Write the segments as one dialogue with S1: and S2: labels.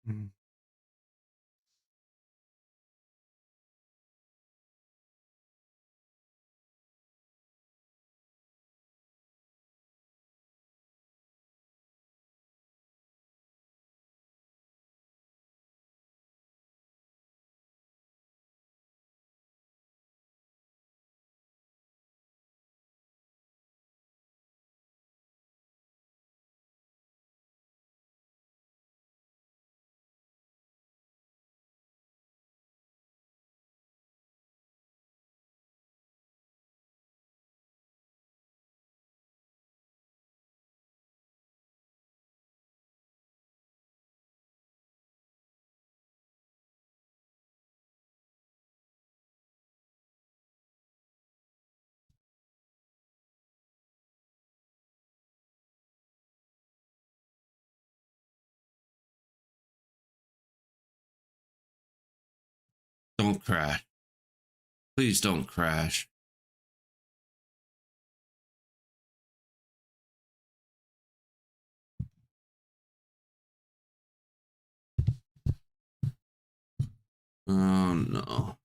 S1: Mm.
S2: Don't crash. Please don't crash. Oh no.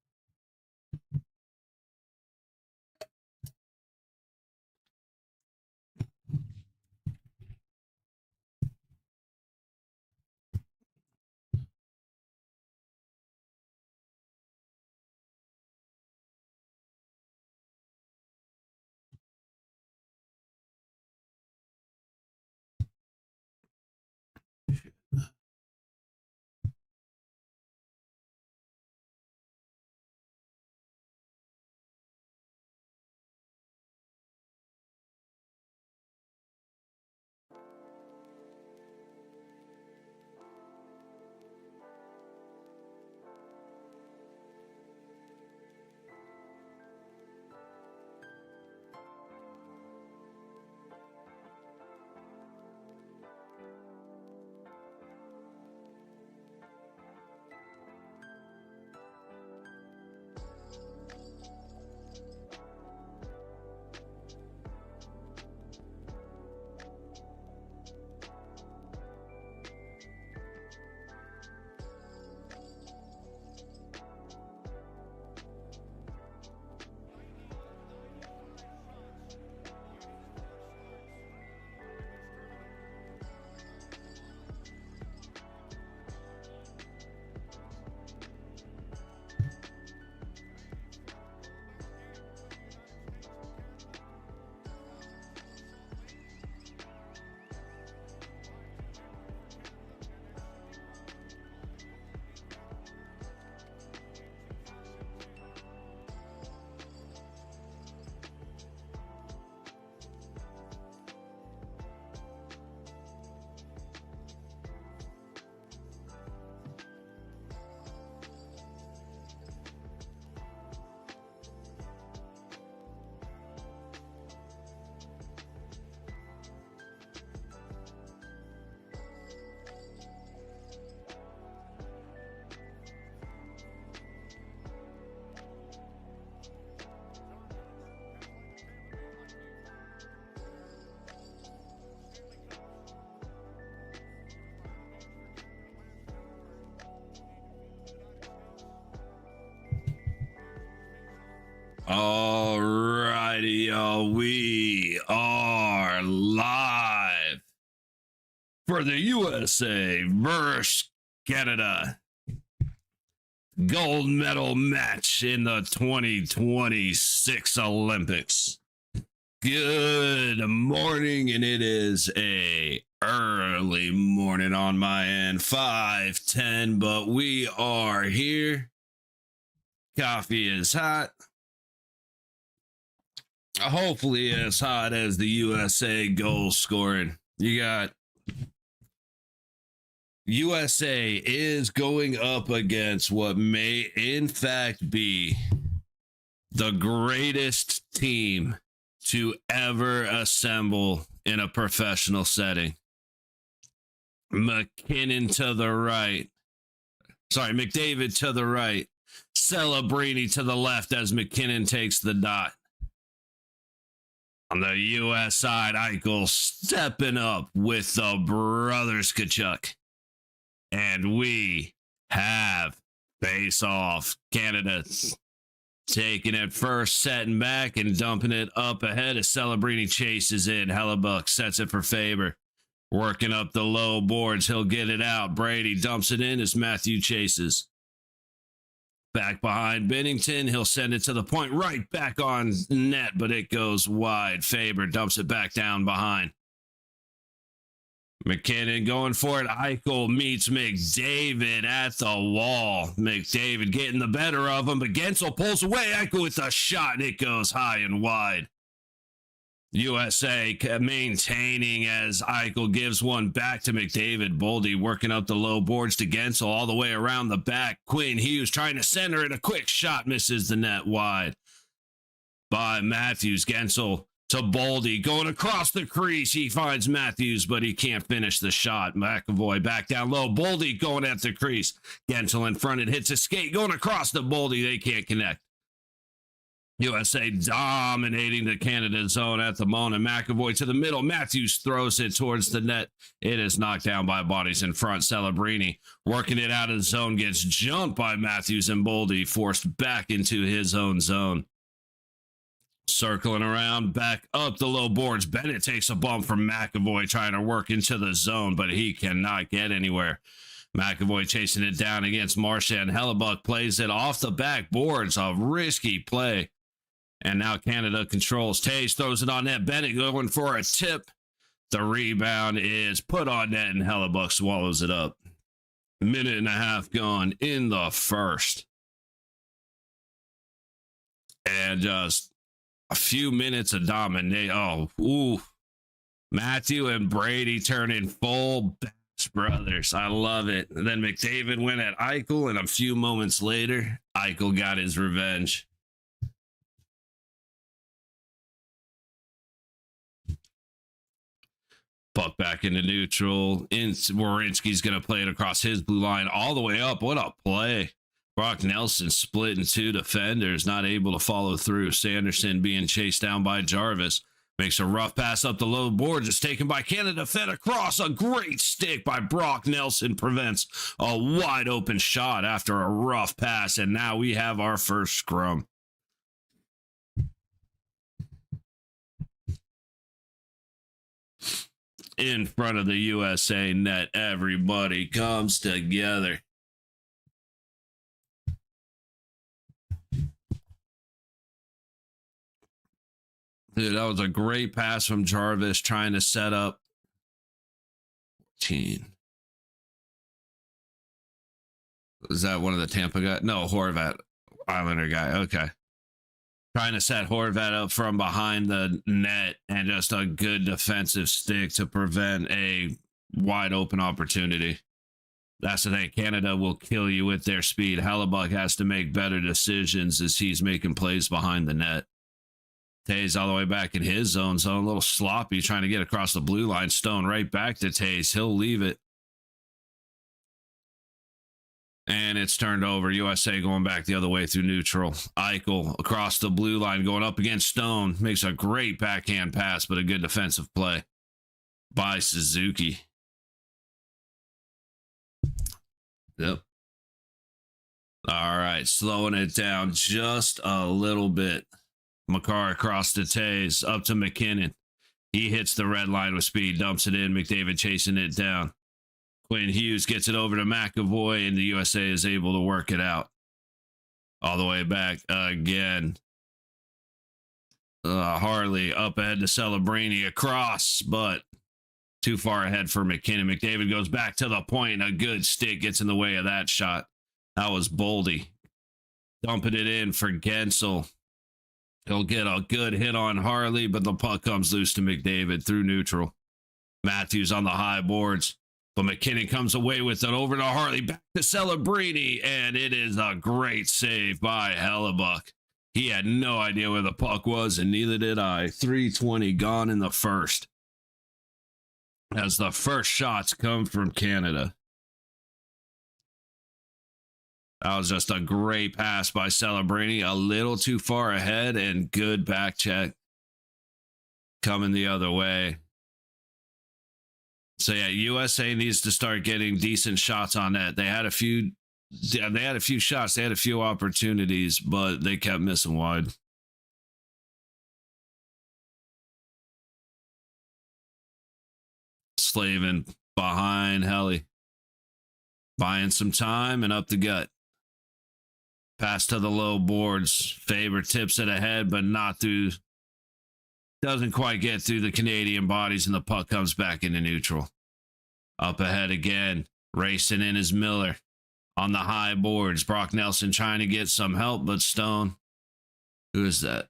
S2: Alrighty, y'all. We are live for the USA versus Canada gold medal match in the 2026 Olympics. Good morning, and it is a early morning on my end, 5:10, but we are here. Coffee is hot. Hopefully as hot as the USA goal scoring. You got USA is going up against what may in fact be the greatest team to ever assemble in a professional setting. McKinnon to the right. Sorry, McDavid to the right. Celebrini to the left as McKinnon takes the dot. On the U.S. side, Eichel stepping up with the brothers Kachuk. And we have face off. Canada taking it first, setting back and dumping it up ahead as Celebrini chases in. Hellebuck sets it for Faber. Working up the low boards. He'll get it out. Brady dumps it in as Matthew chases. Back behind Bennington. He'll send it to the point. Right back on net, but it goes wide. Faber dumps it back down behind. McKinnon going for it. Eichel meets McDavid at the wall. McDavid getting the better of him, but Gensel pulls away. Eichel with a shot, and it goes high and wide. USA maintaining as Eichel gives one back to McDavid. Boldy working up the low boards to Gensel all the way around the back. Quinn Hughes trying to center it. A quick shot misses the net wide by Matthews. Gensel to Boldy going across the crease. He finds Matthews, but he can't finish the shot. McAvoy back down low. Boldy going at the crease. Gensel in front. It hits a skate going across the Boldy. They can't connect. USA dominating the Canada zone at the moment. McAvoy to the middle. Matthews throws it towards the net. It is knocked down by bodies in front. Celebrini working it out of the zone. Gets jumped by Matthews and Boldy. Forced back into his own zone. Circling around, back up the low boards. Bennett takes a bump from McAvoy trying to work into the zone, but he cannot get anywhere. McAvoy chasing it down against Marchand. Hellebuck plays it off the back boards. A risky play. And now Canada controls. Taves throws it on net. Bennett going for a tip. The rebound is put on net, and Hellebuck swallows it up. Minute and a half gone in the first. And just a few minutes of dominate. Oh, ooh. Matthew and Brady turning full Bass brothers. I love it. And then McDavid went at Eichel, and a few moments later, Eichel got his revenge. Puck back into neutral. Werenski's going to play it across his blue line all the way up. What a play. Brock Nelson split in two defenders, not able to follow through. Sanderson being chased down by Jarvis. Makes a rough pass up the low boards. It's taken by Canada. Fed across. A great stick by Brock Nelson prevents a wide open shot after a rough pass. And now we have our first scrum. In front of the USA net, everybody comes together. Dude, that was a great pass from Jarvis trying to set up 14. Is that one of the Tampa guys? No, Horvat, Islander guy. Okay. Trying to set Horvat up from behind the net, and just a good defensive stick to prevent a wide open opportunity. That's the thing. Canada will kill you with their speed. Hellebuck has to make better decisions as he's making plays behind the net. Tays all the way back in his zone, a little sloppy trying to get across the blue line. Stone right back to Tays. He'll leave it. And it's turned over. USA going back the other way through neutral. Eichel across the blue line going up against Stone. Makes a great backhand pass, but a good defensive play by Suzuki. Yep. All right, slowing it down just a little bit. Makar across to Tays, up to McKinnon. He hits the red line with speed, dumps it in. McDavid chasing it down. Quinn Hughes gets it over to McAvoy, and the USA is able to work it out. All the way back again. Harley up ahead to Celebrini across, but too far ahead for McKinnon. McDavid goes back to the point. A good stick gets in the way of that shot. That was Boldy. Dumping it in for Gensel. He'll get a good hit on Harley, but the puck comes loose to McDavid through neutral. Matthews on the high boards. But McKinnon comes away with it over to Harley, back to Celebrini, and it is a great save by Hellebuck. He had no idea where the puck was, and neither did I. 3:20 gone in the first. As the first shots come from Canada. That was just a great pass by Celebrini, a little too far ahead, and good back check coming the other way. So yeah, USA needs to start getting decent shots on net. They had a few shots, they had a few opportunities, but they kept missing wide. Slavin behind Helly. Buying some time and up the gut. Pass to the low boards. Faber tips it ahead, but not through. Doesn't quite get through the Canadian bodies, and the puck comes back into neutral. Up ahead again. Racing in is Miller. On the high boards. Brock Nelson trying to get some help, but Stone. Who is that?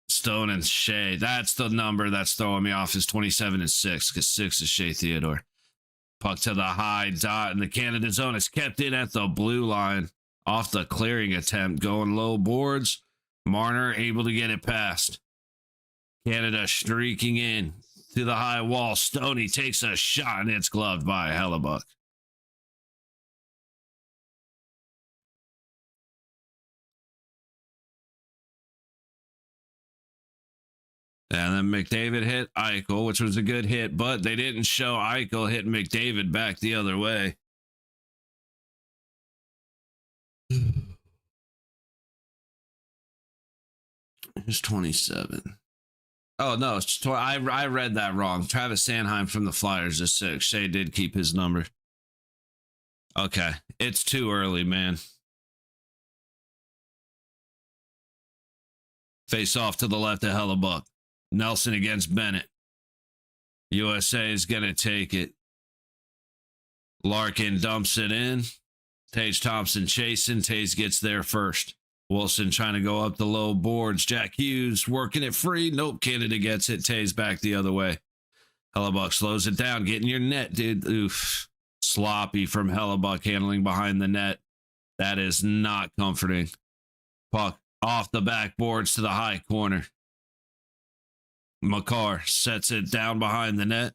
S2: Stone and Shea. That's the number that's throwing me off, is 27 and 6, because 6 is Shea Theodore. Puck to the high dot, and the Canada zone is kept in at the blue line. Off the clearing attempt, going low boards. Marner able to get it past. Canada streaking in to the high wall. Stoney takes a shot, and it's gloved by Hellebuck. And then McDavid hit Eichel, which was a good hit, but they didn't show Eichel hitting McDavid back the other way. Here's 27. Oh, no, it's I read that wrong. Travis Sanheim from the Flyers is 6. Shea did keep his number. Okay, it's too early, man. Face off to the left of Hellebuck. Nelson against Bennett. USA is going to take it. Larkin dumps it in. Tage Thompson chasing. Taves gets there first. Wilson trying to go up the low boards. Jack Hughes working it free. Nope, Canada gets it. Taves back the other way. Hellebuck slows it down. Get in your net, dude. Oof. Sloppy from Hellebuck handling behind the net. That is not comforting. Puck off the backboards to the high corner. Makar sets it down behind the net.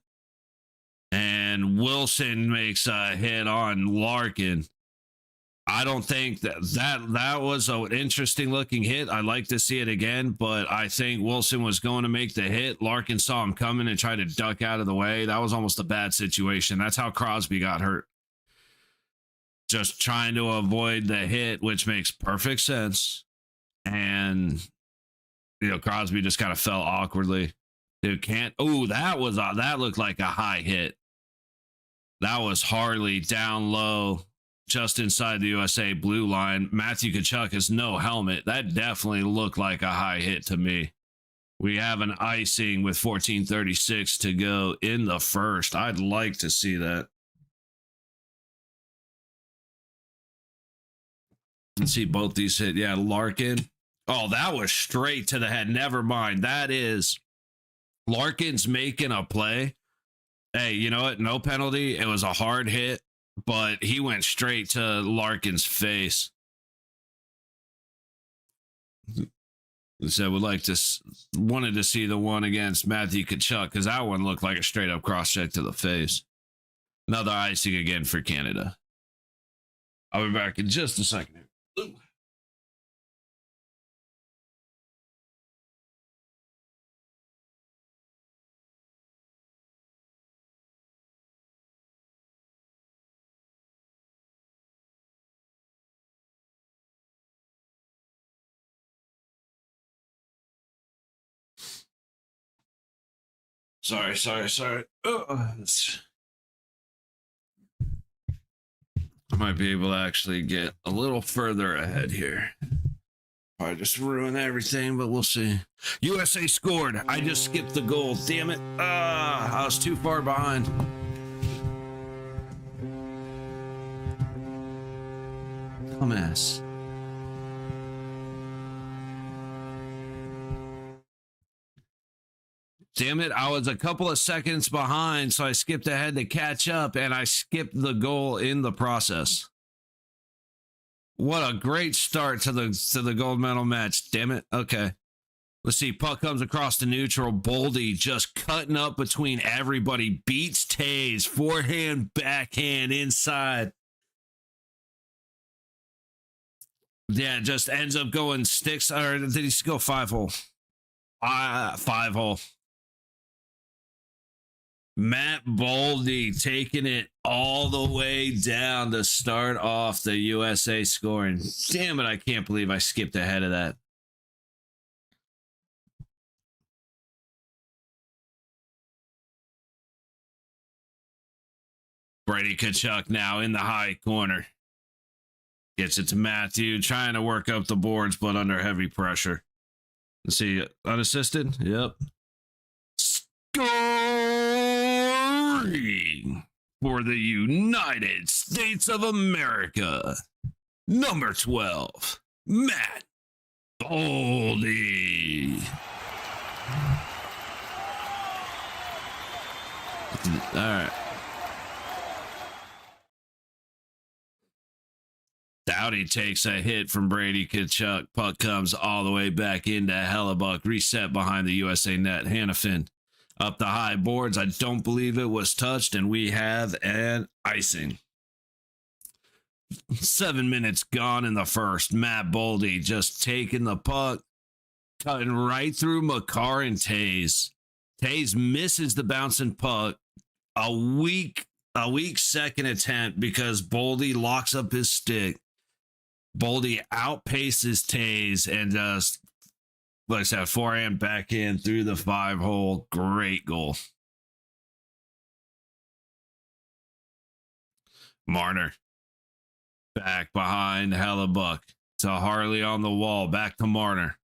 S2: And Wilson makes a hit on Larkin. I don't think that was an interesting looking hit. I'd like to see it again, but I think Wilson was going to make the hit. Larkin saw him coming and tried to duck out of the way. That was almost a bad situation. That's how Crosby got hurt. Just trying to avoid the hit, which makes perfect sense. And, Crosby just kind of fell awkwardly. Dude, that looked like a high hit. That was Harley down low, just inside the USA blue line. Matthew Tkachuk has no helmet. That definitely looked like a high hit to me. We have an icing with 14:36 to go in the first. I'd like to see that. Let's see both these hit. Yeah, Larkin. Oh, that was straight to the head. Never mind. That is Larkin's making a play. Hey, you know what? No penalty. It was a hard hit, but he went straight to Larkin's face. So wanted to see the one against Matthew Tkachuk, because that one looked like a straight up cross check to the face. Another icing again for Canada. I'll be back in just a second. Ooh. Sorry. I might be able to actually get a little further ahead here. Probably just ruin everything, but we'll see. USA scored. I just skipped the goal. Damn it. I was too far behind. Dumbass. Damn it, I was a couple of seconds behind, so I skipped ahead to catch up, and I skipped the goal in the process. What a great start to the gold medal match. Damn it. Okay. Let's see. Puck comes across the neutral. Boldy just cutting up between everybody. Beats Taves. Forehand, backhand, inside. Yeah, just ends up going sticks. Or did he go 5-hole? 5-hole. Matt Boldy taking it all the way down to start off the USA scoring. Damn it, I can't believe I skipped ahead of that. Brady Tkachuk now in the high corner. Gets it to Matthew, trying to work up the boards, but under heavy pressure. Let's see, unassisted? Yep. Scoring for the United States of America. Number 12, Matt Boldy. All right. Doughty takes a hit from Brady Tkachuk. Puck comes all the way back into Hellebuck. Reset behind the USA net. Hannafin up the high boards. I don't believe it was touched, and we have an icing. 7 minutes gone in the first. Matt Boldy just taking the puck, cutting right through Makar and Taze. Taze misses the bouncing puck. A weak second attempt because Boldy locks up his stick. Boldy outpaces Taze and just, like I said, forehand backhand through the 5-hole. Great goal. Marner back behind Hellebuck to Harley on the wall. Back to Marner.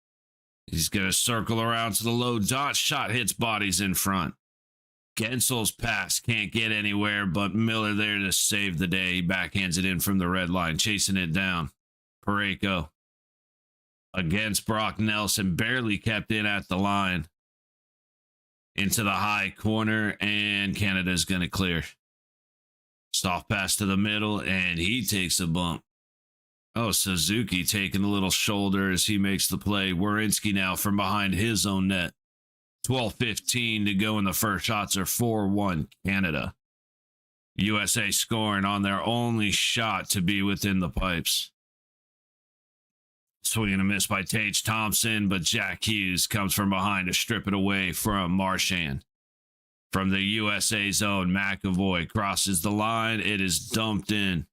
S2: He's going to circle around to the low dot. Shot hits bodies in front. Gensel's pass can't get anywhere, but Miller there to save the day. He backhands it in from the red line, chasing it down. Parayko against Brock Nelson, barely kept in at the line. Into the high corner, and Canada's going to clear. Soft pass to the middle, and he takes a bump. Oh, Suzuki taking a little shoulder as he makes the play. Werenski now from behind his own net. 12:15 to go in the first. Shots are 4-1 Canada. USA scoring on their only shot to be within the pipes. Swing and a miss by Tage Thompson, but Jack Hughes comes from behind to strip it away from Marchand. From the USA zone, McAvoy crosses the line. It is dumped in.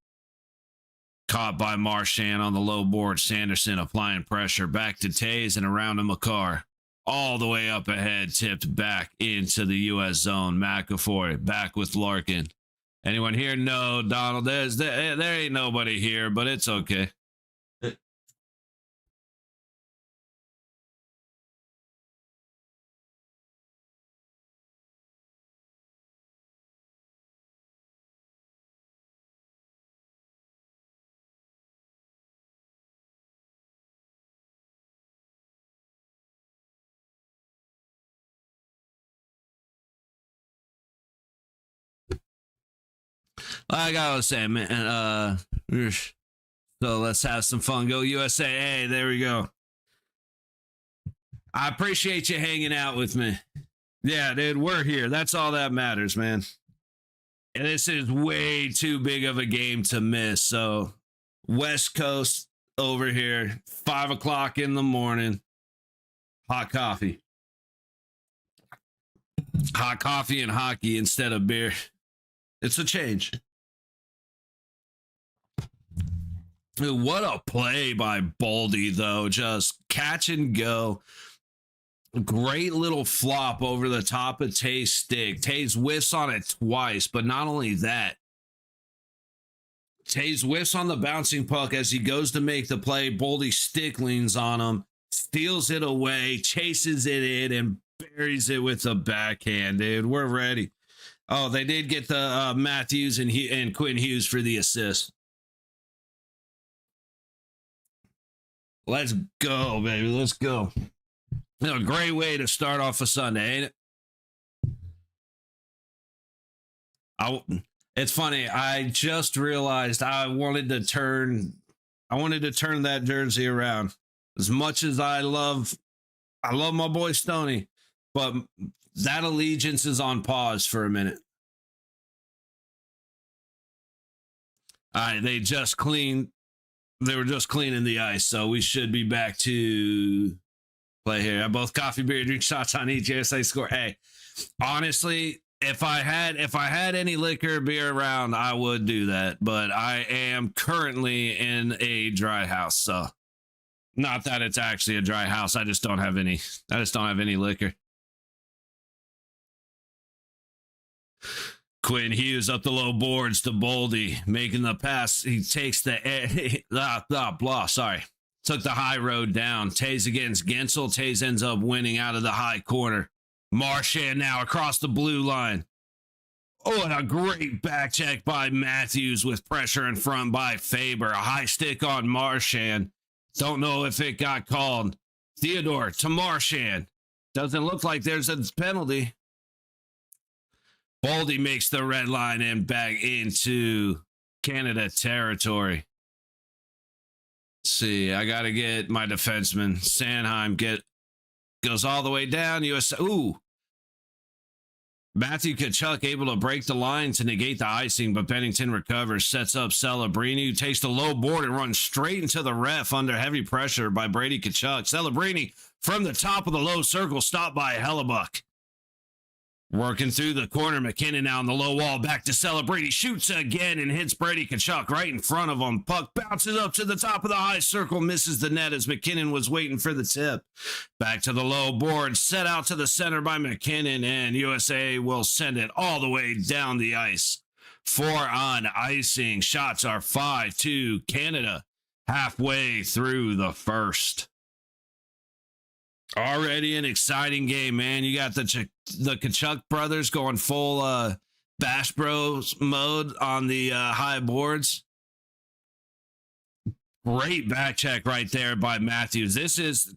S2: Caught by Marchand on the low board. Sanderson applying pressure. Back to Taze and around to Makar. All the way up ahead, tipped back into the US zone. McAvoy back with Larkin. Anyone here? No, Donald. There ain't nobody here, but it's okay. Like I was saying, man, so let's have some fun. Go USA. Hey, there we go. I appreciate you hanging out with me. Yeah, dude, we're here. That's all that matters, man. And this is way too big of a game to miss. So West Coast over here, 5 o'clock in the morning, hot coffee. Hot coffee and hockey instead of beer. It's a change. What a play by Boldy, though. Just catch and go. Great little flop over the top of Taze's stick. Taze whiffs on it twice, but not only that. Taze whiffs on the bouncing puck as he goes to make the play. Boldy stick leans on him, steals it away, chases it in, and buries it with a backhand, dude. We're ready. Oh, they did get the Matthews and Quinn Hughes for the assist. Let's go, baby. Let's go. A great way to start off a Sunday, ain't it? It's funny. I just realized I wanted to turn that jersey around. As much as I love my boy Stoney, but that allegiance is on pause for a minute. All right, they were just cleaning the ice, so we should be back to play here. Both coffee, beer, drink shots on each USA score. Hey, honestly, If I had any liquor beer around, I would do that. But I am currently in a dry house, so not that it's actually a dry house. I just don't have any. I just don't have any liquor. Quinn Hughes up the low boards to Boldy, making the pass. He takes the sorry. Took the high road down. Tays against Gensel. Tays ends up winning out of the high corner. Marchand now across the blue line. Oh, and a great back check by Matthews with pressure in front by Faber. A high stick on Marchand. Don't know if it got called. Theodore to Marchand. Doesn't look like there's a penalty. Boldy makes the red line and back into Canada territory. Let's see, I got to get my defenseman. Sanheim goes all the way down. USA. Ooh. Matthew Tkachuk able to break the line to negate the icing, but Bennington recovers, sets up Celebrini, who takes the low board and runs straight into the ref under heavy pressure by Brady Tkachuk. Celebrini from the top of the low circle, stopped by Hellebuck. Working through the corner, McKinnon now on the low wall, back to Celebrini, shoots again and hits Brady Tkachuk right in front of him. Puck bounces up to the top of the high circle, misses the net as McKinnon was waiting for the tip. Back to the low board, set out to the center by McKinnon, and USA will send it all the way down the ice. 4 on icing. Shots are 5-2 Canada halfway through the first. Already an exciting game, man. You got the Tkachuk brothers going full Bash Bros mode on the high boards. Great back check right there by Matthews. This is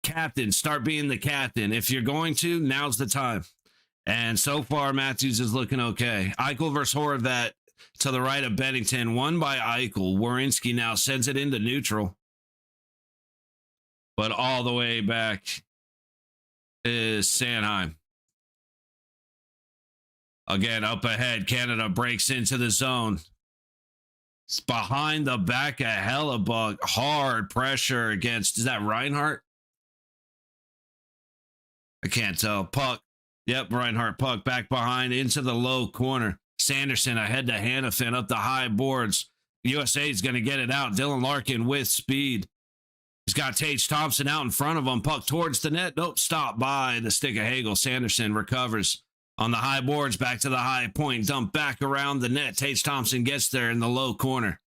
S2: captain. Start being the captain. If you're going to, now's the time. And so far, Matthews is looking okay. Eichel versus Horvat to the right of Bennington. Won by Eichel. Werenski now sends it into neutral. But all the way back is Sanheim. Again, up ahead, Canada breaks into the zone. It's behind the back of Hellebuck. Hard pressure against, is that Reinhart? I can't tell. Puck. Yep, Reinhart puck back behind into the low corner. Sanderson ahead to Hanifin up the high boards. USA is going to get it out. Dylan Larkin with speed. He's got Tage Thompson out in front of him. Puck towards the net. Nope, stopped by the stick of Hagel. Sanderson recovers on the high boards. Back to the high point. Dump back around the net. Tage Thompson gets there in the low corner.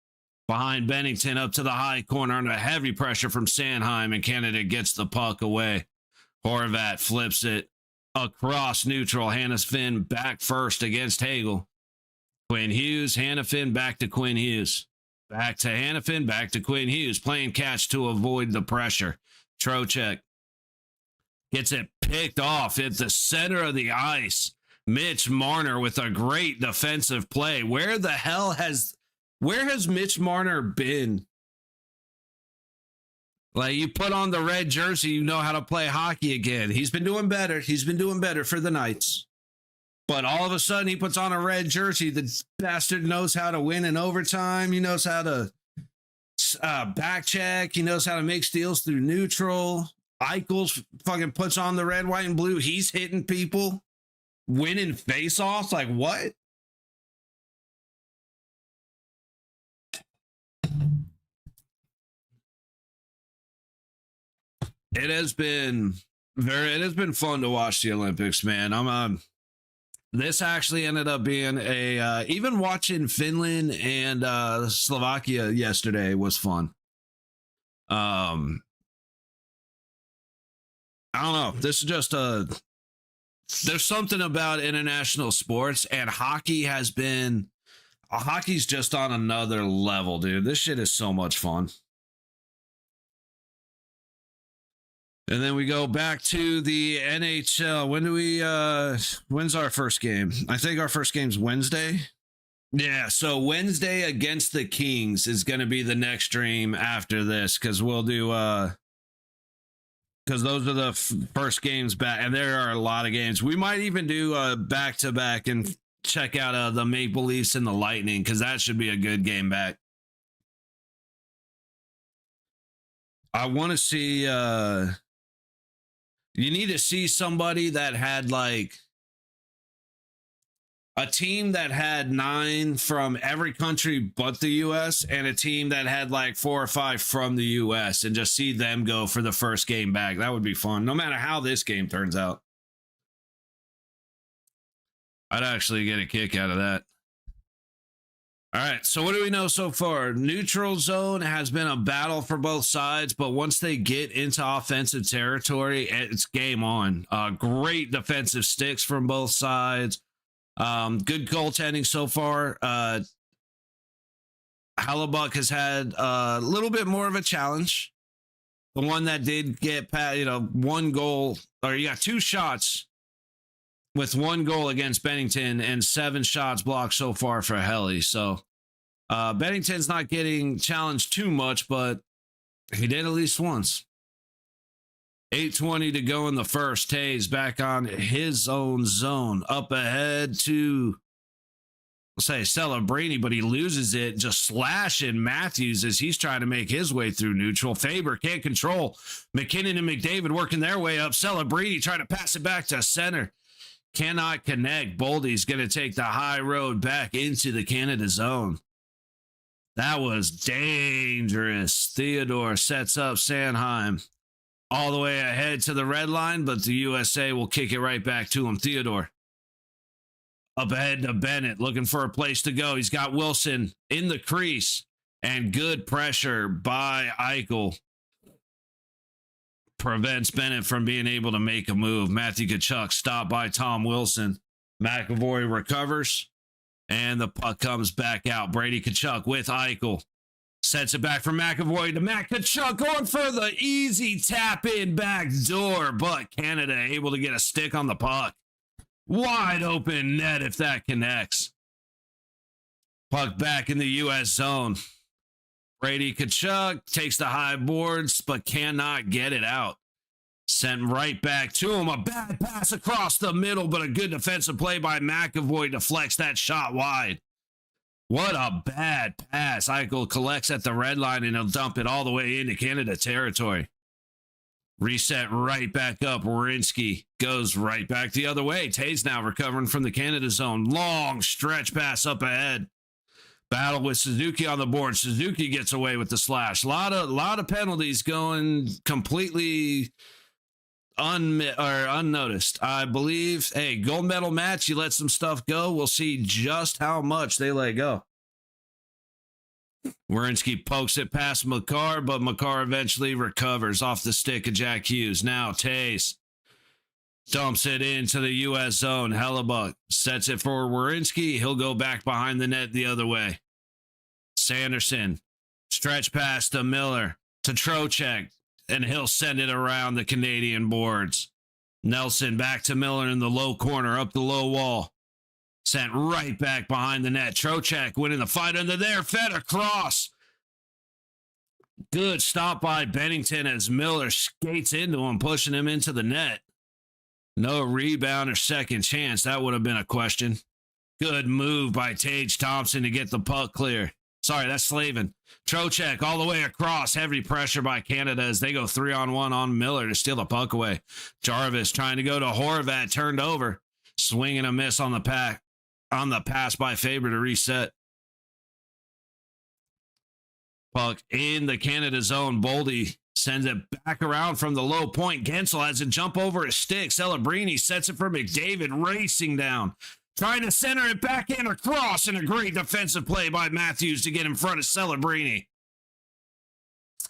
S2: Behind Bennington up to the high corner under heavy pressure from Sanheim. And Canada gets the puck away. Horvat flips it across neutral. Hanifin back first against Hagel. Quinn Hughes. Hanifin back to Quinn Hughes. Back to Hanifin, back to Quinn Hughes, playing catch to avoid the pressure. Trocheck gets it picked off at the center of the ice. Mitch Marner with a great defensive play. Where has Mitch Marner been? Like, you put on the red jersey, you know how to play hockey again. He's been doing better. He's been doing better for the Knights. But all of a sudden, he puts on a red jersey. The bastard knows how to win in overtime. He knows how to back check. He knows how to make steals through neutral. Eichel's fucking puts on the red, white, and blue. He's hitting people, winning face-offs. Like, what? It has been fun to watch the Olympics, man. This actually ended up being even watching Finland and Slovakia yesterday was fun. I don't know. This is just there's something about international sports, and hockey's just on another level, dude. This shit is so much fun. And then we go back to the NHL. When's our first game? I think our first game's Wednesday. Yeah, so Wednesday against the Kings is going to be the next stream after this, because we'll do, because those are the first games back, and there are a lot of games. We might even do back-to-back and check out the Maple Leafs and the Lightning, because that should be a good game back. I want to see... You need to see somebody that had, like, a team that had 9 from every country but the US, and a team that had like 4 or 5 from the US, and just see them go for the first game back. That would be fun, no matter how this game turns out. I'd actually get a kick out of that. All right, so what do we know so far? Neutral zone has been a battle for both sides, but once they get into offensive territory, it's game on. Great defensive sticks from both sides. Good goaltending so far. Hellebuck has had a little bit more of a challenge. The one that did get, 1 goal, or you got 2 shots with 1 goal against Bennington and 7 shots blocked so far for Helly. So Bennington's not getting challenged too much, but he did at least once. 8:20 to go in the first. Tays back on his own zone. Up ahead to, let's say, Celebrini, but he loses it. Just slashing Matthews as he's trying to make his way through neutral. Faber can't control. McKinnon and McDavid working their way up. Celebrini trying to pass it back to center. Cannot connect. Boldy's going to take the high road back into the Canada zone. That was dangerous. Theodore sets up Sanheim all the way ahead to the red line, but the USA will kick it right back to him. Theodore up ahead to Bennett, looking for a place to go. He's got Wilson in the crease, and good pressure by Eichel prevents Bennett from being able to make a move. Matthew Tkachuk stopped by Tom Wilson. McAvoy recovers, and the puck comes back out. Brady Tkachuk with Eichel. Sets it back from McAvoy to Matt Tkachuk, going for the easy tap-in back door, but Canada able to get a stick on the puck. Wide open net if that connects. Puck back in the U.S. zone. Brady Tkachuk takes the high boards, but cannot get it out. Sent right back to him. A bad pass across the middle, but a good defensive play by McAvoy deflects that shot wide. What a bad pass. Eichel collects at the red line, and he'll dump it all the way into Canada territory. Reset right back up. Werenski goes right back the other way. Tays now recovering from the Canada zone. Long stretch pass up ahead. Battle with Suzuki on the board. Suzuki gets away with the slash. Lot of penalties going completely unnoticed. I believe, hey, gold medal match, you let some stuff go. We'll see just how much they let go. Werenski pokes it past Makar, but Makar eventually recovers off the stick of Jack Hughes. Now Tays dumps it into the U.S. zone. Hellebuck sets it for Werenski. He'll go back behind the net the other way. Sanderson stretch pass to Miller to Trocheck, and he'll send it around the Canadian boards. Nelson back to Miller in the low corner, up the low wall. Sent right back behind the net. Trocheck winning the fight under there, fed across. Good stop by Bennington as Miller skates into him, pushing him into the net. No rebound or second chance. That would have been a question. Good move by Tage Thompson to get the puck clear. Sorry, that's Slavin. Trocheck all the way across. Heavy pressure by Canada as they go 3-on-1 on Miller to steal the puck away. Jarvis trying to go to Horvat, turned over. Swing and a miss on the pass by Faber to reset. Puck in the Canada zone. Boldy sends it back around from the low point. Gensel has to jump over his stick. Celebrini sets it for McDavid, racing down. Trying to center it back in across, and a great defensive play by Matthews to get in front of Celebrini.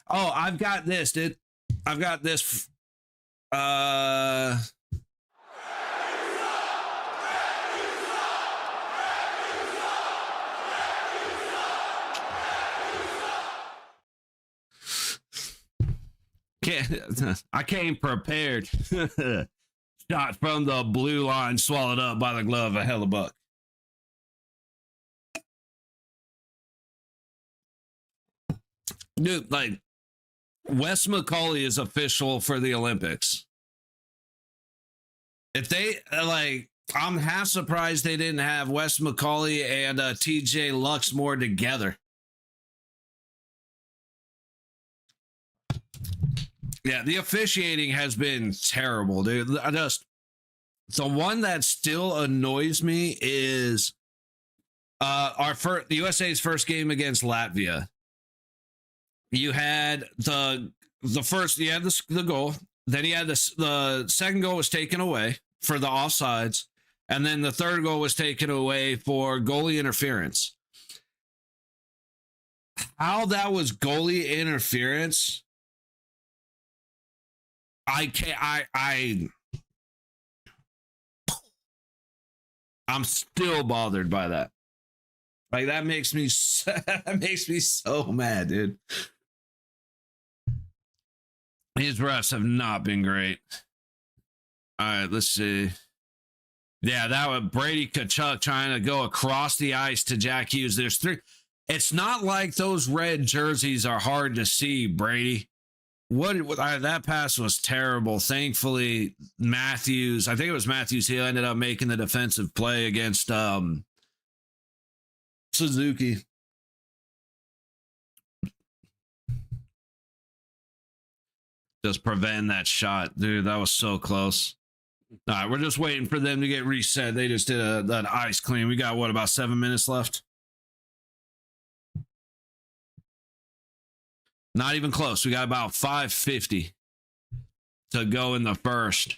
S2: Oh, I've got this, dude. I've got this. I came prepared. Shot from the blue line, swallowed up by the glove of Hellebuck. Dude, like, Wes McCauley is official for the Olympics. If they, I'm half surprised they didn't have Wes McCauley and TJ Luxmore together. Yeah, the officiating has been terrible, dude. The one that still annoys me is the USA's first game against Latvia. You had the first, you had the goal, then you had the second goal was taken away for the offsides, and then the third goal was taken away for goalie interference. How that was goalie interference, I'm still bothered by that. Like, that makes me so mad, dude. These refs have not been great. All right, let's see. Yeah, that was Brady Tkachuk trying to go across the ice to Jack Hughes. There's three. It's not like those red jerseys are hard to see, Brady. That pass was terrible. Thankfully, Matthews, I think it was Matthews, he ended up making the defensive play against Suzuki. Just prevent that shot. Dude, that was so close. All right, we're just waiting for them to get reset. They just did that ice clean. We got, what, about 7 minutes left? Not even close. We got about 5:50 to go in the first.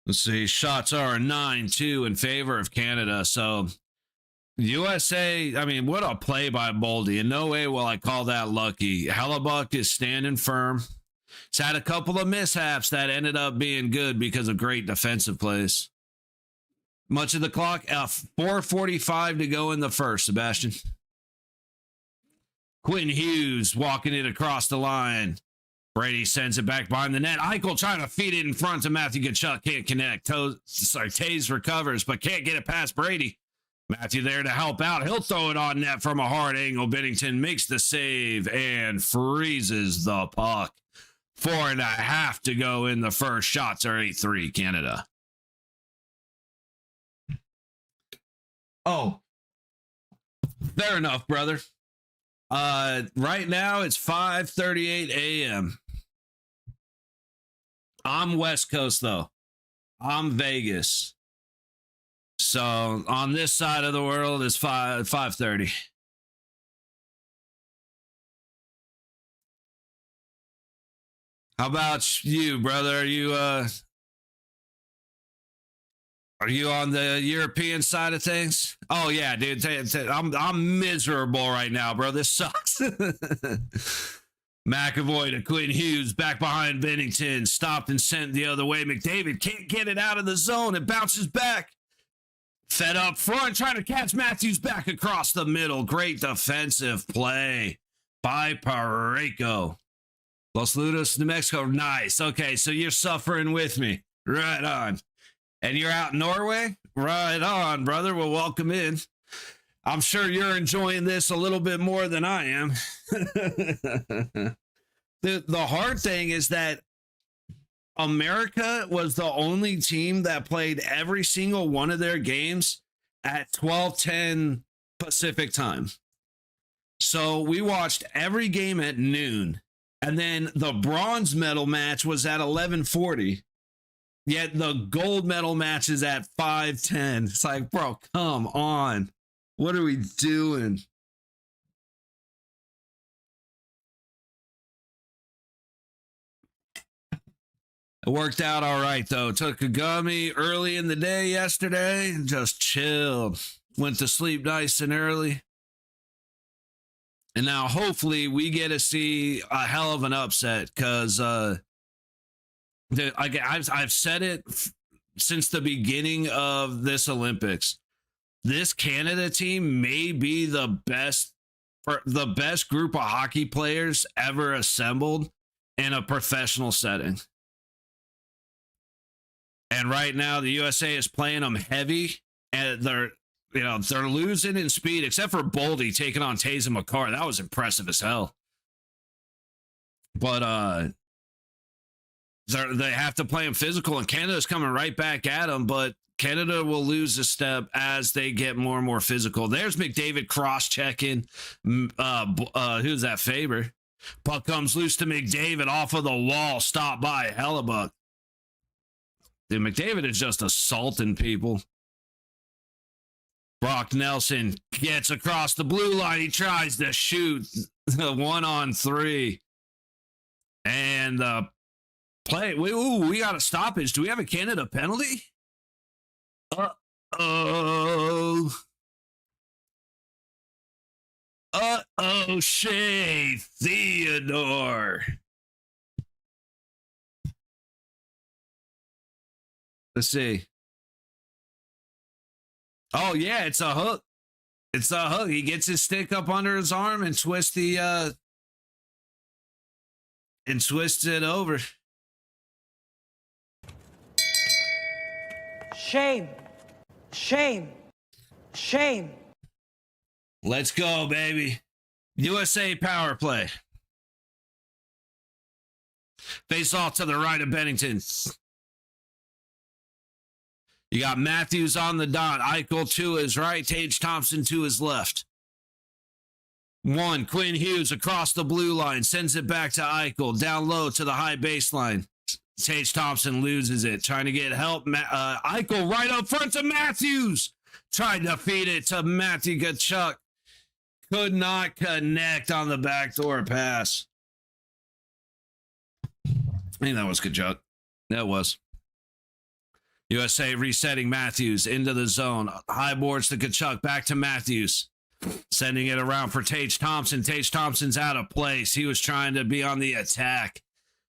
S2: Let's see. Shots are 9-2 in favor of Canada. So USA, I mean, what a play by Boldy. In no way will I call that lucky. Hellebuck is standing firm. He's had a couple of mishaps that ended up being good because of great defensive plays. Much of the clock, 4:45 to go in the first, Sebastian. Quinn Hughes walking it across the line. Brady sends it back behind the net. Eichel trying to feed it in front to Matthew Tkachuk. Can't connect. Taves recovers, but can't get it past Brady. Matthew there to help out. He'll throw it on net from a hard angle. Binnington makes the save and freezes the puck. 4.5 to go in the first. Shots are 8-3 Canada. Oh, fair enough, brother. Right now it's 5:38 a.m. I'm West Coast though. I'm Vegas. So on this side of the world is 5:30. How about you, brother? Are you on the European side of things? Oh yeah, dude. I'm miserable right now, bro. This sucks. McAvoy to Quinn Hughes, back behind Binnington, stopped and sent the other way. McDavid can't get it out of the zone. It bounces back. Fed up front, trying to catch Matthews back across the middle. Great defensive play by Parayko. Los Ludos, New Mexico. Nice. Okay, so you're suffering with me. Right on. And you're out in Norway? Right on, brother. Well, welcome in. I'm sure you're enjoying this a little bit more than I am. The hard thing is that America was the only team that played every single one of their games at 12:10 Pacific time. So we watched every game at noon. And then the bronze medal match was at 11:40. Yet the gold medal match is at 5:10. It's like, bro, come on. What are we doing? It worked out all right, though. Took a gummy early in the day yesterday. Just chilled. Went to sleep nice and early. And now hopefully we get to see a hell of an upset because I've said it since the beginning of this Olympics. This Canada team may be the best group of hockey players ever assembled in a professional setting. And right now the USA is playing them heavy, and they're losing in speed, except for Boldy taking on Taves and McCarr. That was impressive as hell. But they have to play them physical, and Canada's coming right back at them, but Canada will lose a step as they get more and more physical. There's McDavid cross-checking. Who's that, Faber? Puck comes loose to McDavid off of the wall, stopped by Hellebuck. Dude, McDavid is just assaulting people. Brock Nelson gets across the blue line. He tries to shoot the 1-on-3. And the play. We got a stoppage. Do we have a Canada penalty? Uh-oh. Shea Theodore. Let's see. Oh, yeah, it's a hook. It's a hook. He gets his stick up under his arm and twists the and twists it over.
S1: Shame. Shame. Shame.
S2: Let's go, baby. USA power play. Face off to the right of Bennington. You got Matthews on the dot. Eichel to his right. Tage Thompson to his left. Quinn Hughes across the blue line. Sends it back to Eichel. Down low to the high baseline. Tage Thompson loses it. Trying to get help. Eichel right up front to Matthews. Tried to feed it to Matthew Tkachuk. Could not connect on the backdoor pass. I think that was Tkachuk. That was. USA resetting Matthews into the zone. High boards to Tkachuk. Back to Matthews. Sending it around for Tage Thompson. Tage Thompson's out of place. He was trying to be on the attack.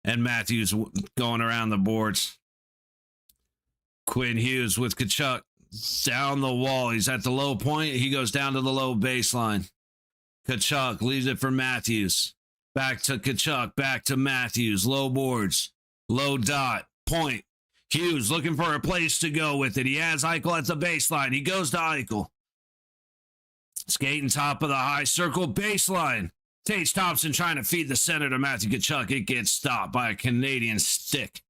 S2: And Matthews going around the boards. Quinn Hughes with Tkachuk. Down the wall. He's at the low point. He goes down to the low baseline. Tkachuk leaves it for Matthews. Back to Tkachuk. Back to Matthews. Low boards. Low dot. Point. Hughes looking for a place to go with it. He has Eichel at the baseline. He goes to Eichel. Skating top of the high circle baseline. Tage Thompson trying to feed the center to Matthew Tkachuk. It gets stopped by a Canadian stick.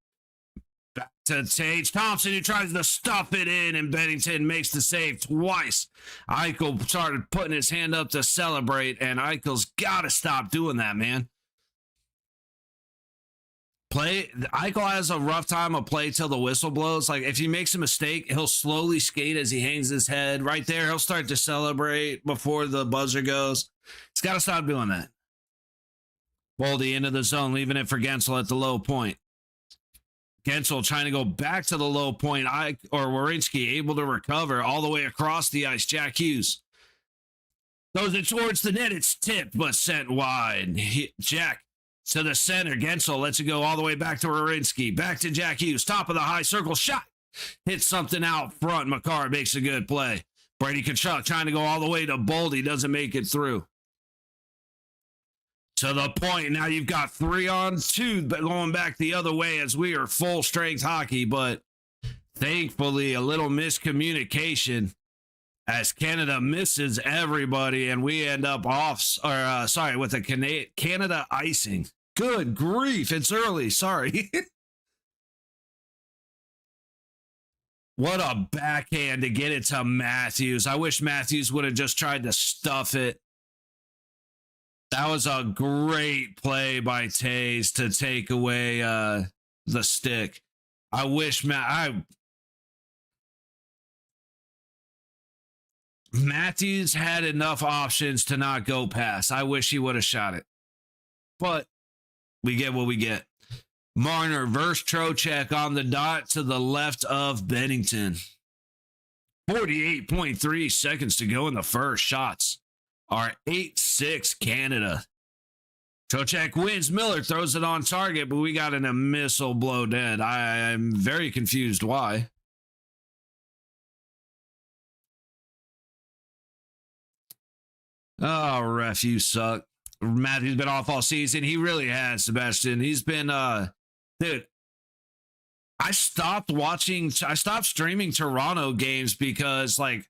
S2: Back to Tage Thompson, who tries to stuff it in, and Bennington makes the save twice. Eichel started putting his hand up to celebrate, and Eichel's got to stop doing that, man. Eichel has a rough time of play till the whistle blows. Like, if he makes a mistake, he'll slowly skate as he hangs his head. Right there, he'll start to celebrate before the buzzer goes. He's got to stop doing that. Boldy into the zone, leaving it for Gensel at the low point. Gensel trying to go back to the low point. Werenski able to recover all the way across the ice. Jack Hughes throws it towards the net. It's tipped, but sent wide. Jack to the center. Gensel lets it go all the way back to Werenski. Back to Jack Hughes. Top of the high circle. Shot. Hits something out front. Makar makes a good play. Brady Tkachuk trying to go all the way to Boldy. Doesn't make it through. To the point. Now you've got 3-on-2 going back the other way as we are full strength hockey. But thankfully, a little miscommunication as Canada misses everybody and we end up with a Canada icing. Good grief. It's early. Sorry. What a backhand to get it to Matthews. I wish Matthews would have just tried to stuff it. That was a great play by Taze to take away the stick. I wish Matthews had enough options to not go past. I wish he would have shot it. But we get what we get. Marner versus Trocheck on the dot to the left of Bennington. 48.3 seconds to go in the first. Shots are 8-6 Canada. Trocheck wins. Miller throws it on target, but we got a missile blow dead. I'm very confused why. Oh, ref, you suck. Matthew's been off all season. He really has, Sebastian. He's been, dude, I stopped streaming Toronto games because, like,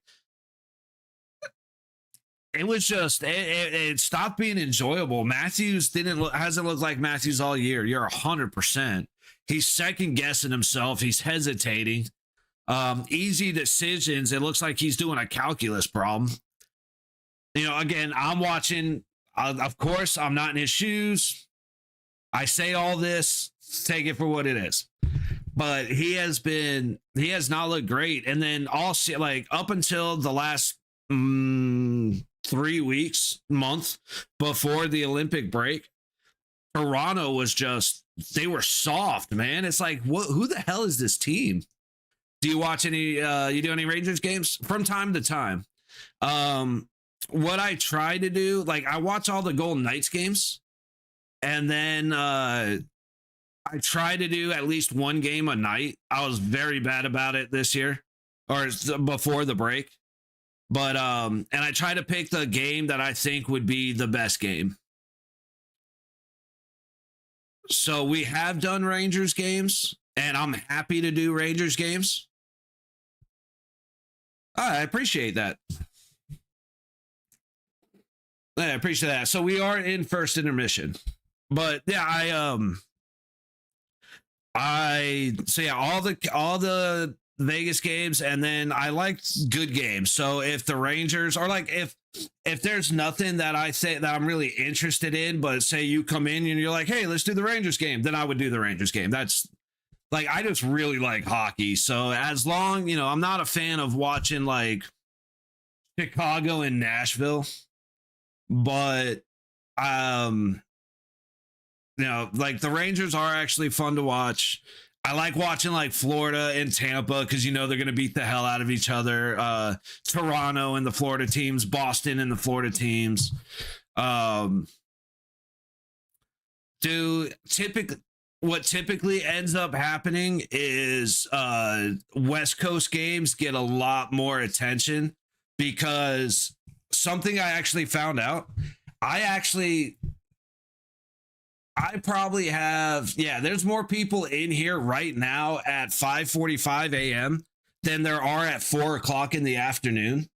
S2: it was just, it stopped being enjoyable. Matthews hasn't looked like Matthews all year. You're 100%. He's second guessing himself. He's hesitating. Easy decisions. It looks like he's doing a calculus problem. You know, again, I'm watching of course, I'm not in his shoes. I say all this, take it for what it is. But he has not looked great. And then also, like, up until the last 3 weeks, month before the Olympic break, Toronto was just, they were soft, man. It's like, who the hell is this team? Do you watch any, you do any Rangers games? From time to time. What I try to do, like, I watch all the Golden Knights games, and then I try to do at least one game a night. I was very bad about it this year, or before the break. But and I try to pick the game that I think would be the best game. So we have done Rangers games, and I'm happy to do Rangers games. I appreciate that. I appreciate that. So we are in first intermission. But yeah, all the Vegas games, and then I like good games. So if the Rangers, or like if there's nothing that I say that I'm really interested in, but say you come in and you're like, hey, let's do the Rangers game, then I would do the Rangers game. That's like, I just really like hockey. So as long, I'm not a fan of watching like Chicago and Nashville, but like the Rangers are actually fun to watch. I like watching like Florida and Tampa because they're going to beat the hell out of each other. Toronto and the Florida teams, Boston and the Florida teams. What typically ends up happening is West Coast games get a lot more attention, because something I actually found out, I probably have, there's more people in here right now at 5:45 a.m. than there are at 4 o'clock in the afternoon.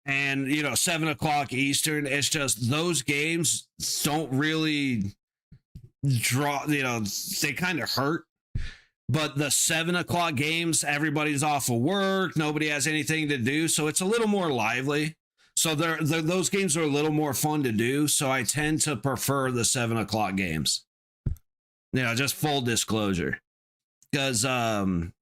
S2: And, 7 o'clock Eastern. It's just those games don't really draw, they kind of hurt. But the 7 o'clock games, everybody's off of work. Nobody has anything to do. So it's a little more lively. So those games are a little more fun to do. So I tend to prefer the 7 o'clock games. Just full disclosure. Because, like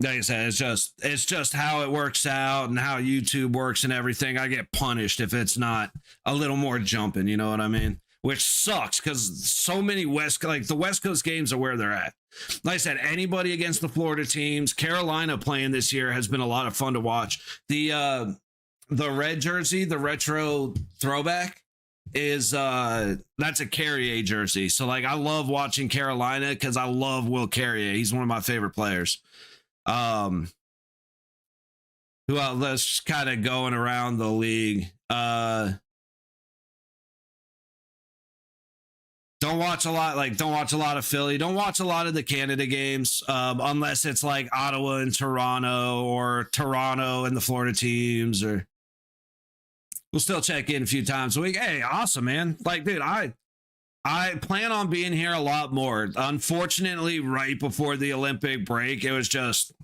S2: I said, it's just how it works out and how YouTube works and everything. I get punished if it's not a little more jumping, you know what I mean? Which sucks, because so many the West Coast games are where they're at. Like I said, anybody against the Florida teams, Carolina playing this year has been a lot of fun to watch. The red jersey, the retro throwback, is that's a Carrier jersey. So like, I love watching Carolina because I love Will Carrier. He's one of my favorite players. Who else? Let's kind of going around the league. Don't watch a lot of Philly. Don't watch a lot of the Canada games, unless it's like Ottawa and Toronto, or Toronto and the Florida teams, or we'll still check in a few times a week. Hey, awesome, man. Like, dude, I plan on being here a lot more. Unfortunately, right before the Olympic break, it was just a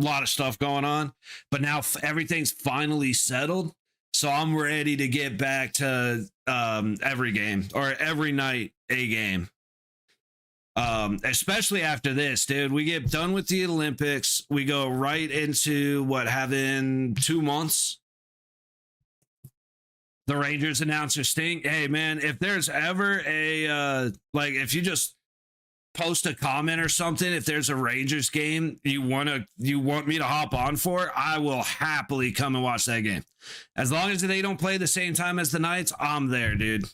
S2: lot of stuff going on. But now everything's finally settled. So I'm ready to get back to every game, or every night a game. Especially after this, dude. We get done with the Olympics. We go right into having 2 months. The Rangers announcer stink. Hey, man, if there's ever a if you just post a comment or something, if there's a Rangers game you want me to hop on for, I will happily come and watch that game. As long as they don't play the same time as the Knights, I'm there, dude.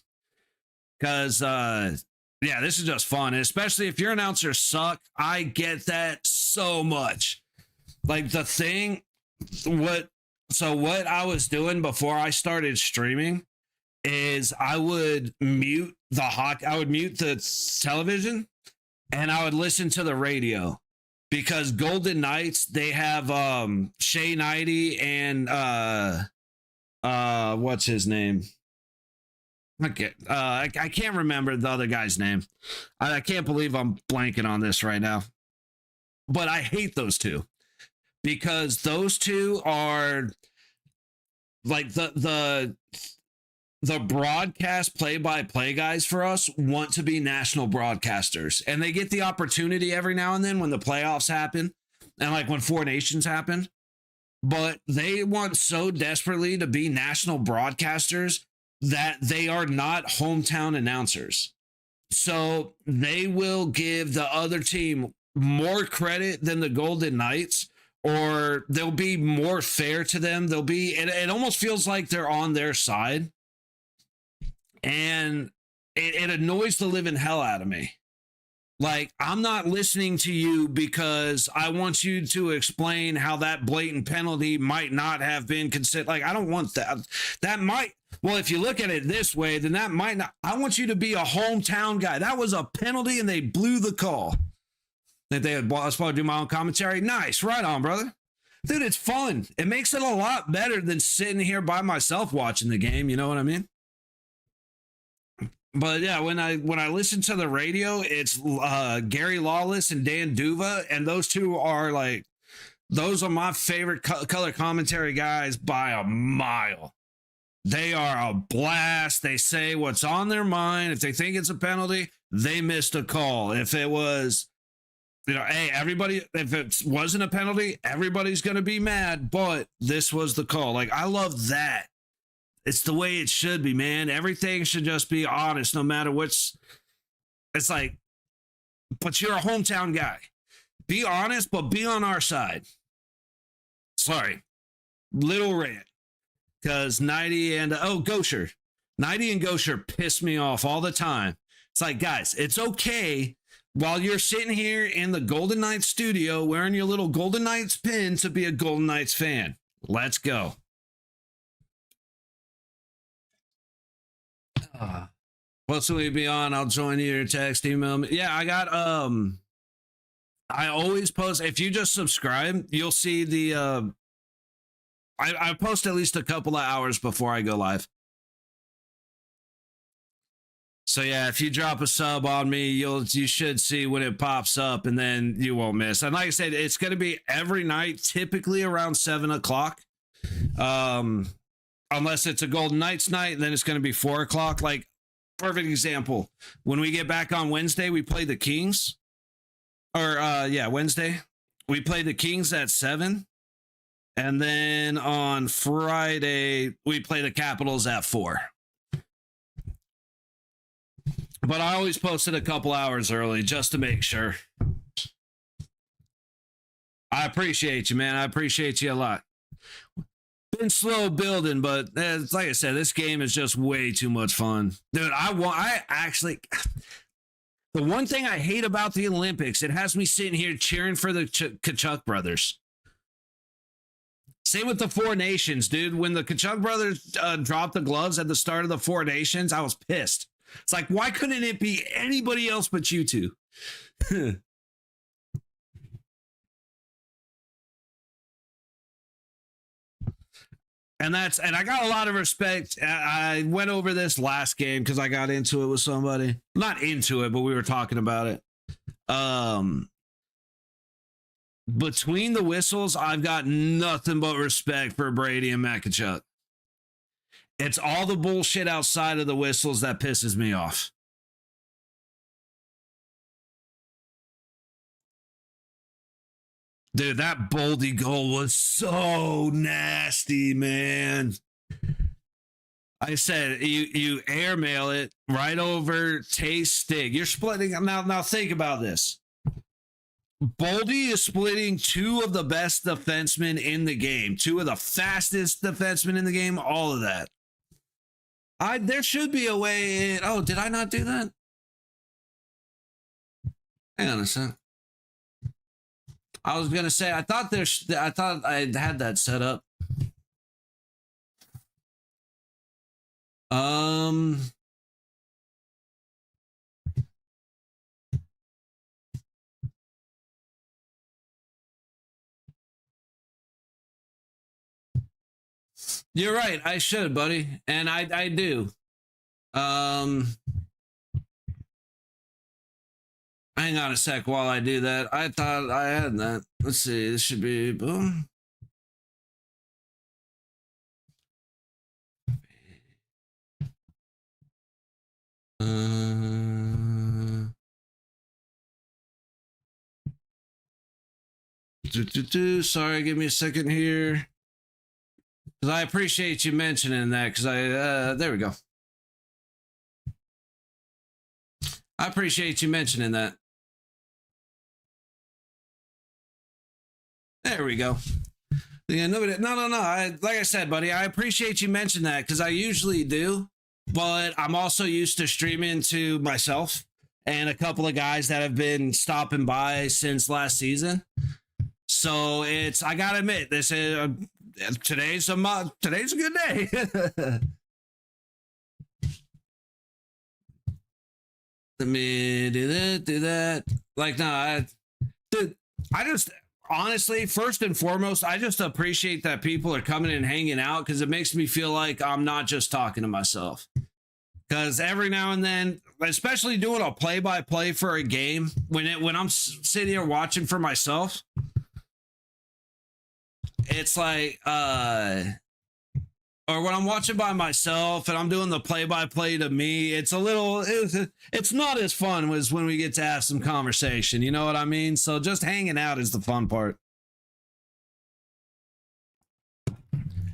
S2: Because this is just fun. And especially if your announcers suck, I get that so much. Like, the thing, what I was doing before I started streaming is I would mute the television, and I would listen to the radio, because Golden Knights, they have Shea Knighty and what's his name? Okay, I can't remember the other guy's name. I can't believe I'm blanking on this right now. But I hate those two, because those two are like the the broadcast play-by-play guys for us want to be national broadcasters, and they get the opportunity every now and then when the playoffs happen and like when Four Nations happen, but they want so desperately to be national broadcasters that they are not hometown announcers. So they will give the other team more credit than the Golden Knights, or they'll be more fair to them. They'll be, it almost feels like they're on their side. And it annoys the living hell out of me. Like, I'm not listening to you because I want you to explain how that blatant penalty might not have been considered. Like, I don't want that. That might, well, if you look at it this way, then that might not. I want you to be a hometown guy. That was a penalty and they blew the call. That they had, well, I was supposed to do my own commentary. Nice. Right on, brother. Dude, it's fun. It makes it a lot better than sitting here by myself watching the game. You know what I mean? But yeah, when I listen to the radio, it's Gary Lawless and Dan Duva, and those two are like, those are my favorite color commentary guys by a mile. They are a blast. They say what's on their mind. If they think it's a penalty, they missed a call. If it was, you know, hey, everybody, if it wasn't a penalty, everybody's going to be mad, but this was the call. Like, I love that. It's the way it should be, man. Everything should just be honest, no matter what's. It's like, but you're a hometown guy. Be honest, but be on our side. Sorry. Little rant. Because 90 and, Gosher. 90 and Gosher piss me off all the time. It's like, guys, it's okay while you're sitting here in the Golden Knights studio wearing your little Golden Knights pin to be a Golden Knights fan. Let's go. What's will we be on? I'll join you. Text, email me. Yeah, I got I always post. If you just subscribe, you'll see the I post at least a couple of hours before I go live. So yeah, if you drop a sub on me, you should see when it pops up, and then you won't miss. And like I said, it's gonna be every night, typically around 7:00. Unless it's a Golden Knights night, then it's going to be 4:00. Like, perfect example. When we get back on Wednesday, we play the Kings. Wednesday. We play the Kings at 7. And then on Friday, we play the Capitals at 4. But I always post it a couple hours early just to make sure. I appreciate you, man. I appreciate you a lot. Been slow building, but like I said, this game is just way too much fun, dude. I actually, the one thing I hate about the Olympics, it has me sitting here cheering for the Kachuk brothers. Same with the Four Nations, dude. When the Kachuk brothers dropped the gloves at the start of the Four Nations, I was pissed. It's like, why couldn't it be anybody else but you two? And I got a lot of respect. I went over this last game because I got into it with somebody. Not into it, but we were talking about it. Between the whistles, I've got nothing but respect for Brady and Makachuk. It's all the bullshit outside of the whistles that pisses me off. Dude, that Boldy goal was so nasty, man. I said you airmail it right over Tay's stick. You're splitting now think about this. Boldy is splitting two of the best defensemen in the game, two of the fastest defensemen in the game, all of that. There should be a way. Oh, did I not do that? Hang on a sec. I was gonna say I thought I had that set up. You're right. I should, buddy, and I do. Hang on a sec while I do that. I thought I had that. Let's see. This should be boom. Sorry, give me a second here. Because I appreciate you mentioning that, because there we go. I appreciate you mentioning that. There we go. Yeah, no. Like I said, buddy, I appreciate you mentioning that because I usually do, but I'm also used to streaming to myself and a couple of guys that have been stopping by since last season. So I gotta admit, this is today's a good day. Let me do that. Like, no, I just honestly, first and foremost, I just appreciate that people are coming and hanging out because it makes me feel like I'm not just talking to myself. Because every now and then, especially doing a play-by-play for a game, when I'm sitting here watching for myself, it's like, or when I'm watching by myself and I'm doing the play-by-play to me, it's not as fun as when we get to have some conversation. You know what I mean? So just hanging out is the fun part.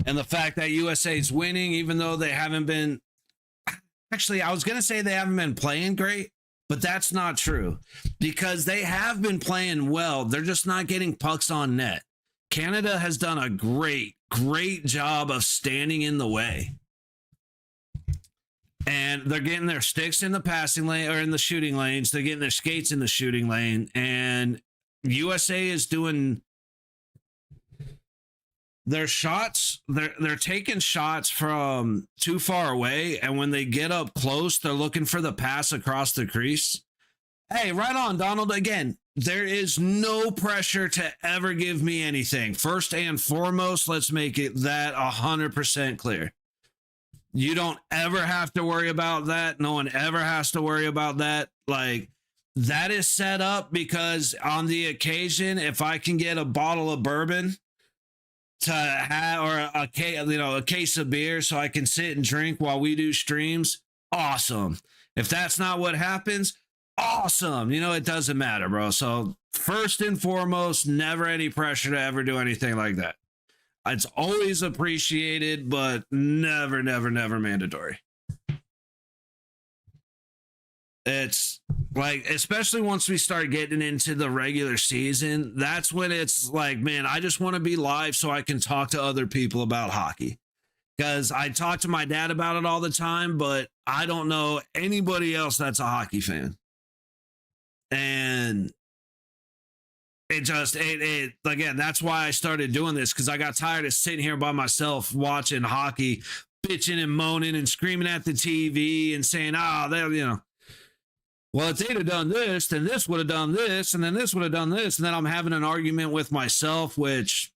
S2: And the fact that USA's winning, even though they haven't been, actually, I was going to say they haven't been playing great, but that's not true because they have been playing well. They're just not getting pucks on net. Canada has done a great job of standing in the way. And they're getting their sticks in the passing lane or in the shooting lanes. They're getting their skates in the shooting lane. And USA is doing their shots. They're taking shots from too far away. And when they get up close, they're looking for the pass across the crease. Hey, right on, Donald. Again, there is no pressure to ever give me anything. First and foremost, let's make it that 100% clear. You don't ever have to worry about that. No one ever has to worry about that. Like, that is set up because on the occasion, if I can get a bottle of bourbon to have, or a case of beer so I can sit and drink while we do streams, awesome. If that's not what happens, awesome. It doesn't matter, bro. So first and foremost, never any pressure to ever do anything like that. It's always appreciated, but never mandatory. It's like, especially once we start getting into the regular season, that's when it's like, man, I just want to be live so I can talk to other people about hockey. Because I talk to my dad about it all the time, but I don't know anybody else that's a hockey fan. And it again, that's why I started doing this, because I got tired of sitting here by myself watching hockey, bitching and moaning and screaming at the TV and saying, well, if they'd have done this, then this would have done this, and then this would have done this. And then I'm having an argument with myself, which,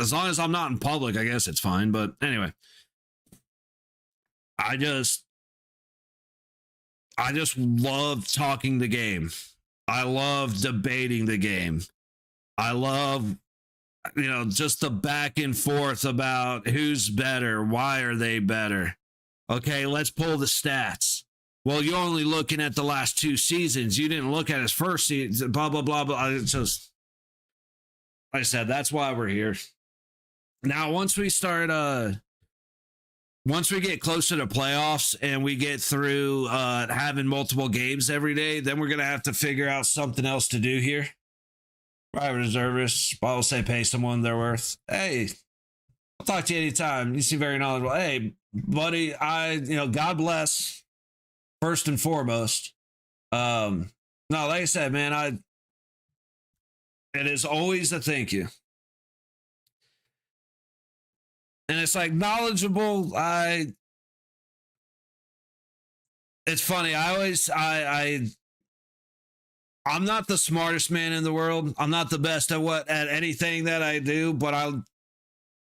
S2: as long as I'm not in public, I guess it's fine. But anyway, I just love talking the game. I love debating the game. I love, just the back and forth about who's better. Why are they better? Okay, let's pull the stats. Well, you're only looking at the last 2 seasons. You didn't look at his first season, blah, blah, blah, blah. It's just, like I said, that's why we're here. Now, once we get closer to playoffs and we get through having multiple games every day, then we're going to have to figure out something else to do here. Private reservists, Bible say pay someone their worth. Hey, I'll talk to you anytime. You seem very knowledgeable. Hey, buddy, God bless, first and foremost. No, like I said, man, it is always a thank you. And it's like knowledgeable. It's funny. I'm not the smartest man in the world. I'm not the best at anything that I do, but I'm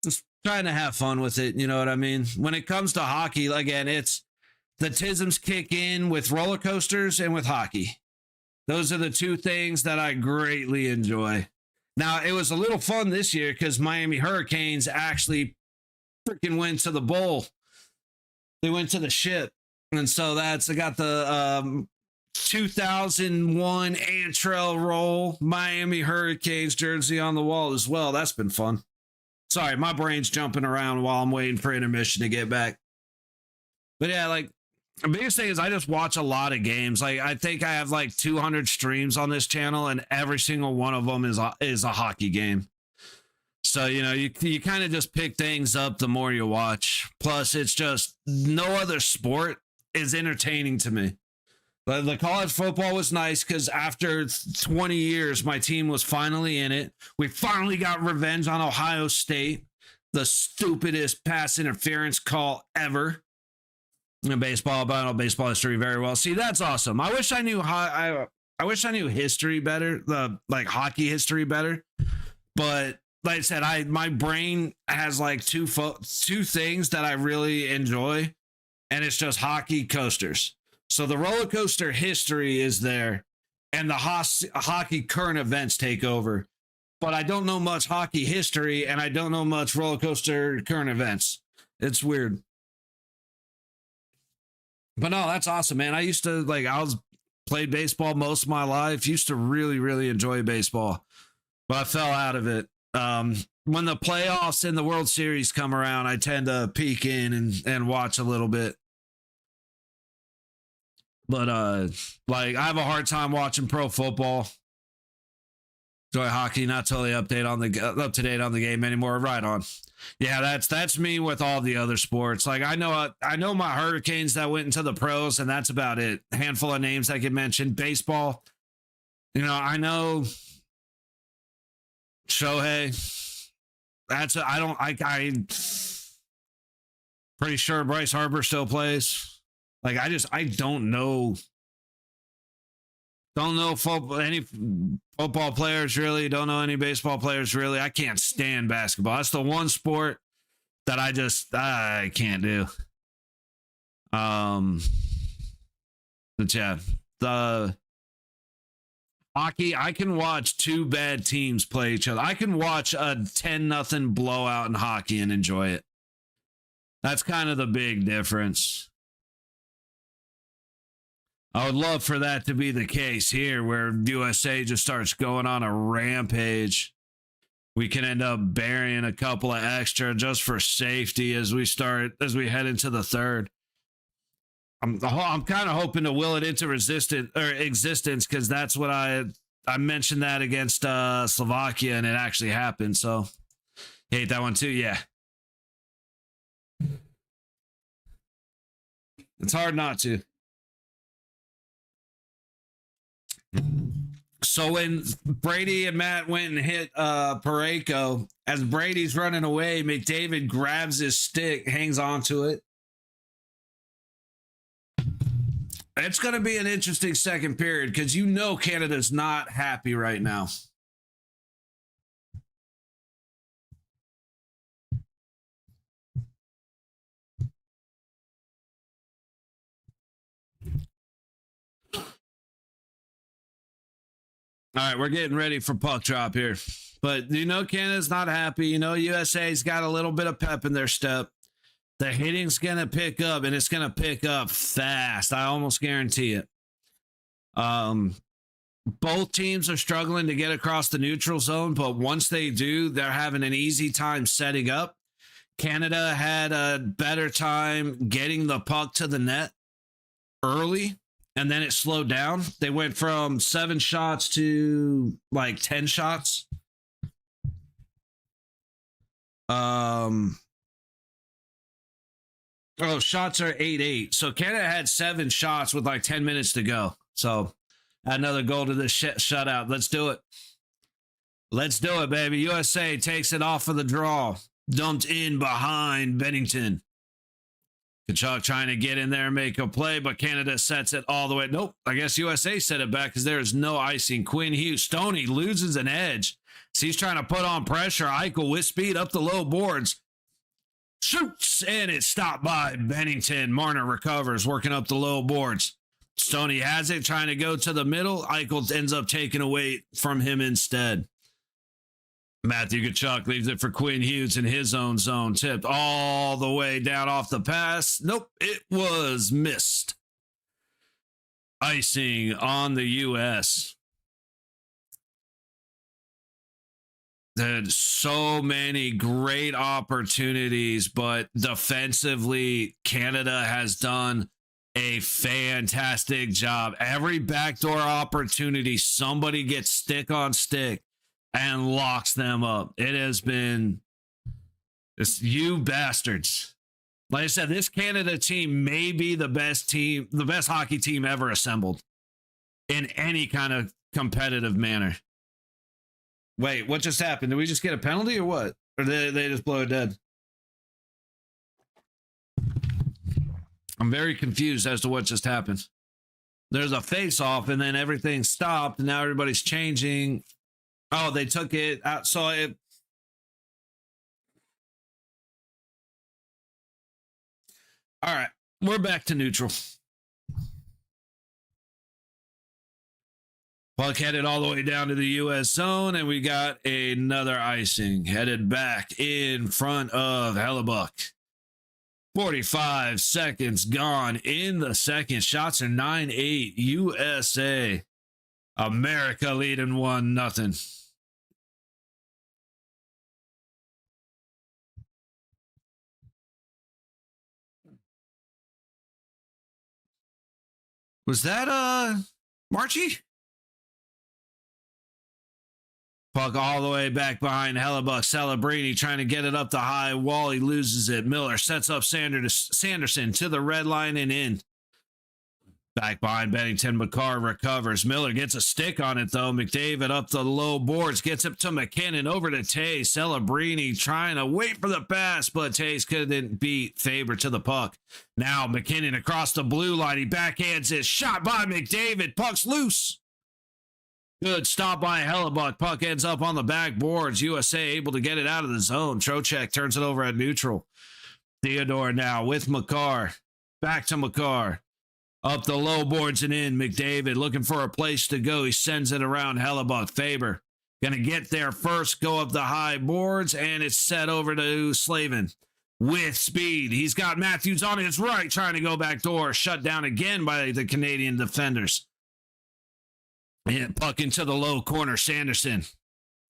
S2: just trying to have fun with it. You know what I mean? When it comes to hockey, again, it's the tisms kick in with roller coasters and with hockey. Those are the 2 things that I greatly enjoy. Now, it was a little fun this year because Miami Hurricanes actually freaking went to the bowl. They went to the ship And so I got the 2001 Antrell Roll Miami Hurricanes jersey on the wall as well. That's been fun. Sorry, my brain's jumping around while I'm waiting for intermission to get back. But yeah, like, the biggest thing is I just watch a lot of games. Like, I think I have like 200 streams on this channel, and every single one of them is a hockey game. So, you know, you kind of just pick things up the more you watch. Plus, it's just no other sport is entertaining to me. But the college football was nice because after 20 years, my team was finally in it. We finally got revenge on Ohio State, the stupidest pass interference call ever. In baseball, but I know baseball history very well. See, that's awesome. I wish I knew I wish I knew history better, the like hockey history better. But like I said, my brain has like two things that I really enjoy, and it's just hockey coasters. So the roller coaster history is there, and the hockey current events take over. But I don't know much hockey history, and I don't know much roller coaster current events. It's weird. But no, that's awesome, man. I used to played baseball most of my life. Used to really, really enjoy baseball, but I fell out of it. When the playoffs and the World Series come around, I tend to peek in and watch a little bit. But I have a hard time watching pro football. Enjoy hockey, not totally up to date on the game anymore. Right on. Yeah, that's me with all the other sports. Like I know my Hurricanes that went into the pros, and that's about it. A handful of names I could mention. Baseball, you know, I know Shohei. I'm pretty sure Bryce Harper still plays. Like I don't know any football players really. Don't know any baseball players really. I can't stand basketball. That's the one sport that I can't do. But yeah, the hockey, I can watch two bad teams play each other. I can watch a 10-0 blowout in hockey and enjoy it. That's kind of the big difference. I would love for that to be the case here, where USA just starts going on a rampage. We can end up burying a couple of extra just for safety as we head into the third. I'm kind of hoping to will it into existence because that's what I mentioned that against Slovakia, and it actually happened. So hate that one too. Yeah, it's hard not to. So when Brady and Matt went and hit Parayko, as Brady's running away, McDavid grabs his stick, hangs onto it. It's going to be an interesting second period because you know Canada's not happy right now. All right, we're getting ready for puck drop here. But you know Canada's not happy. You know USA's got a little bit of pep in their step. The hitting's going to pick up, and it's going to pick up fast. I almost guarantee it. Both teams are struggling to get across the neutral zone, but once they do, they're having an easy time setting up. Canada had a better time getting the puck to the net early, and then it slowed down. They went from 7 shots to like 10 shots. Shots are 8-8. So Canada had 7 shots with like 10 minutes to go. So add another goal to this shutout. Let's do it. Let's do it, baby. USA takes it off for the draw. Dumped in behind Bennington. Kachuk trying to get in there and make a play, but Canada sets it all the way. Nope. I guess USA set it back because there is no icing. Quinn Hughes. Stoney loses an edge. So he's trying to put on pressure. Eichel with speed up the low boards. Shoots, and it's stopped by Bennington. Marner recovers, working up the low boards. Stoney has it, trying to go to the middle. Eichel ends up taking away from him instead. Matthew Kachuk leaves it for Quinn Hughes in his own zone. Tipped all the way down off the pass. Nope, it was missed. Icing on the U.S. There's so many great opportunities, but defensively, Canada has done a fantastic job. Every backdoor opportunity, somebody gets stick on stick and locks them up. It has been this, you bastards. Like I said, this Canada team may be the best team, the best hockey team ever assembled in any kind of competitive manner. Wait, what just happened? Did we just get a penalty or what? Or did they just blow it dead? I'm very confused as to what just happened. There's a face-off, and then everything stopped, and now everybody's changing. Oh, they took it out. So it. All right, we're back to neutral. Puck headed all the way down to the U.S. zone, and we got another icing headed back in front of Hellebuck. 45 seconds gone in the second. Shots are 9-8 USA. America leading 1-0. Was that Marchie? Puck all the way back behind Hellebuck. Celebrini trying to get it up the high wall. He loses it. Miller sets up Sanderson to the red line and in. Back behind Bennington. McCarr recovers. Miller gets a stick on it, though. McDavid up the low boards. Gets it to McKinnon. Over to Tays. Celebrini trying to wait for the pass, but Tays couldn't beat Faber to the puck. Now McKinnon across the blue line. He backhands it. Shot by McDavid. Puck's loose. Good stop by Hellebuck. Puck ends up on the backboards. USA able to get it out of the zone. Trocheck turns it over at neutral. Theodore now with McCarr. Back to McCarr. Up the low boards and in. McDavid looking for a place to go. He sends it around Hellebuck. Faber going to get there first. Go up the high boards. And it's set over to Slavin. With speed. He's got Matthews on his right. Trying to go back door. Shut down again by the Canadian defenders. And puck into the low corner. Sanderson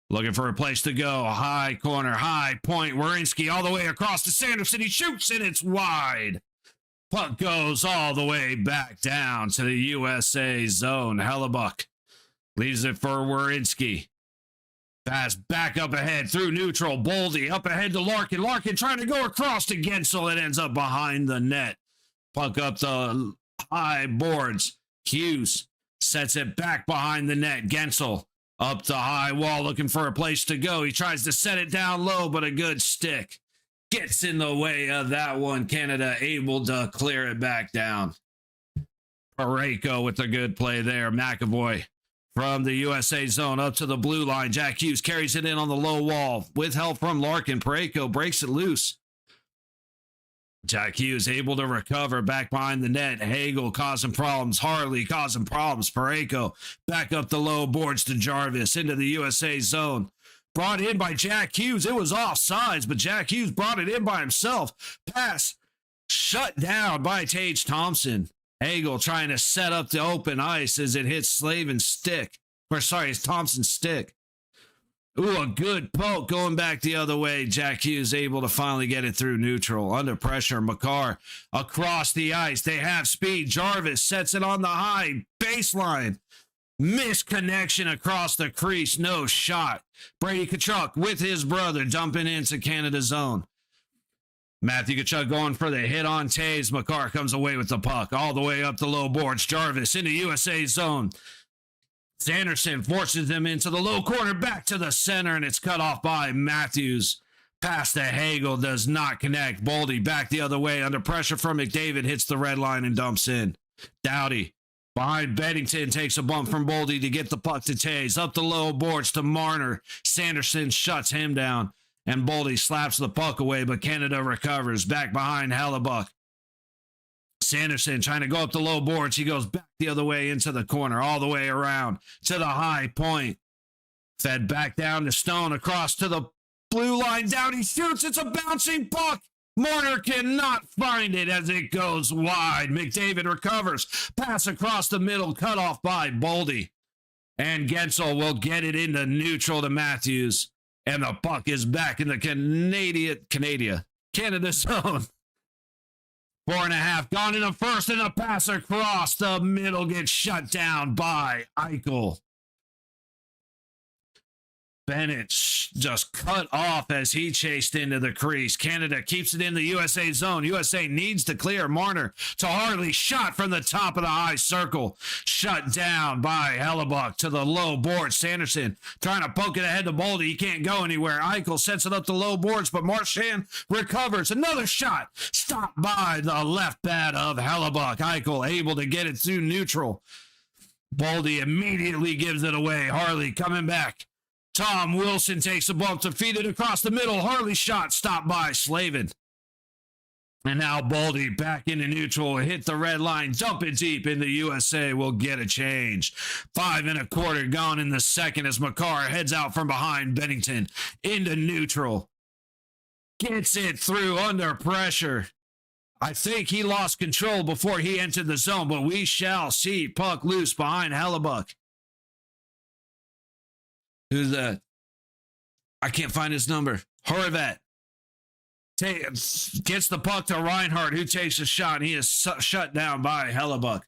S2: looking for a place to go. High corner, high point. Werenski all the way across to Sanderson. He shoots and it's wide. Puck goes all the way back down to the USA zone. Hellebuck leaves it for Werenski. Pass back up ahead through neutral. Boldy up ahead to Larkin. Larkin trying to go across to Gensel. It ends up behind the net. Puck up the high boards. Hughes sets it back behind the net. Gensel up the high wall looking for a place to go. He tries to set it down low, but a good stick gets in the way of that one. Canada able to clear it back down. Parayko with a good play there. McAvoy from the USA zone up to the blue line. Jack Hughes carries it in on the low wall with help from Larkin. Parayko breaks it loose. Jack Hughes able to recover back behind the net. Hagel causing problems. Harley causing problems. Parayko back up the low boards to Jarvis into the USA zone. Brought in by Jack Hughes. It was offsides, but Jack Hughes brought it in by himself. Pass shut down by Tage Thompson. Hagel trying to set up the open ice as it hits Slavin's stick. It's Thompson's stick. Ooh, a good poke going back the other way. Jack Hughes able to finally get it through neutral. Under pressure, McCarr across the ice. They have speed. Jarvis sets it on the high baseline. Misconnection across the crease. No shot. Brady Tkachuk with his brother dumping into Canada's zone. Matthew Tkachuk going for the hit on Tays. McCarr comes away with the puck all the way up the low boards. Jarvis into USA zone. Sanderson forces him into the low corner, back to the center, and it's cut off by Matthews. Pass to Hagel, does not connect. Boldy back the other way, under pressure from McDavid, hits the red line and dumps in. Doughty behind Bennington takes a bump from Boldy to get the puck to Tays. Up the low boards to Marner. Sanderson shuts him down, and Boldy slaps the puck away, but Canada recovers. Back behind Hellebuck. Sanderson trying to go up the low boards. He goes back the other way into the corner, all the way around to the high point. Fed back down to Stone, across to the blue line, down he shoots, it's a bouncing puck. Marner cannot find it as it goes wide. McDavid recovers, pass across the middle, cut off by Boldy. And Gensel will get it into neutral to Matthews. And the puck is back in the Canada zone. 4.5 gone in the first, and a pass across the middle gets shut down by Eichel. Bennett just cut off as he chased into the crease. Canada keeps it in the USA zone. USA needs to clear. Marner to Harley. Shot from the top of the high circle. Shut down by Hellebuck to the low board. Sanderson trying to poke it ahead to Boldy. He can't go anywhere. Eichel sets it up the low boards, but Marchand recovers. Another shot. Stopped by the left pad of Hellebuck. Eichel able to get it through neutral. Boldy immediately gives it away. Harley coming back. Tom Wilson takes the bump to feed it across the middle. Harley shot stopped by Slavin. And now Boldy back into neutral. Hit the red line. Dump it deep in the USA. Will get a change. 5.25 gone in the second as McCarr heads out from behind Bennington into neutral. Gets it through under pressure. I think he lost control before he entered the zone, but we shall see. Puck loose behind Hellebuck. Who's that? I can't find his number. Horvat gets the puck to Reinhardt, who takes a shot. And he is shut down by Hellebuck.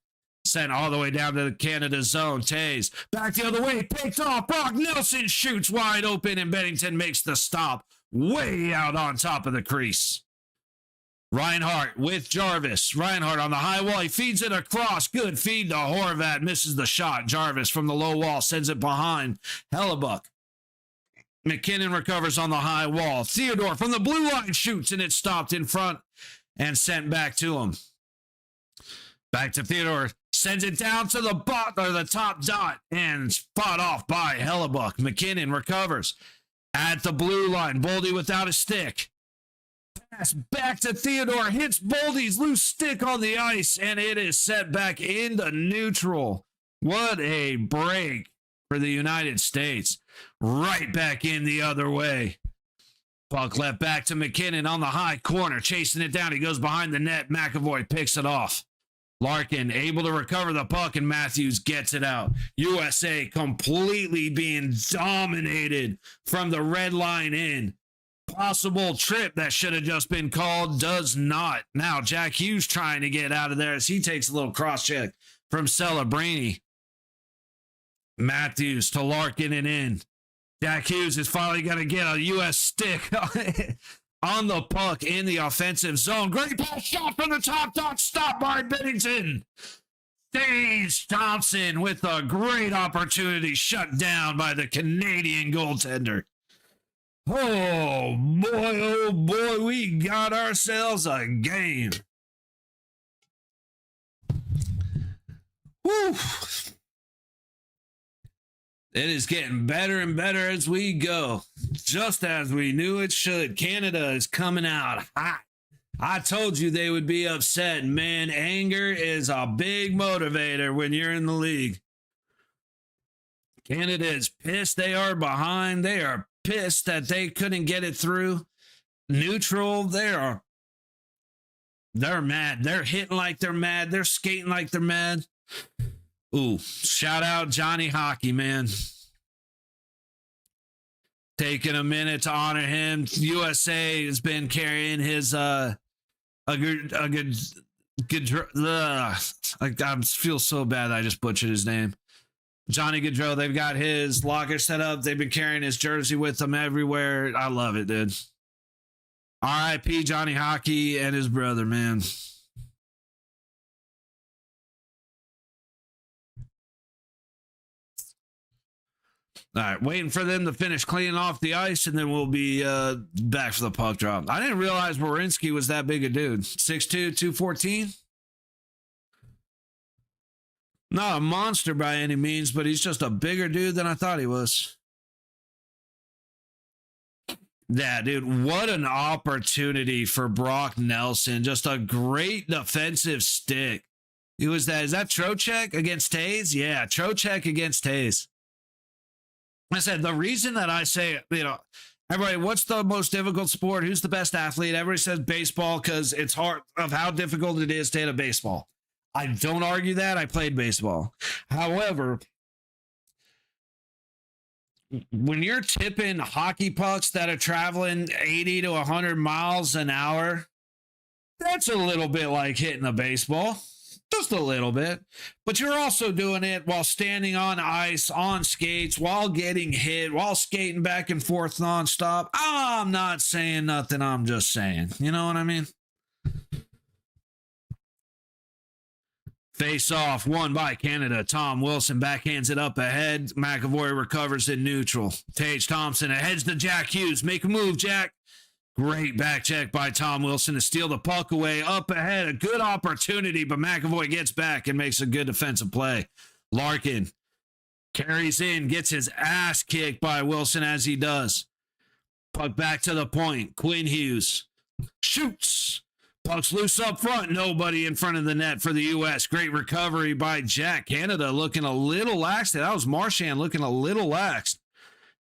S2: Sent all the way down to the Canada zone. Tays back the other way. Picked off. Brock Nelson shoots wide open, and Bennington makes the stop way out on top of the crease. Reinhardt with Jarvis. Reinhardt on the high wall. He feeds it across. Good feed to Horvat. Misses the shot. Jarvis from the low wall sends it behind Hellebuck. McKinnon recovers on the high wall. Theodore from the blue line shoots, and it's stopped in front and sent back to him. Back to Theodore. Sends it down to the the top dot and fought off by Hellebuck. McKinnon recovers at the blue line. Boldy without a stick. Pass back to Theodore, hits Boldy's loose stick on the ice, and it is set back into neutral. What a break for the United States. Right back in the other way. Puck left back to McKinnon on the high corner, chasing it down. He goes behind the net. McAvoy picks it off. Larkin able to recover the puck, and Matthews gets it out. USA completely being dominated from the red line in. Possible trip that should have just been called, does not. Now Jack Hughes trying to get out of there as he takes a little cross check from Celebrini. Matthews to Larkin and in. Jack Hughes is finally going to get a U.S. stick on the puck in the offensive zone. Great pass shot from the top dot, stopped by Bennington. Stage Thompson with a great opportunity, shut down by the Canadian goaltender. Oh boy, we got ourselves a game. Woo. It is getting better and better as we go. Just as we knew it should. Canada is coming out hot. I told you they would be upset. Man, anger is a big motivator when you're in the league. Canada is pissed they are behind. They are pissed that they couldn't get it through. Neutral, they're mad. They're hitting like they're mad. They're skating like they're mad. Ooh, shout out Johnny Hockey, man. Taking a minute to honor him. USA has been carrying his I feel so bad that I just butchered his name. Johnny Gaudreau, they've got his locker set up. They've been carrying his jersey with them everywhere. I love it, dude. R.I.P. Johnny Hockey and his brother, man. All right, waiting for them to finish cleaning off the ice, and then we'll be back for the puck drop. I didn't realize Werenski was that big a dude. 6'2", 214. Not a monster by any means, but he's just a bigger dude than I thought he was. Yeah, dude, what an opportunity for Brock Nelson. Just a great defensive stick. Is that Trocheck against Tays? Yeah, Trocheck against Tays. I said, the reason that I say, everybody, what's the most difficult sport? Who's the best athlete? Everybody says baseball because it's hard of how difficult it is to hit a baseball. I don't argue that. I played baseball. However, when you're tipping hockey pucks that are traveling 80 to 100 miles an hour, that's a little bit like hitting a baseball. Just a little bit. But you're also doing it while standing on ice, on skates, while getting hit, while skating back and forth nonstop. I'm not saying nothing. I'm just saying. You know what I mean? Face off, won by Canada. Tom Wilson backhands it up ahead. McAvoy recovers in neutral. Tage Thompson heads to Jack Hughes. Make a move, Jack. Great back check by Tom Wilson to steal the puck away. Up ahead, a good opportunity, but McAvoy gets back and makes a good defensive play. Larkin carries in, gets his ass kicked by Wilson as he does. Puck back to the point. Quinn Hughes shoots. Puck's loose up front. Nobody in front of the net for the U.S. Great recovery by Jack. Canada looking a little lax. That was Marchand looking a little lax.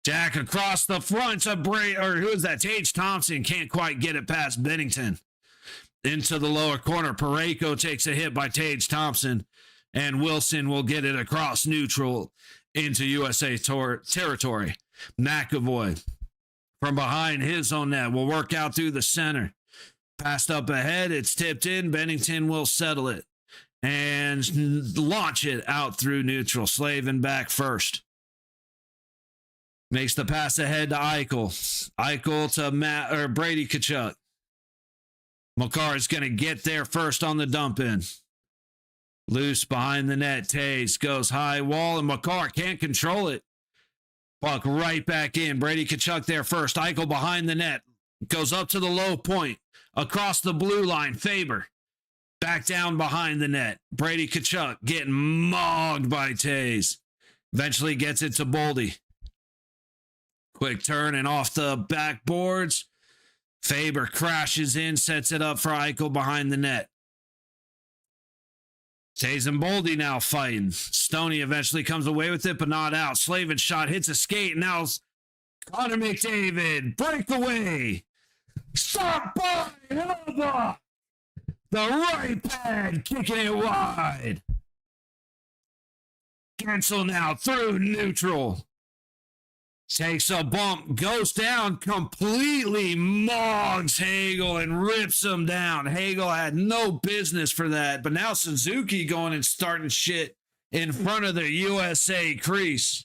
S2: Jack across the front to who is that? Tage Thompson can't quite get it past Bennington. Into the lower corner. Parayko takes a hit by Tage Thompson, and Wilson will get it across neutral into USA territory. McAvoy from behind his own net will work out through the center. Passed up ahead. It's tipped in. Bennington will settle it and launch it out through neutral. Slavin back first. Makes the pass ahead to Eichel. Eichel to Brady Tkachuk. Makar is going to get there first on the dump in. Loose behind the net. Tays goes high wall, and Makar can't control it. Puck right back in. Brady Tkachuk there first. Eichel behind the net. Goes up to the low point. Across the blue line. Faber. Back down behind the net. Brady Tkachuk getting mogged by Tays. Eventually gets it to Boldy. Quick turn and off the backboards. Faber crashes in, sets it up for Eichel behind the net. Tays and Boldy now fighting. Stoney eventually comes away with it, but not out. Slavin shot hits a skate. Now Connor McDavid. Breakaway. Stop by Helba. The right pad kicking it wide. Gensel now through neutral. Takes a bump, goes down, completely mogs Hagel and rips him down. Hagel had no business for that, but now Suzuki going and starting shit in front of the USA crease.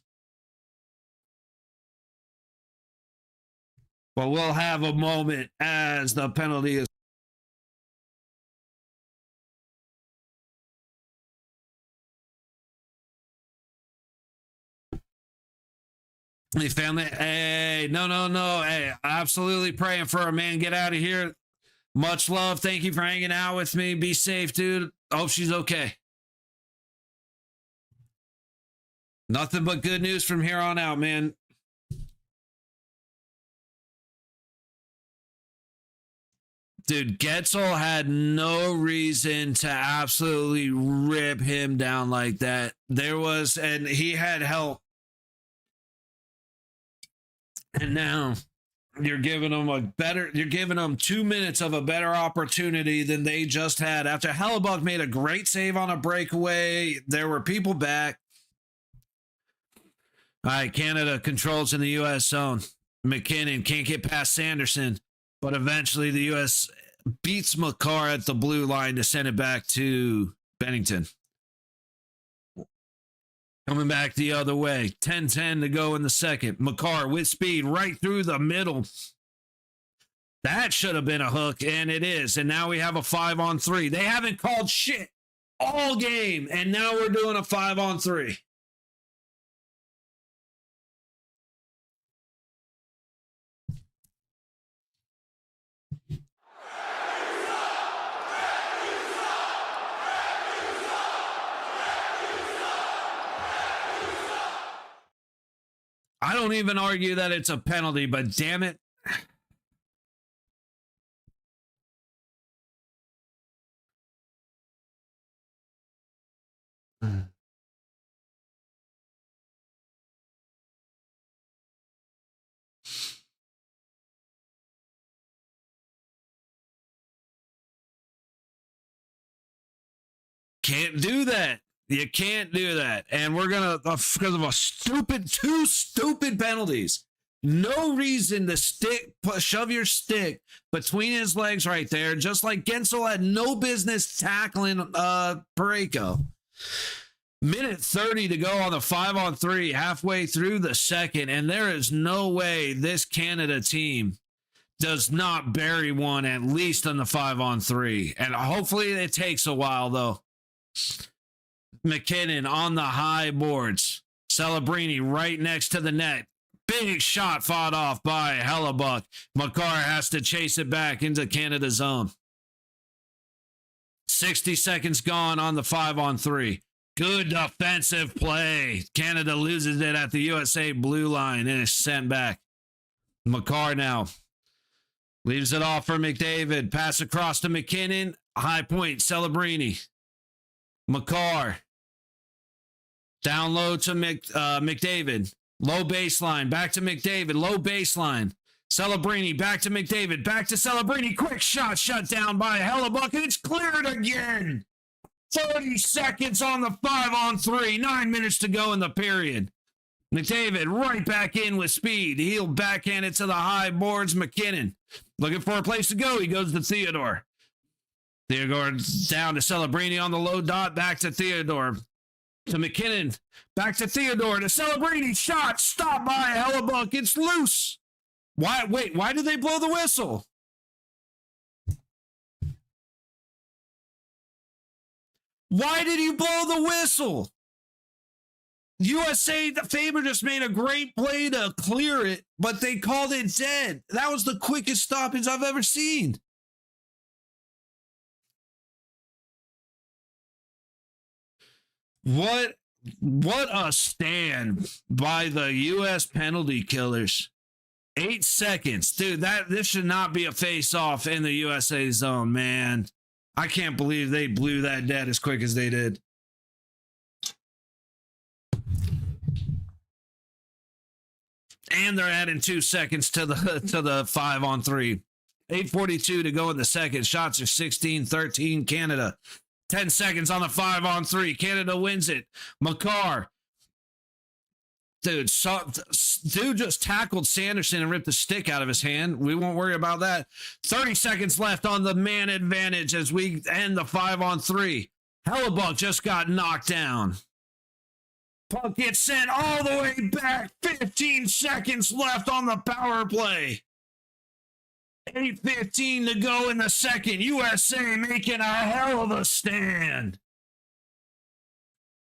S2: But we'll have a moment as the penalty is. Hey, family. Hey, no. Hey, absolutely praying for a man. Get out of here. Much love. Thank you for hanging out with me. Be safe, dude. Hope she's okay. Nothing but good news from here on out, man. Dude, Getzel had no reason to absolutely rip him down like that. And he had help. And now you're giving them 2 minutes of a better opportunity than they just had. After Hellebuck made a great save on a breakaway, there were people back. All right, Canada controls in the U.S. zone. McKinnon can't get past Sanderson, but eventually the U.S. beats Makar at the blue line to send it back to Bennington. Coming back the other way. 10-10 to go in the second. Makar with speed right through the middle. That should have been a hook, and it is. And now we have a 5-on-3. They haven't called shit all game, and now we're doing a 5-on-3. I don't even argue that it's a penalty, but damn it. can't do that. You can't do that. And we're going to, because of two stupid penalties. No reason to shove your stick between his legs right there, just like Gensel had no business tackling Pareko. Minute 30 to go on the 5-on-3, halfway through the second, and there is no way this Canada team does not bury one at least on the 5-on-3. And hopefully it takes a while, though. McKinnon on the high boards. Celebrini right next to the net. Big shot fought off by Hellebuck. Makar has to chase it back into Canada zone. 60 seconds gone on the 5-on-3. Good defensive play. Canada loses it at the USA blue line and is sent back. Makar now leaves it off for McDavid. Pass across to McKinnon. High point, Celebrini. Makar. Down low to McDavid. Low baseline. Back to McDavid. Low baseline. Celebrini. Back to McDavid. Back to Celebrini. Quick shot shut down by Hellebuck. And it's cleared again. 30 seconds on the 5-on-3. 9 minutes to go in the period. McDavid right back in with speed. He'll backhand it to the high boards. McKinnon looking for a place to go. He goes to Theodore. Theodore down to Celebrini on the low dot. Back to Theodore. To McKinnon. Back to Theodore. To Celebrini. Shot stopped by Hellebuck. It's loose. Why did they blow the whistle? Why did you blow the whistle? USA, the Faber just made a great play to clear it, but they called it dead. That was the quickest stoppage I've ever seen. What a stand by the U.S. penalty killers. 8 seconds. Dude, this should not be a face-off in the USA zone, man. I can't believe they blew that dead as quick as they did. And they're adding 2 seconds to the 5-on-3. 8:42 to go in the second. Shots are 16-13 Canada. 10 seconds on the 5-on-3. Canada wins it. Makar. Dude just tackled Sanderson and ripped the stick out of his hand. We won't worry about that. 30 seconds left on the man advantage as we end the 5-on-3. Hellebuck just got knocked down. Puck gets sent all the way back. 15 seconds left on the power play. 8:15 to go in the second. USA making a hell of a stand.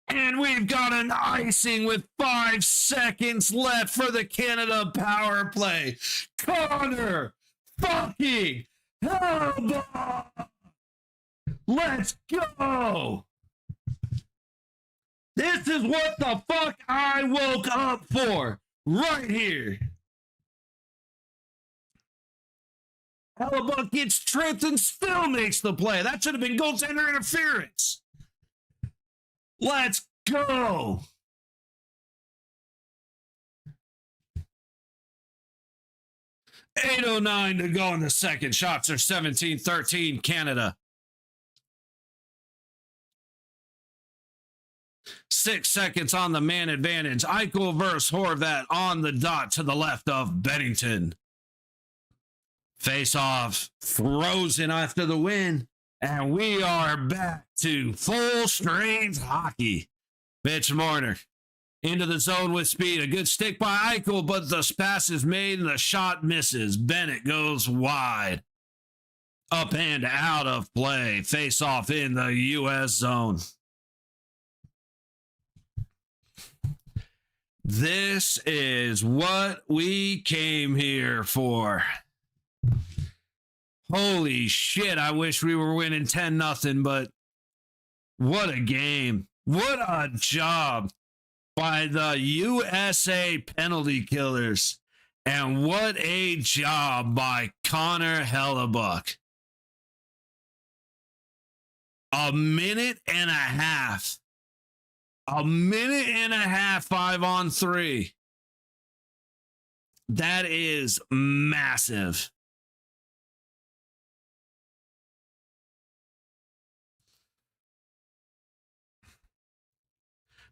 S2: And we've got an icing with 5 seconds left for the Canada power play. Connor fucking Hellebuck. Let's go. This is what the fuck I woke up for right here. Hellebuck gets tripped and still makes the play. That should have been goaltender interference. Let's go. $8:09 to go in the second. Shots are 17-13 Canada. 6 seconds on the man advantage. Eichel versus Horvat on the dot to the left of Bennington. Face off, frozen after the win. And we are back to full strength hockey. Mitch Marner into the zone with speed. A good stick by Eichel, but the pass is made and the shot misses. Bennett goes wide. Up and out of play. Face off in the U.S. zone. This is what we came here for. Holy shit, I wish we were winning 10-0, but what a game. What a job by the USA penalty killers. And what a job by Connor Hellebuck. A minute and a half. 5-on-3. That is massive.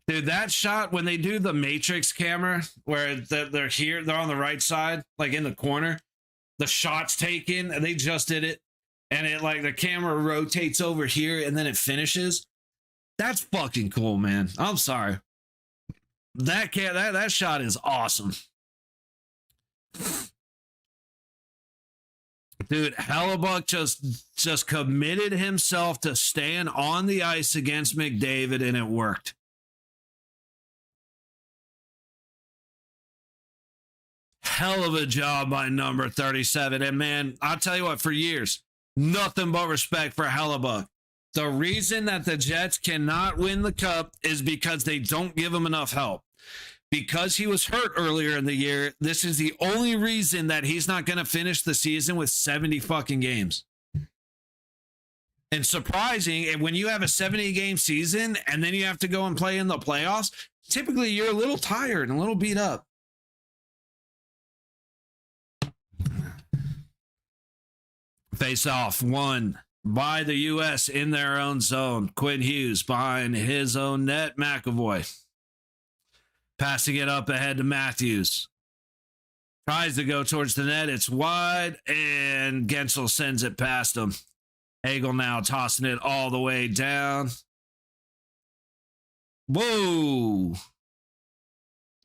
S2: Dude, that shot when they do the Matrix camera where they're here, they're on the right side, like in the corner, the shot's taken, and they just did it, and it like the camera rotates over here and then it finishes. That's fucking cool, man. I'm sorry. That shot is awesome. Dude, Hellebuck just committed himself to stand on the ice against McDavid, and it worked. Hell of a job by number 37. And man, I'll tell you what, for years, nothing but respect for Hellebuck. The reason that the Jets cannot win the cup is because they don't give him enough help. Because he was hurt earlier in the year, this is the only reason that he's not going to finish the season with 70 fucking games. And surprising, when you have a 70-game season and then you have to go and play in the playoffs, typically you're a little tired and a little beat up. Face off won by the U.S. in their own zone. Quinn Hughes behind his own net. McAvoy passing it up ahead to Matthews. Tries to go towards the net. It's wide, and Gensel sends it past him. Hagel now tossing it all the way down. Whoa.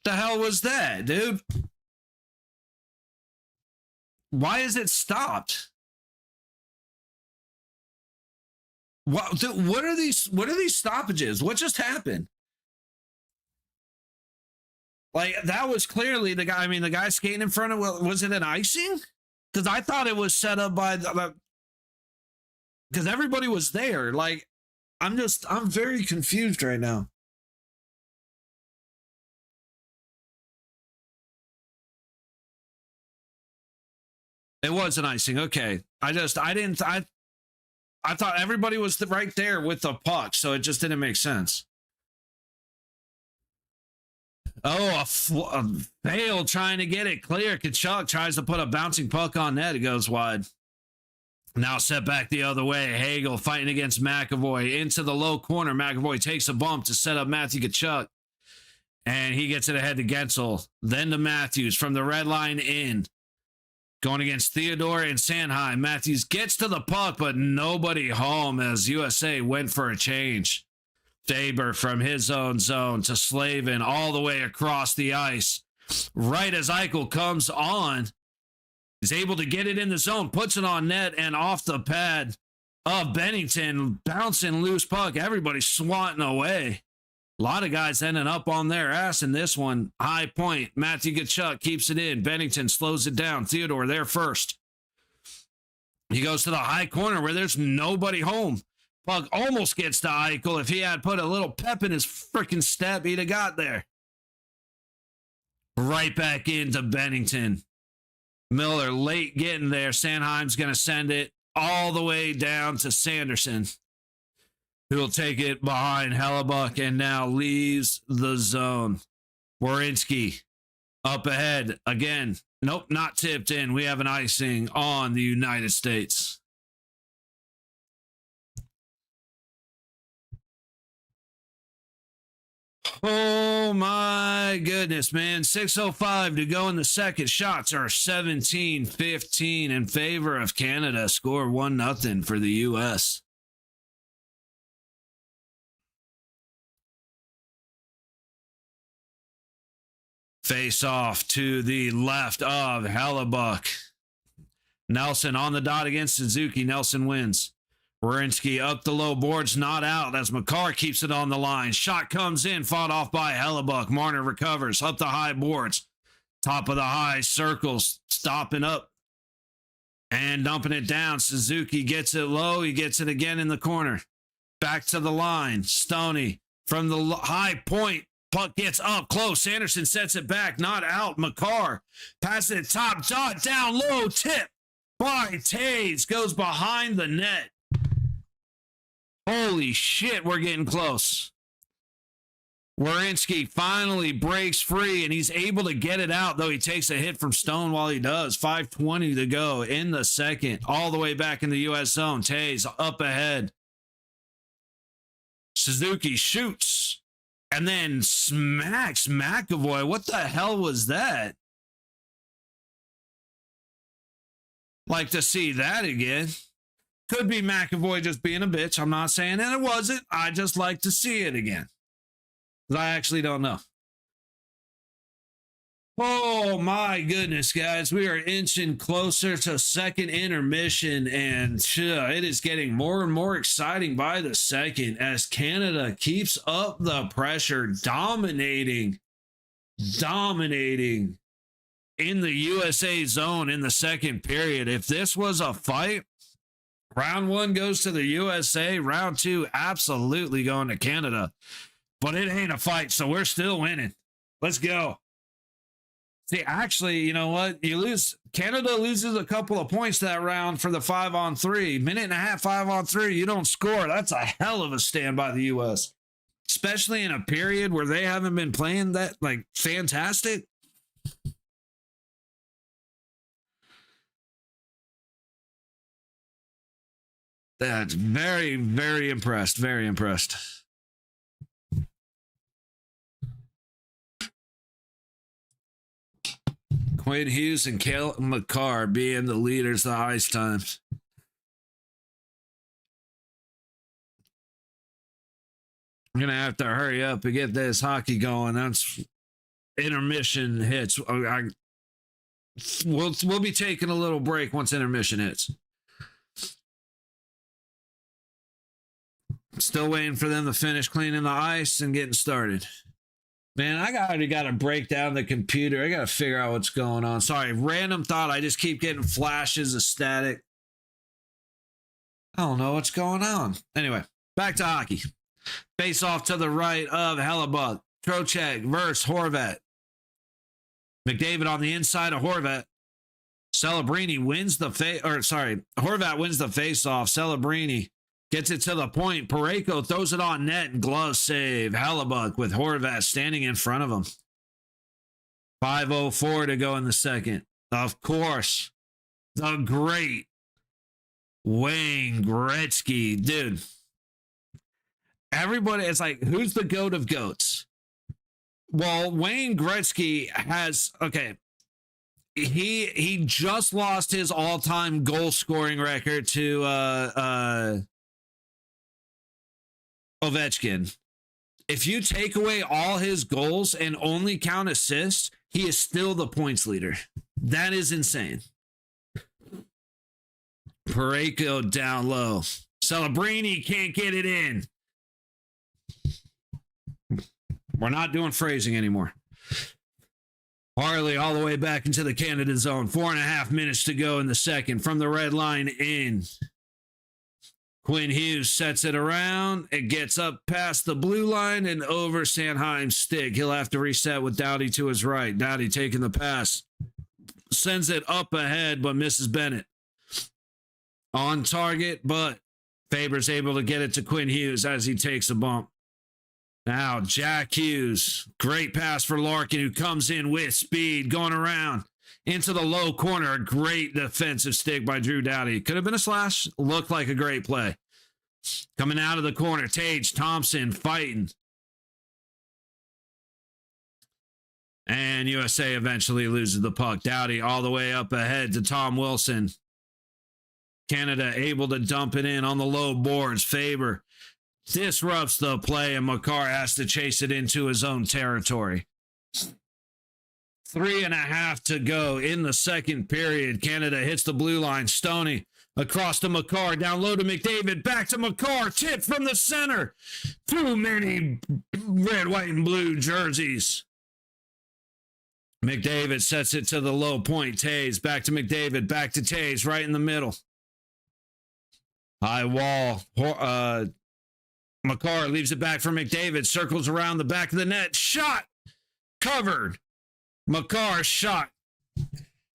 S2: The hell was that, dude? Why is it stopped? What are these stoppages? What just happened? Like, that was clearly the guy. I mean, the guy skating in front of, was it an icing? Because I thought it was set up by because everybody was there. Like, I'm very confused right now. It was an icing. Okay. I thought everybody was right there with the puck, so it just didn't make sense. Oh, a fail trying to get it clear. Kachuk tries to put a bouncing puck on net. It goes wide. Now set back the other way. Hagel fighting against McAvoy into the low corner. McAvoy takes a bump to set up Matthew Kachuk, and he gets it ahead to Gensel. Then to Matthews from the red line in. Going against Theodore and Sanheim. Matthews gets to the puck, but nobody home as USA went for a change. Faber from his own zone to Slavin all the way across the ice. Right as Eichel comes on, he's able to get it in the zone, puts it on net and off the pad of Bennington. Bouncing loose puck. Everybody swatting away. A lot of guys ending up on their ass in this one. High point. Matthew Tkachuk keeps it in. Bennington slows it down. Theodore there first. He goes to the high corner where there's nobody home. Puck almost gets to Eichel. If he had put a little pep in his freaking step, he'd have got there. Right back into Bennington. Miller late getting there. Sanheim's going to send it all the way down to Sanderson, who will take it behind Hellebuck and now leaves the zone. Werenski up ahead again. Nope, not tipped in. We have an icing on the United States. Oh my goodness, man. 6:05 to go in the second. Shots are 17-15 in favor of Canada. Score 1-0 for the U.S. Face off to the left of Hellebuck. Nelson on the dot against Suzuki. Nelson wins. Werenski up the low boards, not out as McCarr keeps it on the line. Shot comes in, fought off by Hellebuck. Marner recovers up the high boards. Top of the high circles, stopping up and dumping it down. Suzuki gets it low. He gets it again in the corner. Back to the line. Stoney from the high point. Puck gets up close. Anderson sets it back, not out. McCarr passes it top dot down low. Tip by Taves goes behind the net. Holy shit, we're getting close. Werenski finally breaks free, and he's able to get it out, though he takes a hit from Stone while he does. 5:20 to go in the second. All the way back in the U.S. zone. Taves up ahead. Suzuki shoots. and then smacks McAvoy. What the hell was that? Like to see that again. Could be McAvoy just being a bitch. I'm not saying that it wasn't. I just like to see it again. I actually don't know. Oh my goodness, guys. We are inching closer to second intermission, and it is getting more and more exciting by the second as Canada keeps up the pressure, dominating in the USA zone in the second period. If this was a fight, round one goes to the USA, round two absolutely going to Canada. But it ain't a fight, so we're still winning. Let's go. See, actually, you know what? Canada loses a couple of points that round for the 5-on-3. Minute and a half, 5-on-3. You don't score. That's a hell of a stand by the U.S. Especially in a period where they haven't been playing that, like, fantastic. That's very, very impressed. Very impressed. Quinn Hughes and Cale McCarr being the leaders of the ice times. I'm going to have to hurry up and get this hockey going. That's intermission hits. We'll be taking a little break once intermission hits. Still waiting for them to finish cleaning the ice and getting started. Man, I already got to break down the computer. I got to figure out what's going on. Sorry, random thought. I just keep getting flashes of static. I don't know what's going on. Anyway, back to hockey. Face off to the right of Hellebuck. Trocheck versus Horvat. McDavid on the inside of Horvat. Horvat wins the face-off. Celebrini gets it to the point. Parayko throws it on net and glove save. Hellebuck with Horvat standing in front of him. 5:04 to go in the second. Of course, the great Wayne Gretzky. Dude, everybody, it's like, who's the GOAT of GOATs? Well, Wayne Gretzky has, okay, he just lost his all-time goal scoring record to Ovechkin. If you take away all his goals and only count assists, he is still the points leader. That is insane. Parayko down low. Celebrini can't get it in. We're not doing phrasing anymore. Harley all the way back into the Canada zone. 4.5 minutes to go in the second. From the red line in. Quinn Hughes sets it around. It gets up past the blue line and over Sanheim's stick. He'll have to reset with Doughty to his right. Doughty taking the pass. Sends it up ahead, but misses Bennett. On target, but Faber's able to get it to Quinn Hughes as he takes a bump. Now, Jack Hughes. Great pass for Larkin, who comes in with speed, going around into the low corner. A great defensive stick by Drew Doughty. Could have been a slash. Looked like a great play. Coming out of the corner, Tage Thompson fighting. And USA eventually loses the puck. Doughty all the way up ahead to Tom Wilson. Canada able to dump it in on the low boards. Faber disrupts the play, and Makar has to chase it into his own territory. 3.5 to go in the second period. Canada hits the blue line. Stoney across to Makar. Down low to McDavid. Back to Makar. Tip from the center. Too many red, white, and blue jerseys. McDavid sets it to the low point. Taves back to McDavid. Back to Taves right in the middle. High wall. Makar leaves it back for McDavid. Circles around the back of the net. Shot. Covered. Makar shot.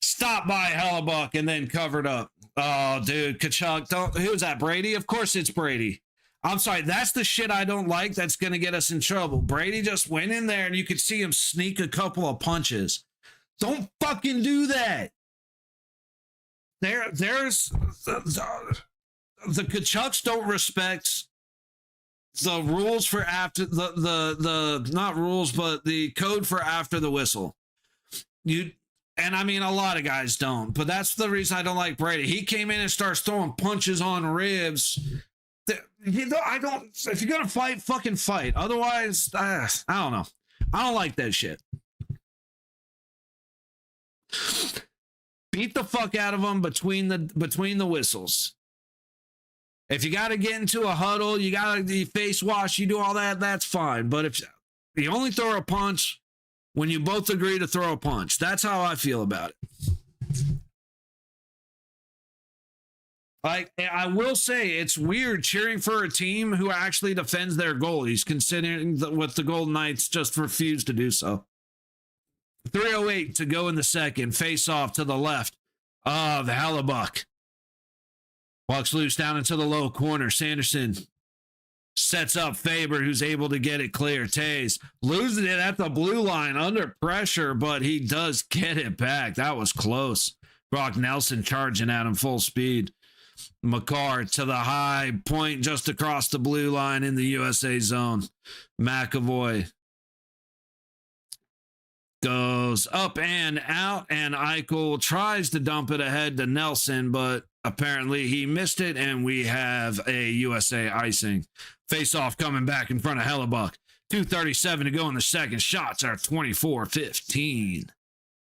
S2: Stopped by Hellebuck and then covered up. Oh, dude. Kachuk. Who's that? Brady? Of course it's Brady. I'm sorry. That's the shit I don't like. That's going to get us in trouble. Brady just went in there and you could see him sneak a couple of punches. Don't fucking do that. There's the Kachucks don't respect the rules for after the not rules, but the code for after the whistle. And I mean, a lot of guys don't, but that's the reason I don't like Brady. He came in and starts throwing punches on ribs. I don't. If you're gonna fight, fucking fight. Otherwise, I don't know. I don't like that shit. Beat the fuck out of them between the whistles. If you got to get into a huddle, you got to face wash, you do all that, that's fine. But if you only throw a punch when you both agree to throw a punch, that's how I feel about it. Like, I will say it's weird cheering for a team who actually defends their goalies, considering what the Golden Knights just refused to do so. 3:08 to go in the second. Face off to the left of Hellebuck. Walks loose down into the low corner. Sanderson sets up Faber, who's able to get it clear. Tays losing it at the blue line under pressure, but he does get it back. That was close. Brock Nelson charging at him full speed. McCarr to the high point just across the blue line in the USA zone. McAvoy goes up and out, and Eichel tries to dump it ahead to Nelson, but apparently he missed it, and we have a USA icing. Face-off coming back in front of Hellebuck. 2:37 to go in the second. Shots are 24-15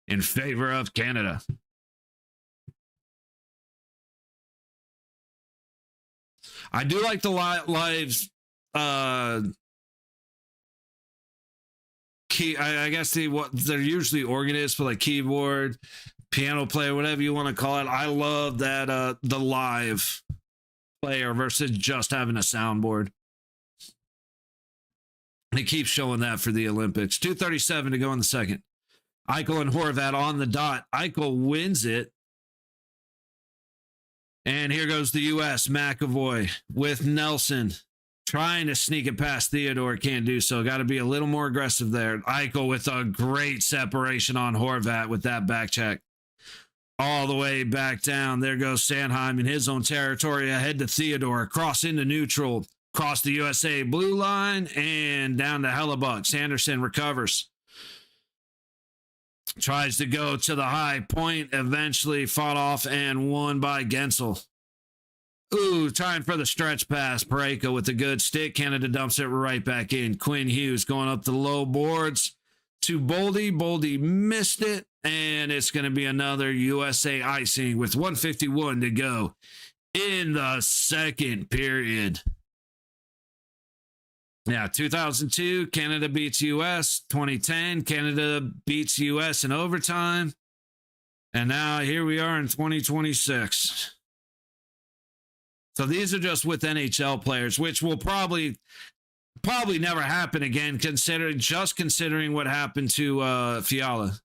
S2: in favor of Canada. I do like the lives key. I guess they're usually organists, but like keyboard, piano player, whatever you want to call it. I love that the live player versus just having a soundboard. They keep showing that for the Olympics. 2:37 to go in the second. Eichel and Horvat on the dot. Eichel wins it. And here goes the U.S. McAvoy with Nelson trying to sneak it past Theodore. Can't do so. Got to be a little more aggressive there. Eichel with a great separation on Horvat with that back check. All the way back down. There goes Sanheim in his own territory ahead to Theodore. Cross into neutral. Cross the USA blue line and down to Hellebuck. Sanderson recovers. Tries to go to the high point. Eventually fought off and won by Gensel. Ooh, trying for the stretch pass. Parayko with a good stick. Canada dumps it right back in. Quinn Hughes going up the low boards to Boldy. Boldy missed it. And it's going to be another USA icing with 1:51 to go in the second period. Yeah, 2002, Canada beats U.S. 2010, Canada beats U.S. in overtime. And now here we are in 2026. So these are just with NHL players, which will probably never happen again, considering what happened to Fiala.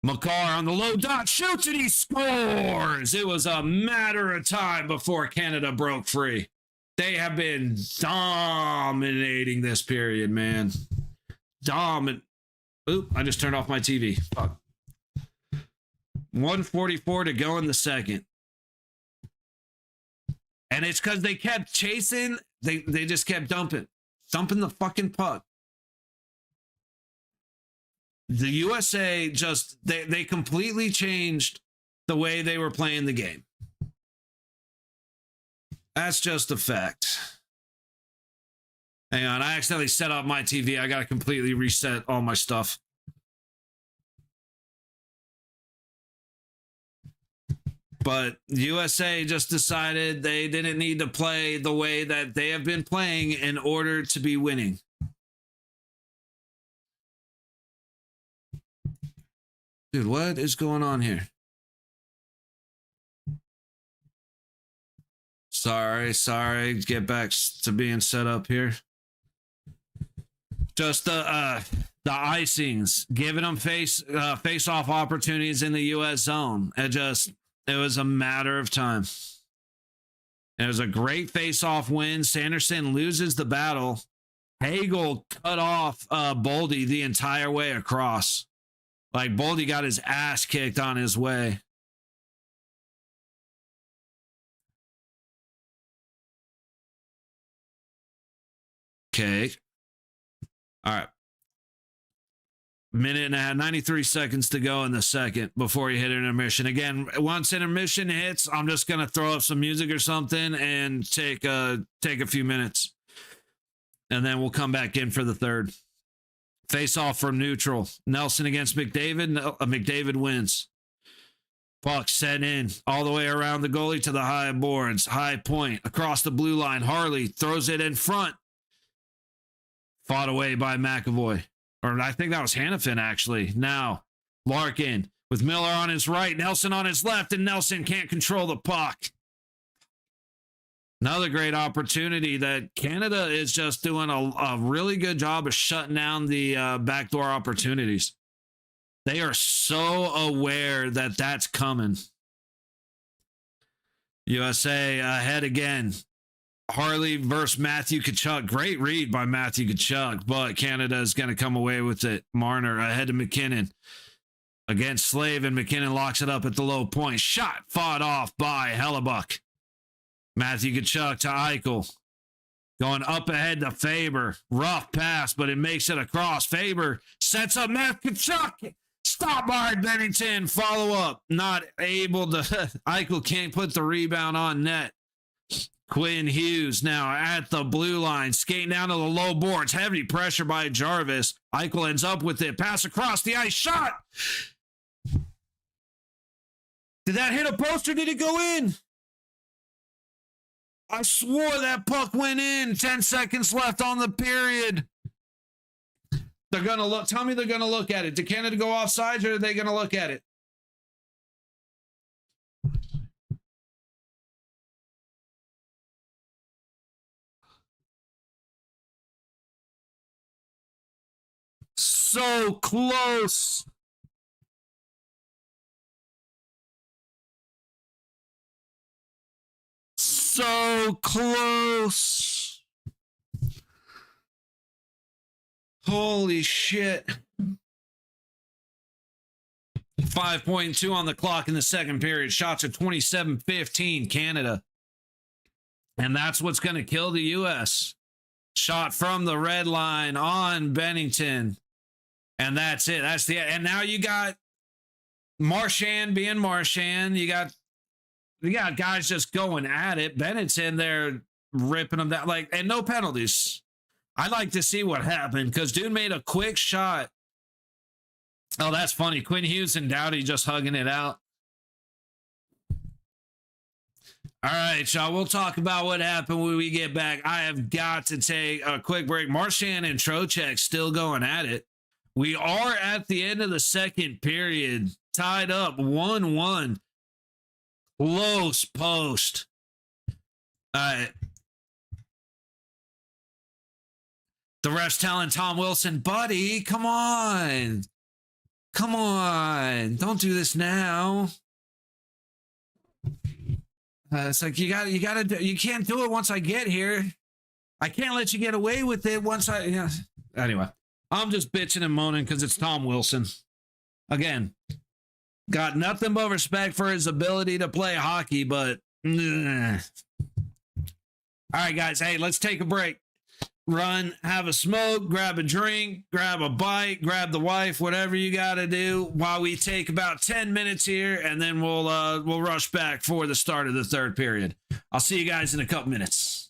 S2: McCarr on the low dot, shoots and he scores. It was a matter of time before Canada broke free. They have been dominating this period, man. Oop, I just turned off my TV. Fuck. 1:44 to go in the second. And it's because they kept chasing. They just kept dumping the fucking puck. The USA just, they completely changed the way they were playing the game. That's just a fact. Hang on, I accidentally set up my TV. I got to completely reset all my stuff. But USA just decided they didn't need to play the way that they have been playing in order to be winning. Dude, what is going on here? Sorry. Get back to being set up here. Just the icings, giving them face-off opportunities in the U.S. zone. It was a matter of time. It was a great face-off win. Sanderson loses the battle. Hagel cut off Boldy the entire way across. Like, Boldy got his ass kicked on his way. Okay. All right. Minute and a half, 93 seconds to go in the second before you hit intermission. Again, once intermission hits, I'm just going to throw up some music or something and take a few minutes. And then we'll come back in for the third. Face off from neutral. Nelson against McDavid. McDavid wins. Puck set in all the way around the goalie to the high boards. High point across the blue line. Harley throws it in front. Fought away by McAvoy. Or I think that was Hannafin, actually. Now, Larkin with Miller on his right, Nelson on his left, and Nelson can't control the puck. Another great opportunity that Canada is just doing a really good job of shutting down the backdoor opportunities. They are so aware that that's coming. USA ahead again. Harley versus Matthew Tkachuk. Great read by Matthew Tkachuk, but Canada is going to come away with it. Marner ahead of McKinnon against Slave, and McKinnon locks it up at the low point. Shot fought off by Hellebuck. Matthew Tkachuk to Eichel. Going up ahead to Faber. Rough pass, but it makes it across. Faber sets up Matthew Tkachuk. Stop by Bennington. Follow up. Not able to. Eichel can't put the rebound on net. Quinn Hughes now at the blue line, skating down to the low boards. Heavy pressure by Jarvis. Eichel ends up with it. Pass across the ice. Shot. Did that hit a post or did it go in? I swore that puck went in. 10 seconds left on the period. They're going to look. Tell me they're going to look at it. Did Canada go offsides or are they going to look at it? So close. So close. Holy shit. 5.2 on the clock in the second period. Shots are 27-15 Canada. And that's what's going to kill the U.S. Shot from the red line on Bennington. And that's it. That's the and now you got Marchand being Marchand. You got guys just going at it. Bennett's in there ripping them down. Like, and no penalties. I'd like to see what happened because dude made a quick shot. Oh, that's funny. Quinn Hughes and Doughty just hugging it out. All right, y'all. We'll talk about what happened when we get back. I have got to take a quick break. Marchand and Trocheck still going at it. We are at the end of the second period, tied up 1-1. Close post. All right. The ref's telling Tom Wilson, buddy, come on. Come on. Don't do this now. It's like you can't do it once I get here. I can't let you get away with it once I, Anyway, I'm just bitching and moaning because it's Tom Wilson. Again, got nothing but respect for his ability to play hockey, but all right, guys. Hey, let's take a break. Run, have a smoke, grab a drink, grab a bite, grab the wife, whatever you got to do while we take about 10 minutes here, and then we'll rush back for the start of the third period. I'll see you guys in a couple minutes.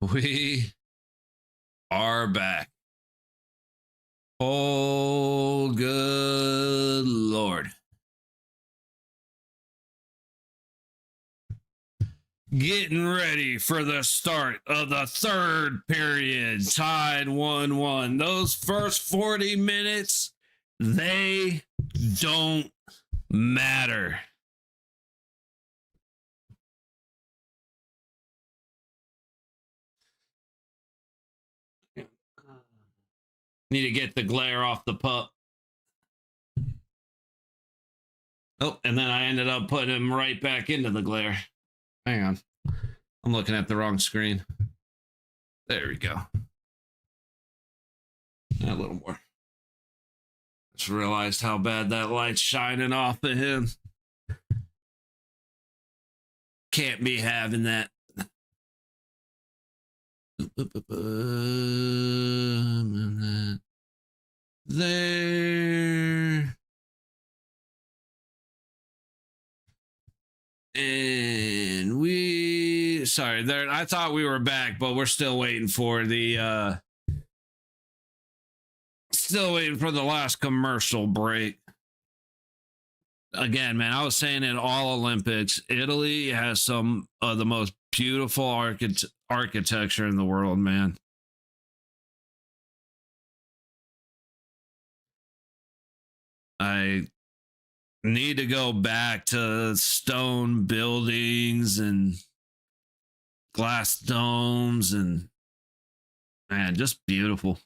S2: We are back. Oh, good Lord. Getting ready for the start of the third period. Tied 1-1. Those first 40 minutes, they don't matter. Need to get the glare off the pup. Oh, and then I ended up putting him right back into the glare. Hang on. I'm looking at the wrong screen. There we go. A little more. Just realized how bad that light's shining off of him. Can't be having that. There. And sorry, there, I thought we were back, but we're still waiting for the last commercial break. Again, man, I was saying in all Olympics, Italy has some of the most beautiful architecture in the world, man. I need to go back to stone buildings and glass domes and, man, just beautiful.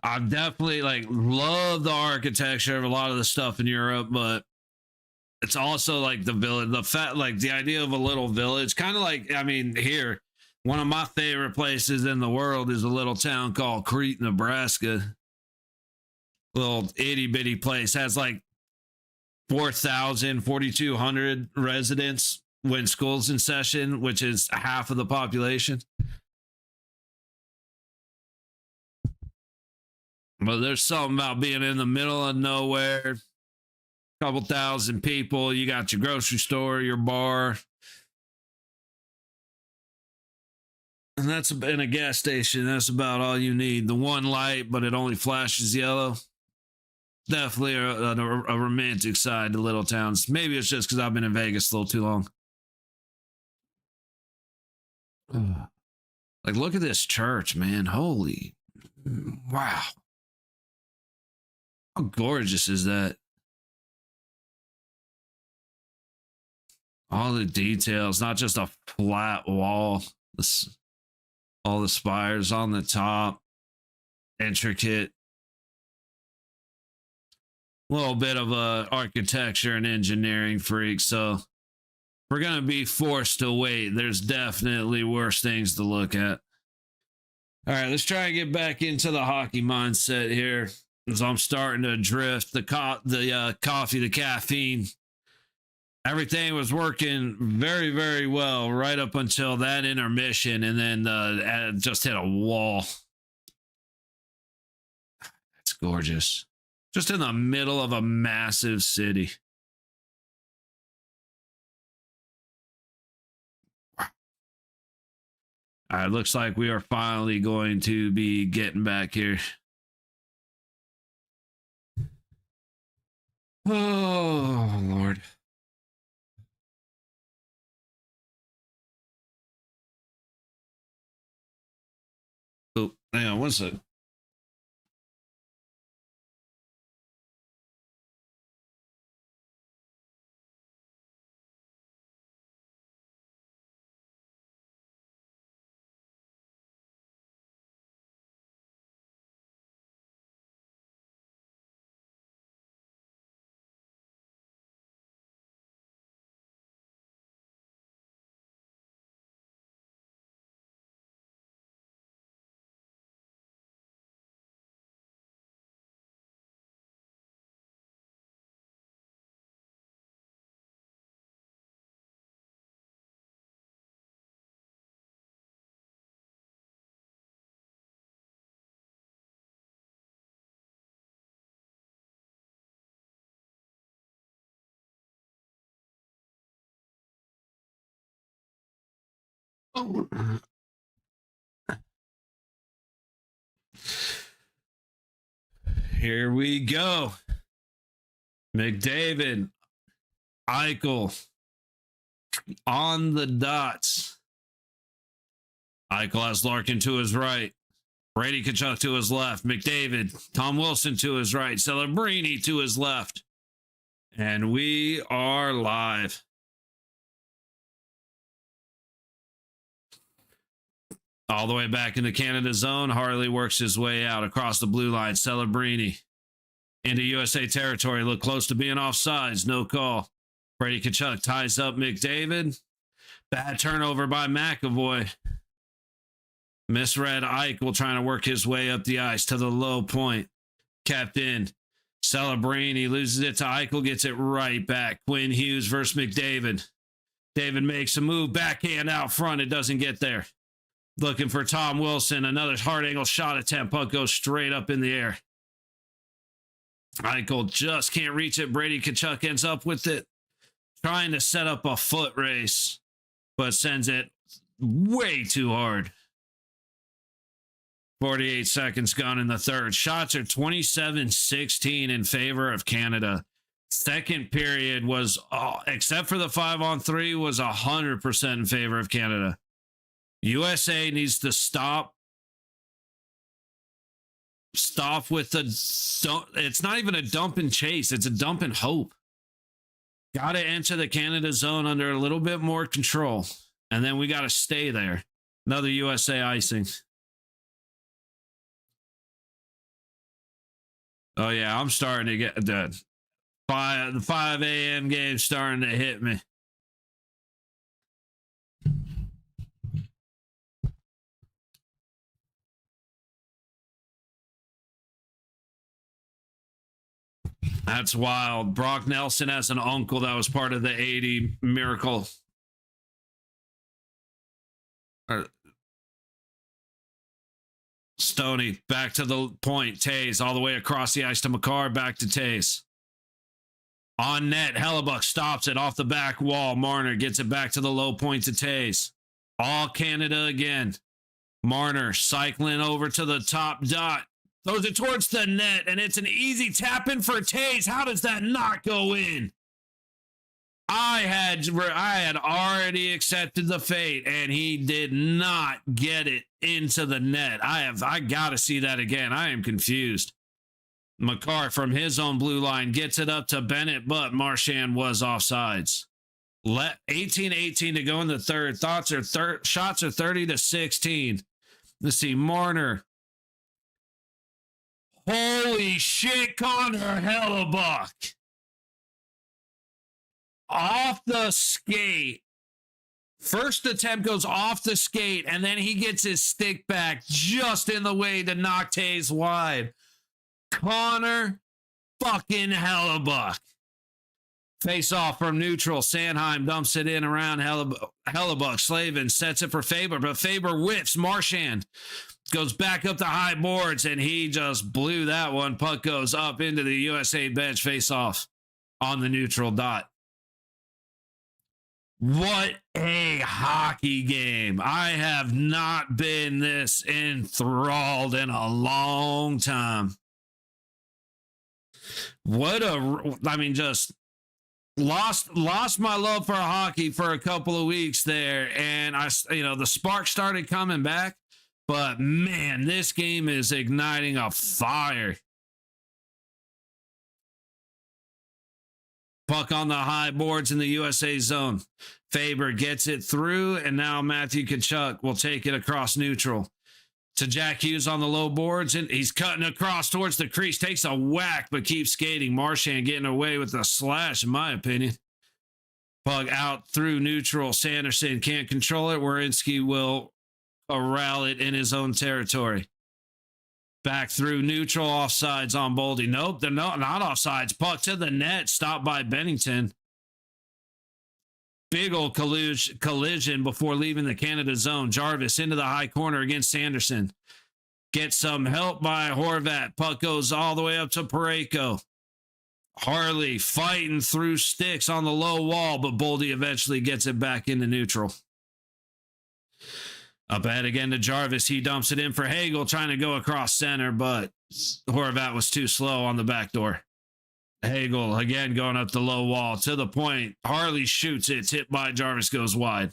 S2: I definitely love the architecture of a lot of the stuff in Europe, but it's also like the village, the idea of a little village, kind of like, I mean, here, one of my favorite places in the world is a little town called Crete, Nebraska. Little itty bitty place, has like 4,200 residents when school's in session, which is half of the population. But there's something about being in the middle of nowhere, couple thousand people. You got your grocery store, your bar, and that's in a gas station. That's about all you need. The one light, but it only flashes yellow. Definitely a romantic side to little towns. Maybe it's just because I've been in Vegas a little too long. Like, look at this church, man. Holy, wow. How gorgeous is that? All the details, not just a flat wall. All the spires on the top, intricate. Little bit of a architecture and engineering freak, so we're gonna be forced to wait. There's definitely worse things to look at. All right, let's try and get back into the hockey mindset here, as I'm starting to drift. The coffee, the caffeine, everything was working very, very well right up until that intermission, and then just hit a wall. It's gorgeous. Just in the middle of a massive city. All right, looks like we are finally going to be getting back here. Oh, Lord. Oh, hang on one second. Here we go. McDavid, Eichel on the dots. Eichel has Larkin to his right. Brady Tkachuk to his left. McDavid, Tom Wilson to his right. Celebrini to his left. And we are live. All the way back into Canada zone. Harley works his way out across the blue line. Celebrini into USA territory. Look close to being offsides. No call. Brady Tkachuk ties up McDavid. Bad turnover by McAvoy. Misread Eichel trying to work his way up the ice to the low point. Kept in. Celebrini loses it to Eichel, gets it right back. Quinn Hughes versus McDavid. David makes a move, backhand out front. It doesn't get there. Looking for Tom Wilson. Another hard angle shot attempt. Puck goes straight up in the air. Eichel just can't reach it. Brady Tkachuk ends up with it. Trying to set up a foot race, but sends it way too hard. 48 seconds gone in the third. Shots are 27-16 in favor of Canada. Second period was, except for the 5-on-3, was 100% in favor of Canada. USA needs to stop with the, it's not even a dump and chase. It's a dump and hope. Got to enter the Canada zone under a little bit more control. And then we got to stay there. Another USA icing. Oh, yeah, I'm starting to get the 5 a.m. game starting to hit me. That's wild. Brock Nelson has an uncle that was part of the 80 miracle. Stoney back to the point. Tays all the way across the ice to McCarr. Back to Tays. On net, Hellebuck stops it off the back wall. Marner gets it back to the low point to Tays. All Canada again. Marner cycling over to the top dot. Throws it towards the net, and it's an easy tap in for Tays. How does that not go in? I had already accepted the fate, and he did not get it into the net. I got to see that again. I am confused. McCarr from his own blue line gets it up to Bennett, but Marchand was offsides. 18-18 to go in the third. Shots are 30-16. Let's see, Marner. Holy shit, Connor Hellebuck. Off the skate. First attempt goes off the skate, and then he gets his stick back just in the way to knock Tays wide. Connor fucking Hellebuck. Face off from neutral. Sanheim dumps it in around Hellebuck. Slavin sets it for Faber, but Faber whiffs. Marchand goes back up the high boards, and he just blew that one. Puck goes up into the USA bench. Face off on the neutral dot. What a hockey game. I have not been this enthralled in a long time. Just lost my love for hockey for a couple of weeks there, and the spark started coming back, but man, this game is igniting a fire. Puck on the high boards in the USA zone. Faber gets it through, and now Matthew Tkachuk will take it across neutral to Jack Hughes on the low boards, and he's cutting across towards the crease. Takes a whack, but keeps skating. Marchand getting away with a slash, in my opinion. Puck out through neutral. Sanderson can't control it. Werenski will corral it in his own territory. Back through neutral, offsides on Boldy. Nope, they're not offsides. Puck to the net, stopped by Bennington. Big old collision before leaving the Canada zone. Jarvis into the high corner against Sanderson. Gets some help by Horvat. Puck goes all the way up to Parayko. Harley fighting through sticks on the low wall, but Boldy eventually gets it back into neutral. Up ahead again to Jarvis. He dumps it in for Hagel, trying to go across center, but Horvat was too slow on the back door. Hagel again going up the low wall to the point. Harley shoots it. It's hit by Jarvis, goes wide.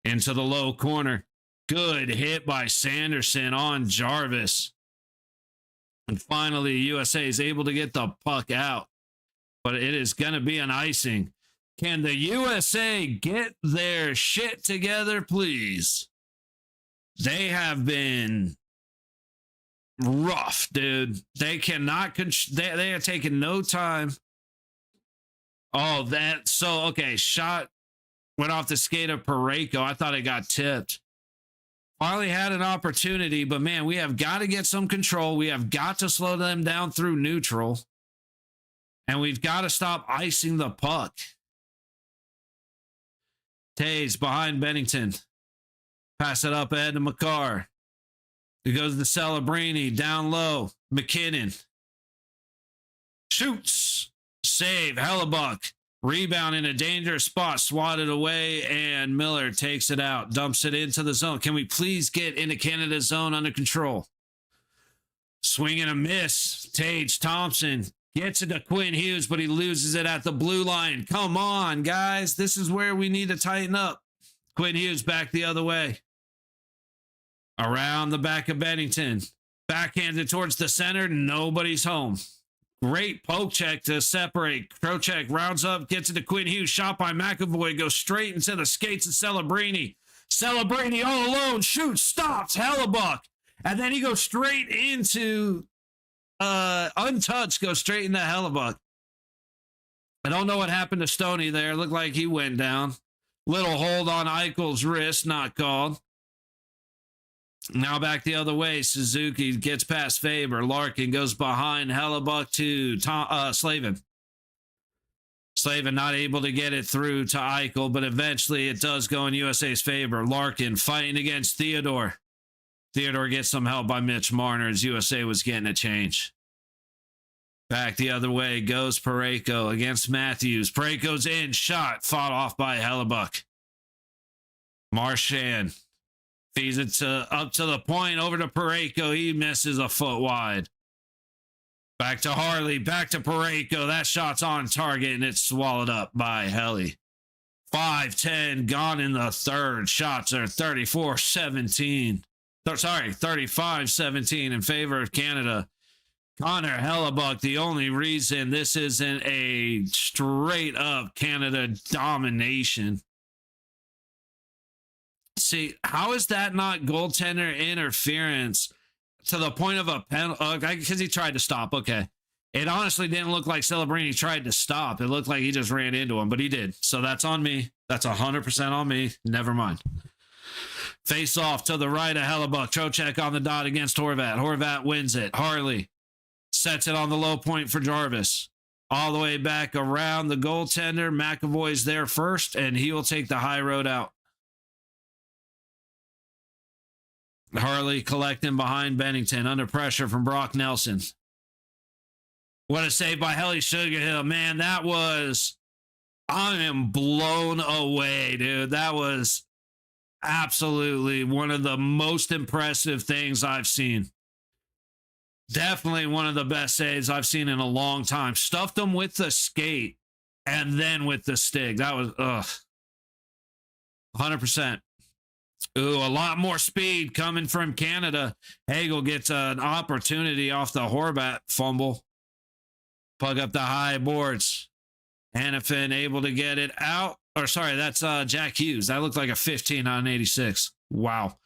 S2: Into the low corner. Good hit by Sanderson on Jarvis. And finally, USA is able to get the puck out. But it is going to be an icing. Can the USA get their shit together, please? They have been rough, dude. They cannot they are taking no time. Oh, that so okay. Shot went off the skate of Parayko. I thought it got tipped. Farley had an opportunity, but man, we have got to get some control. We have got to slow them down through neutral. And we've got to stop icing the puck. Taves behind Bennington. Pass it up ahead to McCarr. It goes to Celebrini. Down low. McKinnon. Shoots. Save. Hellebuck. Rebound in a dangerous spot. Swatted away. And Miller takes it out. Dumps it into the zone. Can we please get into Canada's zone under control? Swing and a miss. Tage Thompson gets it to Quinn Hughes, but he loses it at the blue line. Come on, guys. This is where we need to tighten up. Quinn Hughes back the other way. Around the back of Bennington. Backhanded towards the center. Nobody's home. Great poke check to separate. Trocheck rounds up, gets it to Quinn Hughes. Shot by McAvoy. Goes straight into the skates of Celebrini. Celebrini all alone. Shoots. Stops. Hellebuck. And then he goes straight into... untouched. Goes straight into Hellebuck. I don't know what happened to Stoney there. Looked like he went down. Little hold on Eichel's wrist. Not called. Now back the other way. Suzuki gets past Faber. Larkin goes behind Hellebuck to Slavin. Slavin not able to get it through to Eichel, but eventually it does go in USA's favor. Larkin fighting against Theodore. Theodore gets some help by Mitch Marner as USA was getting a change. Back the other way goes Parayko against Matthews. Parayko's in. Shot. Fought off by Hellebuck. Marchand. Feeds it up to the point, over to Parayko. He misses a foot wide. Back to Harley, back to Parayko. That shot's on target, and it's swallowed up by Helly. 5-10 gone in the third. Shots are 34-17. Sorry, 35-17 in favor of Canada. Connor Hellebuck, the only reason this isn't a straight-up Canada domination. See, how is that not goaltender interference to the point of a penalty? Because he tried to stop. Okay. It honestly didn't look like Celebrini tried to stop. It looked like he just ran into him, but he did. So that's on me. That's 100% on me. Never mind. Face off to the right of Hellebuck. Trocheck on the dot against Horvat. Horvat wins it. Harley sets it on the low point for Jarvis. All the way back around the goaltender. McAvoy's there first, and he will take the high road out. Harley collecting behind Bennington under pressure from Brock Nelson. What a save by Helly Sugarhill. Man, that was... I am blown away, dude. That was absolutely one of the most impressive things I've seen. Definitely one of the best saves I've seen in a long time. Stuffed him with the skate and then with the stick. That was, 100%. Ooh, a lot more speed coming from Canada. Hagel gets an opportunity off the Horvat fumble. Plug up the high boards. Hannafin able to get it out. Or sorry, that's Jack Hughes. That looked like a 15 on 86. Wow.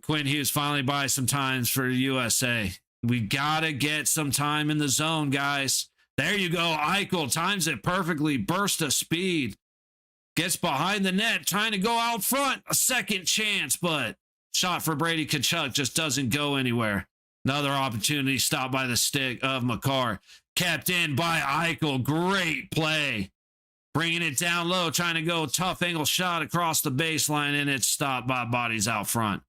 S2: Quinn Hughes finally buys some times for USA. We got to get some time in the zone, guys. There you go. Eichel times it perfectly. Burst of speed. Gets behind the net, trying to go out front. A second chance, but shot for Brady Tkachuk just doesn't go anywhere. Another opportunity stopped by the stick of McCarr. Kept in by Eichel. Great play. Bringing it down low, trying to go tough angle shot across the baseline, and it's stopped by bodies out front.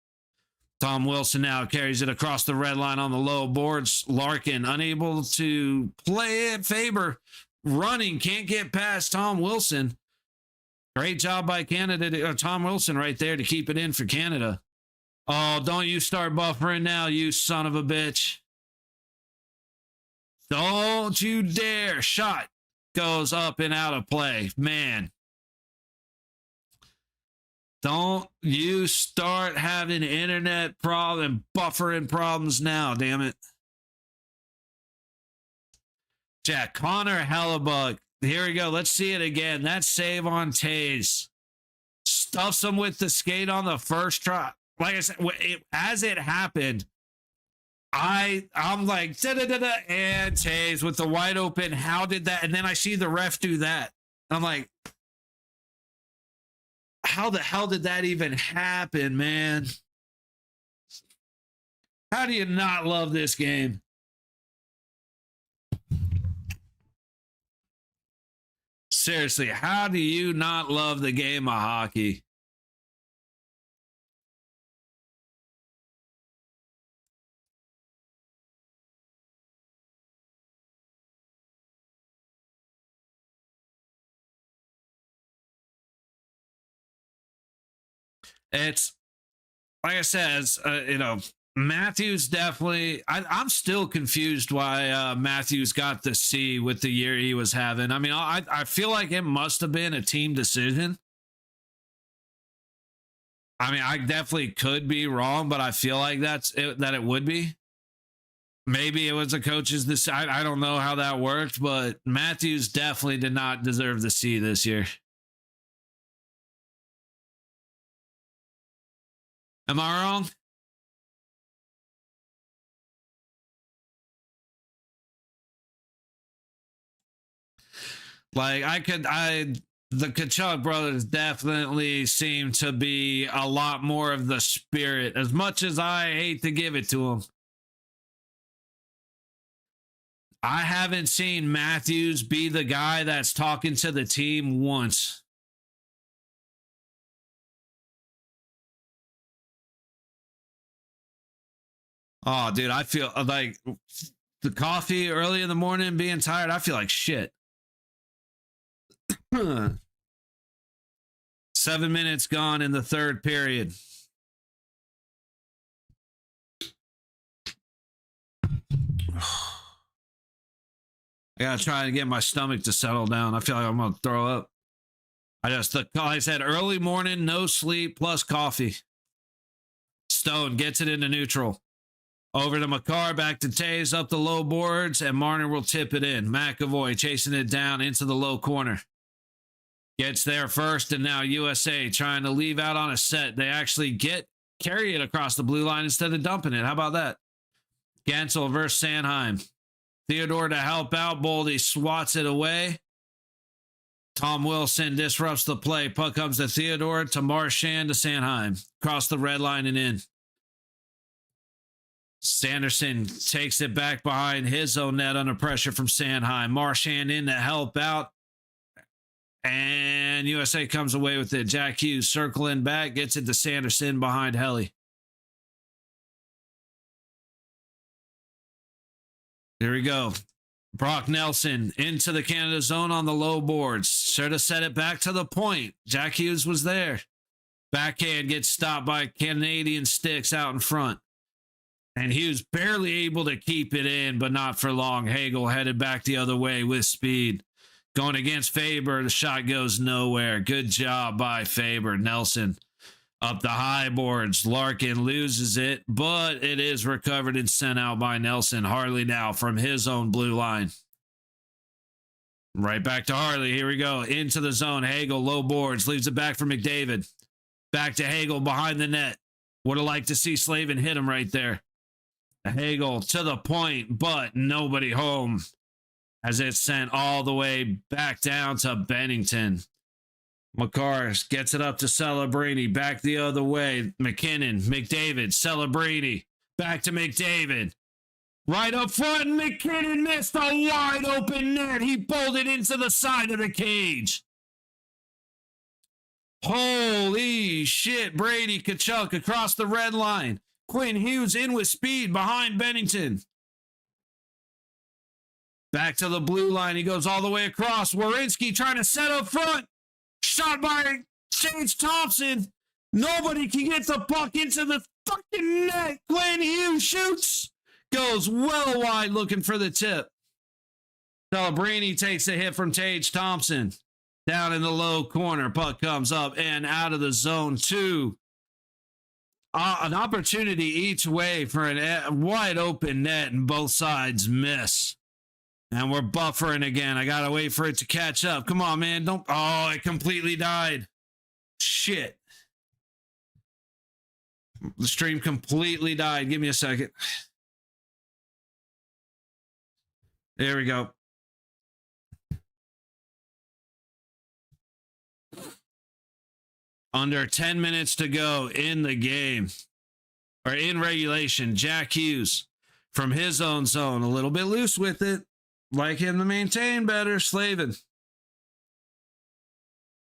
S2: Tom Wilson now carries it across the red line on the low boards. Larkin unable to play it. Faber running, can't get past Tom Wilson. Great job by Canada. Tom Wilson right there to keep it in for Canada. Oh, don't you start buffering now, you son of a bitch. Don't you dare. Shot goes up and out of play. Man. Don't you start having internet problem, buffering problems now, damn it. Jack, Connor Hellebuck. Here we go. Let's see it again. That save on Taze. Stuffs him with the skate on the first try. Like I said, as it happened, I'm like, da-da-da-da, and Taze with the wide open. How did that? And then I see the ref do that. I'm like, how the hell did that even happen, man? How do you not love this game? Seriously, how do you not love the game of hockey? It's like I said, Matthews definitely. I'm still confused why Matthews got the C with the year he was having. I mean, I feel like it must have been a team decision. I mean, I definitely could be wrong, but I feel like that it would be. Maybe it was a coach's decision. I don't know how that worked, but Matthews definitely did not deserve the C this year. Am I wrong? Like the Kachuk brothers definitely seem to be a lot more of the spirit, as much as I hate to give it to them. I haven't seen Matthews be the guy that's talking to the team once. Oh, dude, I feel like the coffee early in the morning, being tired, I feel like shit. 7 minutes gone in the third period. I gotta try to get my stomach to settle down. I feel like I'm gonna throw up. I said early morning, no sleep, plus coffee. Stone gets it into neutral. Over to McCarr, back to Taze, up the low boards, and Marner will tip it in. McAvoy chasing it down into the low corner. Gets there first, and now USA trying to leave out on a set. They actually carry it across the blue line instead of dumping it. How about that? Gansel versus Sanheim. Theodore to help out. Boldy swats it away. Tom Wilson disrupts the play. Puck comes to Theodore, to Marchand, to Sanheim. Across the red line and in. Sanderson takes it back behind his own net under pressure from Sanheim. Marchand in to help out. And USA comes away with it. Jack Hughes circling back, gets it to Sanderson behind Helly. Here we go. Brock Nelson into the Canada zone on the low boards. Should have set it back to the point. Jack Hughes was there. Backhand gets stopped by Canadian sticks out in front. And Hughes barely able to keep it in, but not for long. Hagel headed back the other way with speed. Going against Faber, the shot goes nowhere. Good job by Faber. Nelson up the high boards. Larkin loses it, but it is recovered and sent out by Nelson. Harley now from his own blue line. Right back to Harley. Here we go. Into the zone. Hagel, low boards. Leaves it back for McDavid. Back to Hagel behind the net. Would have liked to see Slavin hit him right there. Hagel to the point, but nobody home. As it's sent all the way back down to Bennington. McCarr gets it up to Celebrini. Back the other way. McKinnon, McDavid, Celebrini. Back to McDavid. Right up front, McKinnon missed a wide open net. He bowled it into the side of the cage. Holy shit. Brady Tkachuk across the red line. Quinn Hughes in with speed behind Bennington. Back to the blue line. He goes all the way across. Werenski trying to set up front. shot by James Thompson. Nobody can get the puck into the fucking net. Quinn Hughes shoots. Goes well wide looking for the tip. Celebrini takes a hit from Tage Thompson. Down in the low corner. Puck comes up and out of the zone 2. An opportunity each way for a wide open net, and both sides miss. And we're buffering again. I got to wait for it to catch up. Come on, man. Don't. Oh, it completely died. Shit. The stream completely died. Give me a second. There we go. Under 10 minutes to go in the game, or in regulation. Jack Hughes from his own zone, a little bit loose with it. Like him to maintain better. Slavin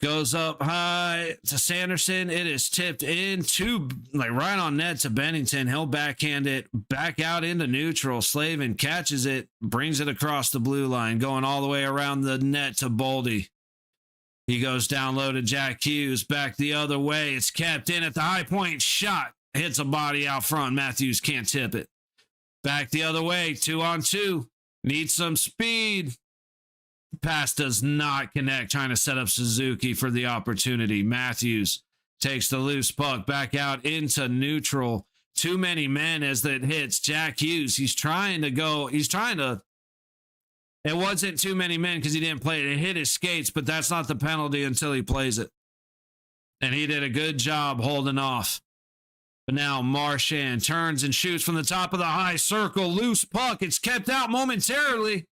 S2: goes up high to Sanderson. It is tipped into, like, right on net to Bennington. He'll backhand it back out into neutral. Slavin catches it, brings it across the blue line, going all the way around the net to Boldy. He goes down low to Jack Hughes, back the other way. It's kept in at the high point. Shot. Hits a body out front. Matthews can't tip it. Back the other way. 2-on-2. Needs some speed. Pass does not connect. Trying to set up Suzuki for the opportunity. Matthews takes the loose puck back out into neutral. Too many men as that hits Jack Hughes. He's trying to go. It wasn't too many men because he didn't play it. It hit his skates, but that's not the penalty until he plays it. And he did a good job holding off. But now Marchand turns and shoots from the top of the high circle. Loose puck. It's kept out momentarily.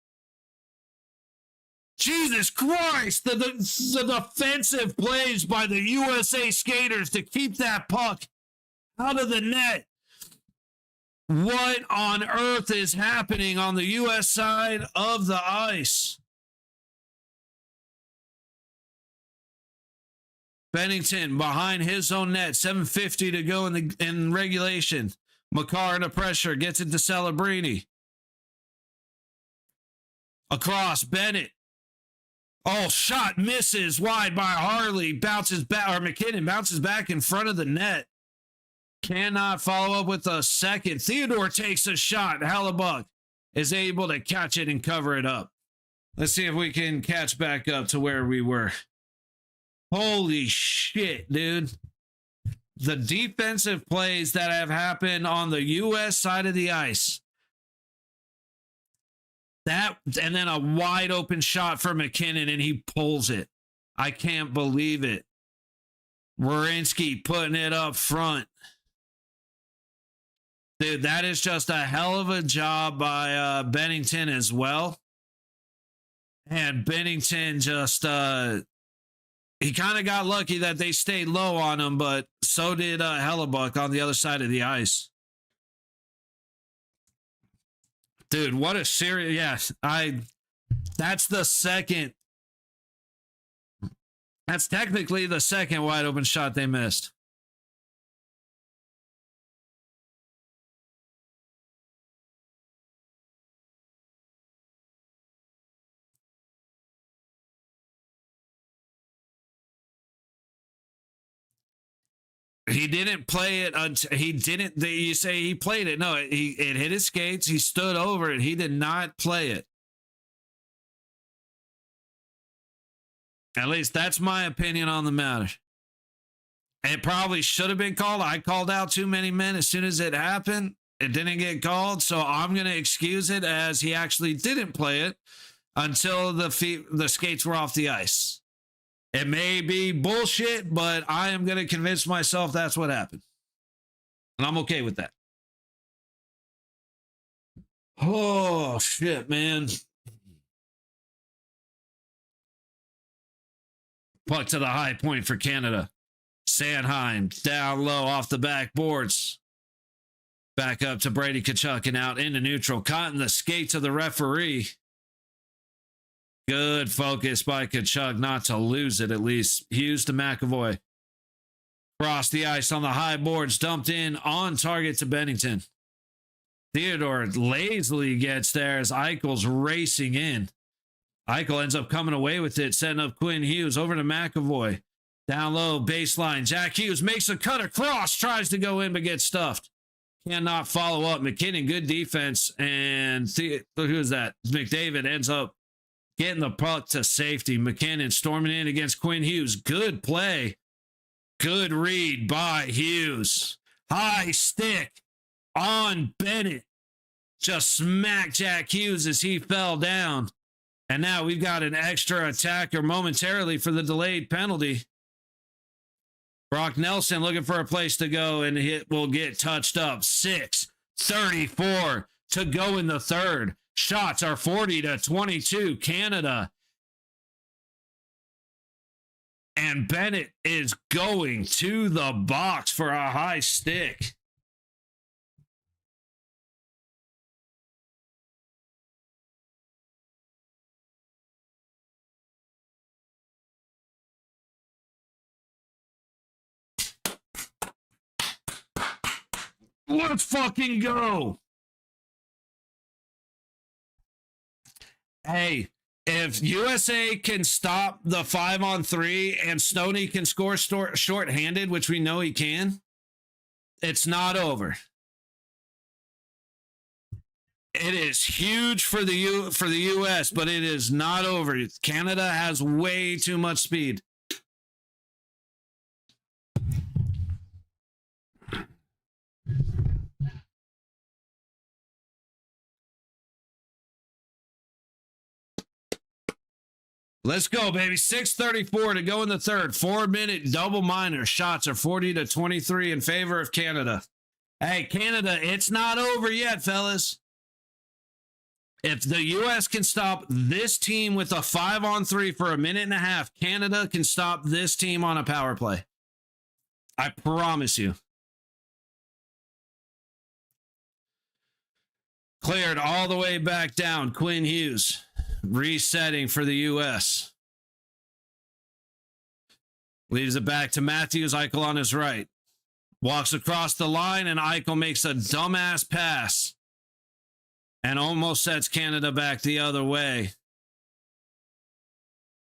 S2: Jesus Christ. The defensive plays by the USA skaters to keep that puck out of the net. What on earth is happening on the U.S. side of the ice? Bennington behind his own net, 7:50 to go in regulation. Makar under pressure, gets it to Celebrini. Across, Bennett. Oh, shot misses wide by Harley. Bounces back, or McKinnon bounces back in front of the net. Cannot follow up with a second. Theodore takes a shot. Hellebuck is able to catch it and cover it up. Let's see if we can catch back up to where we were. Holy shit, dude. The defensive plays that have happened on the U.S. side of the ice. That, and then a wide open shot for McKinnon, and he pulls it. I can't believe it. Werenski putting it up front. Dude, that is just a hell of a job by Bennington as well. And Bennington just, he kind of got lucky that they stayed low on him, but so did Hellebuck on the other side of the ice. Dude, what a serious, yes, that's technically the second wide open shot they missed. He didn't play it until he didn't. You say he played it. No, it hit his skates. He stood over it. He did not play it. At least that's my opinion on the matter. It probably should have been called. I called out too many men as soon as it happened. It didn't get called, so I'm going to excuse it as he actually didn't play it until the skates were off the ice. It may be bullshit, but I am going to convince myself that's what happened. And I'm okay with that. Oh, shit, man. Puck to the high point for Canada. Sanheim down low off the backboards. Back up to Brady Tkachuk and out into neutral. Caught in the skates of the referee. Good focus by Tkachuk not to lose it, at least. Hughes to McAvoy. Cross the ice on the high boards. Dumped in on target to Bennington. Theodore lazily gets there as Eichel's racing in. Eichel ends up coming away with it, setting up Quinn Hughes over to McAvoy. Down low, baseline. Jack Hughes makes a cut across, tries to go in, but gets stuffed. Cannot follow up. McKinnon, good defense. And who's that? McDavid ends up getting the puck to safety. McKinnon storming in against Quinn Hughes. Good play. Good read by Hughes. High stick on Bennett. Just smacked Jack Hughes as he fell down. And now we've got an extra attacker momentarily for the delayed penalty. Brock Nelson looking for a place to go, and it will get touched up. 6:34 to go in the third. Shots are 40-22 Canada. And Bennett is going to the box for a high stick. Let's fucking go. Hey, if USA can stop the 5-on-3 and Stoney can score short-handed, which we know he can, it's not over. It is huge for the US, but it is not over. Canada has way too much speed. Let's go, baby. 6:34 to go in the third. 4-minute double minor. Shots are 40-23 in favor of Canada. Hey, Canada, it's not over yet, fellas. If the U.S. can stop this team with a 5-on-3 for a minute and a half, Canada can stop this team on a power play. I promise you. Cleared all the way back down. Quinn Hughes. Resetting for the U.S. Leaves it back to Matthews. Eichel on his right. Walks across the line, and Eichel makes a dumbass pass. And almost sets Canada back the other way.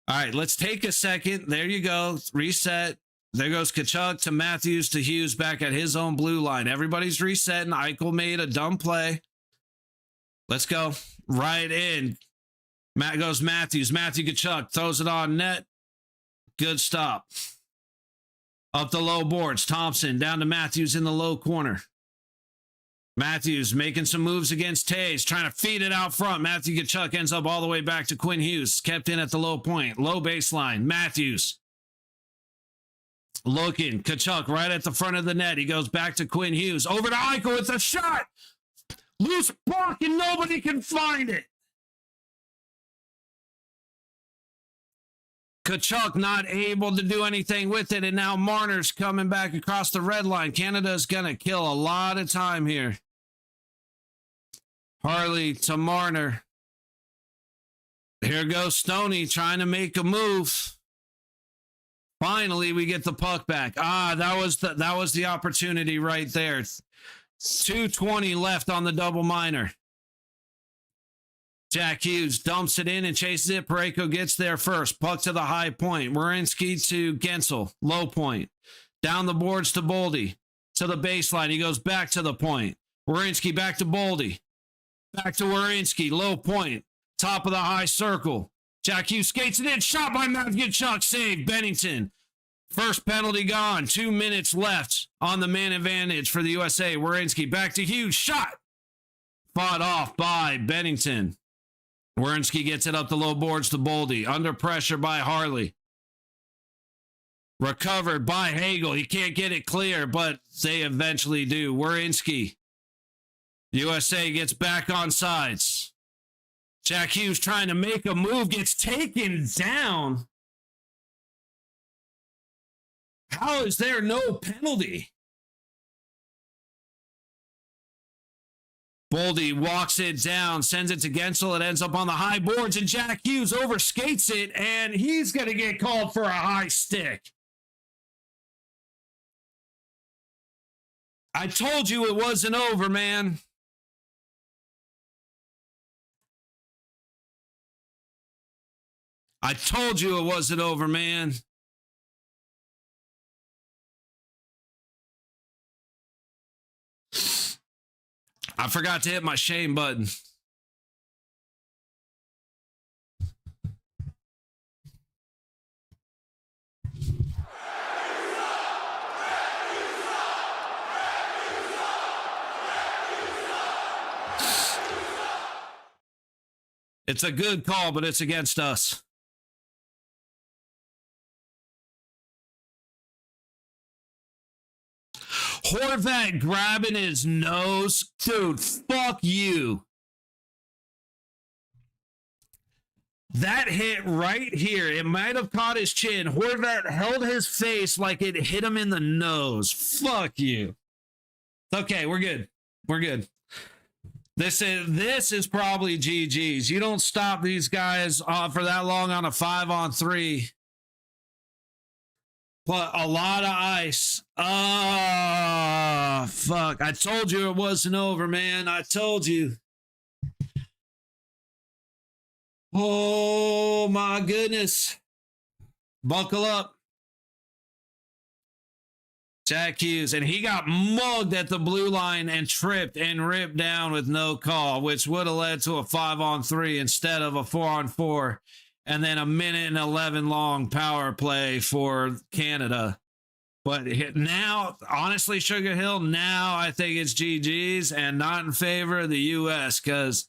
S2: All right, let's take a second. There you go. Reset. There goes Tkachuk to Matthews to Hughes back at his own blue line. Everybody's resetting. Eichel made a dumb play. Let's go. Right in. Matt goes Matthews. Matthew Tkachuk throws it on net. Good stop. Up the low boards. Thompson down to Matthews in the low corner. Matthews making some moves against Taves, trying to feed it out front. Matthew Tkachuk ends up all the way back to Quinn Hughes. Kept in at the low point. Low baseline. Matthews. Looking. Tkachuk right at the front of the net. He goes back to Quinn Hughes. Over to Eichel. It's a shot. Loose puck and nobody can find it. Tkachuk not able to do anything with it, and now Marner's coming back across the red line. Canada's going to kill a lot of time here. Harley to Marner. Here goes Stoney trying to make a move. Finally, we get the puck back. That was the opportunity right there. 2:20 left on the double minor. Jack Hughes dumps it in and chases it. Parayko gets there first. Puck to the high point. Werenski to Gensel. Low point. Down the boards to Boldy. To the baseline. He goes back to the point. Werenski back to Boldy. Back to Werenski. Low point. Top of the high circle. Jack Hughes skates it in. Shot by Matthew Tkachuk. Save. Bennington. First penalty gone. 2 minutes left on the man advantage for the USA. Werenski back to Hughes. Shot. Fought off by Bennington. Werenski gets it up the low boards to Boldy. Under pressure by Harley. Recovered by Hagel. He can't get it clear, but they eventually do. Werenski. USA gets back on sides. Jack Hughes trying to make a move. Gets taken down. How is there no penalty? Boldy walks it down, sends it to Gensel. It ends up on the high boards, and Jack Hughes overskates it, and he's going to get called for a high stick. I told you it wasn't over, man. I told you it wasn't over, man. I forgot to hit my shame button. It's a good call, but it's against us. Horvat grabbing his nose. Dude, fuck you. That hit right here. It might have caught his chin. Horvat held his face like it hit him in the nose. Fuck you. Okay, we're good. We're good. This is probably GG's. You don't stop these guys for that long on a 5-on-3. But a lot of ice. Oh, fuck. I told you it wasn't over, man. I told you. Oh, my goodness. Buckle up. Jack Hughes. And he got mugged at the blue line and tripped and ripped down with no call, which would have led to a 5-on-3 instead of a 4-on-4. And then a 1:11 long power play for Canada. But now, honestly, Sugar Hill, now I think it's GG's and not in favor of the U.S. because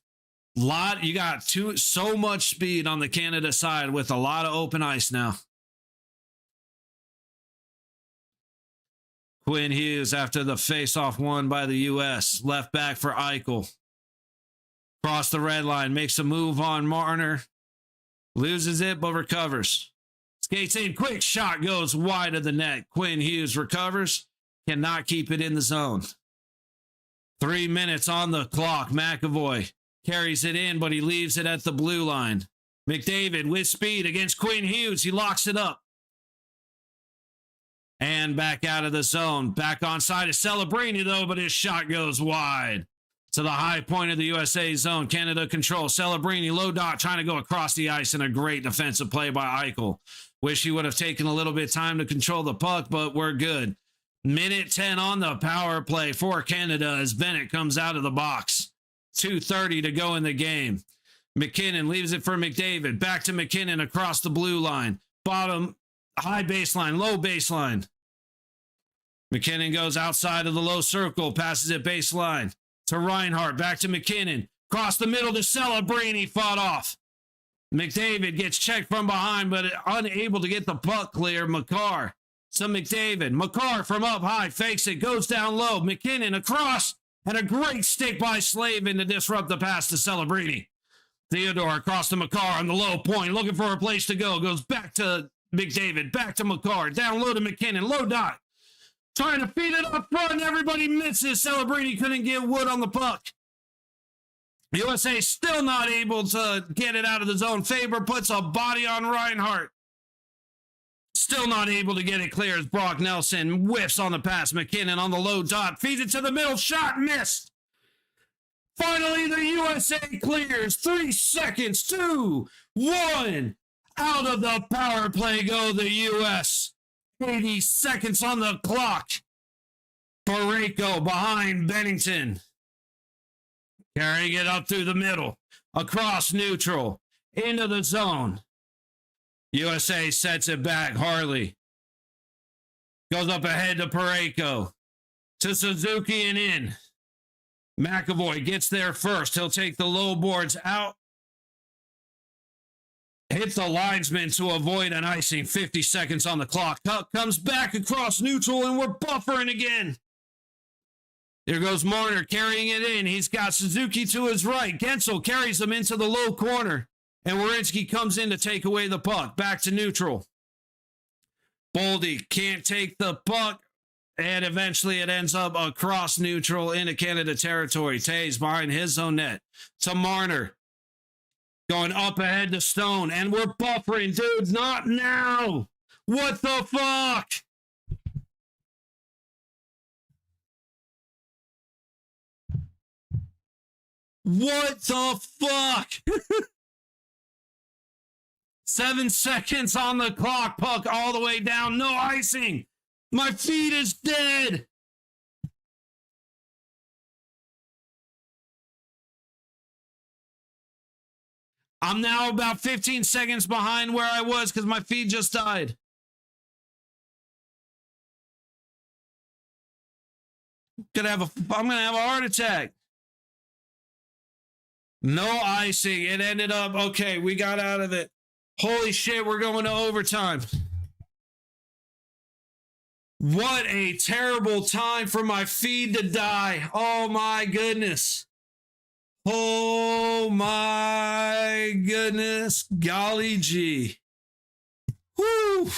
S2: you got so much speed on the Canada side with a lot of open ice now. Quinn Hughes after the face-off won by the U.S. Left back for Eichel. Cross the red line, makes a move on Marner. Loses it, but recovers. Skates in, quick shot goes wide of the net. Quinn Hughes recovers, cannot keep it in the zone. 3 minutes on the clock. McAvoy carries it in, but he leaves it at the blue line. McDavid with speed against Quinn Hughes. He locks it up. And back out of the zone. Back on side of Celebrini, though, but his shot goes wide. To the high point of the USA zone. Canada control. Celebrini, low dot, trying to go across the ice in a great defensive play by Eichel. Wish he would have taken a little bit of time to control the puck, but we're good. 1:10 on the power play for Canada as Bennett comes out of the box. 2:30 to go in the game. McKinnon leaves it for McDavid. Back to McKinnon across the blue line. Bottom, high baseline, low baseline. McKinnon goes outside of the low circle, passes it baseline. To Reinhart, back to McKinnon. Cross the middle to Celebrini, fought off. McDavid gets checked from behind, but unable to get the puck clear. Makar to McDavid. Makar from up high, fakes it, goes down low. McKinnon across, and a great stick by Slavin to disrupt the pass to Celebrini. Theodore across to Makar on the low point, looking for a place to go. Goes back to McDavid, back to Makar, down low to McKinnon, low dot. Trying to feed it up front, and everybody misses. Celebrini couldn't get wood on the puck. USA still not able to get it out of the zone. Faber puts a body on Reinhart. Still not able to get it clear as Brock Nelson whiffs on the pass. McKinnon on the low dot, feeds it to the middle, shot missed. Finally, the USA clears. 3 seconds, 2, 1. Out of the power play go the U.S. 80 seconds on the clock. Parayko behind Bennington. Carrying it up through the middle. Across neutral. Into the zone. USA sets it back. Harley. Goes up ahead to Parayko. To Suzuki and in. McAvoy gets there first. He'll take the low boards out. Hits the linesman to avoid an icing. 50 seconds on the clock. Tuck comes back across neutral, and we're buffering again. There goes Marner carrying it in. He's got Suzuki to his right. Gensel carries him into the low corner. And Werenski comes in to take away the puck. Back to neutral. Boldy can't take the puck. And eventually it ends up across neutral into Canada territory. Taves behind his own net. To Marner. Going up ahead to Stone. And we're buffering. Dudes, not now. What the fuck? What the fuck? 7 seconds on the clock. Puck all the way down. No icing. My feet is dead. I'm now about 15 seconds behind where I was because my feed just died. I'm gonna have a heart attack. No icing. It ended up okay. We got out of it. Holy shit, we're going to overtime. What a terrible time for my feed to die. Oh my goodness. Oh my goodness. Golly gee. Whew.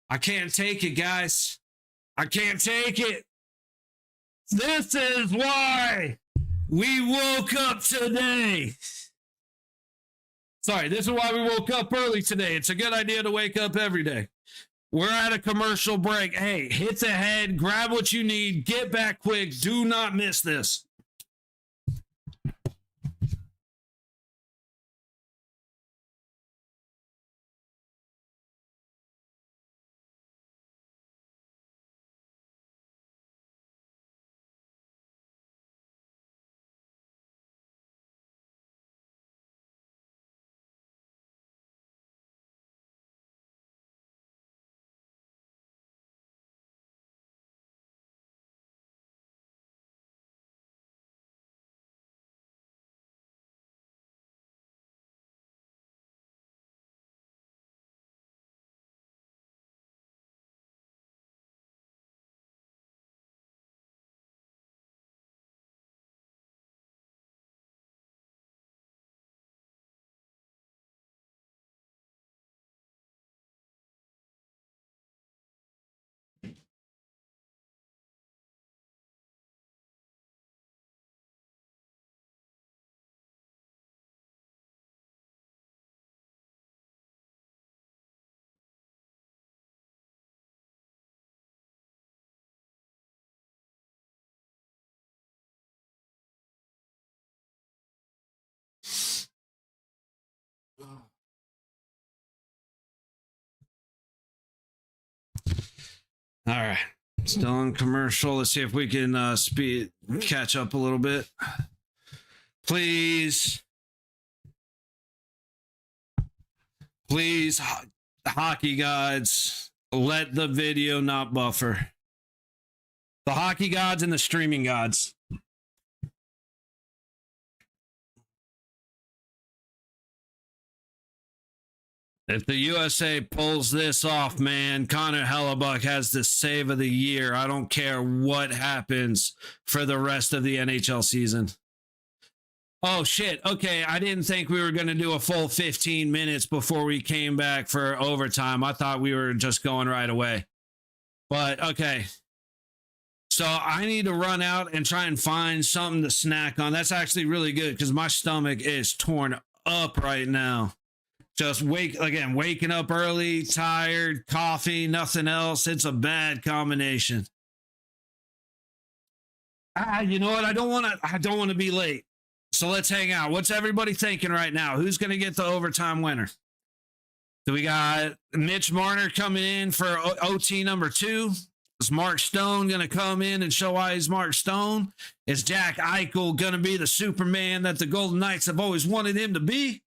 S2: I can't take it, guys. I can't take it. This is why we woke up today. Sorry, this is why we woke up early today. It's a good idea to wake up every day. We're at a commercial break. Hey, hit the head, grab what you need, get back quick. Do not miss this. All right. Still on commercial. Let's see if we can catch up a little bit. Please. Please, hockey gods, let the video not buffer. The hockey gods and the streaming gods. If the USA pulls this off, man, Connor Hellebuck has the save of the year. I don't care what happens for the rest of the NHL season. Oh, shit. Okay, I didn't think we were going to do a full 15 minutes before we came back for overtime. I thought we were just going right away. But, okay. So I need to run out and try and find something to snack on. That's actually really good because my stomach is torn up right now. Just waking up early, tired, coffee, nothing else. It's a bad combination. You know what? I don't want to be late. So let's hang out. What's everybody thinking right now? Who's going to get the overtime winner? Do we got Mitch Marner coming in for OT number 2? Is Mark Stone going to come in and show why he's Mark Stone? Is Jack Eichel going to be the Superman that the Golden Knights have always wanted him to be?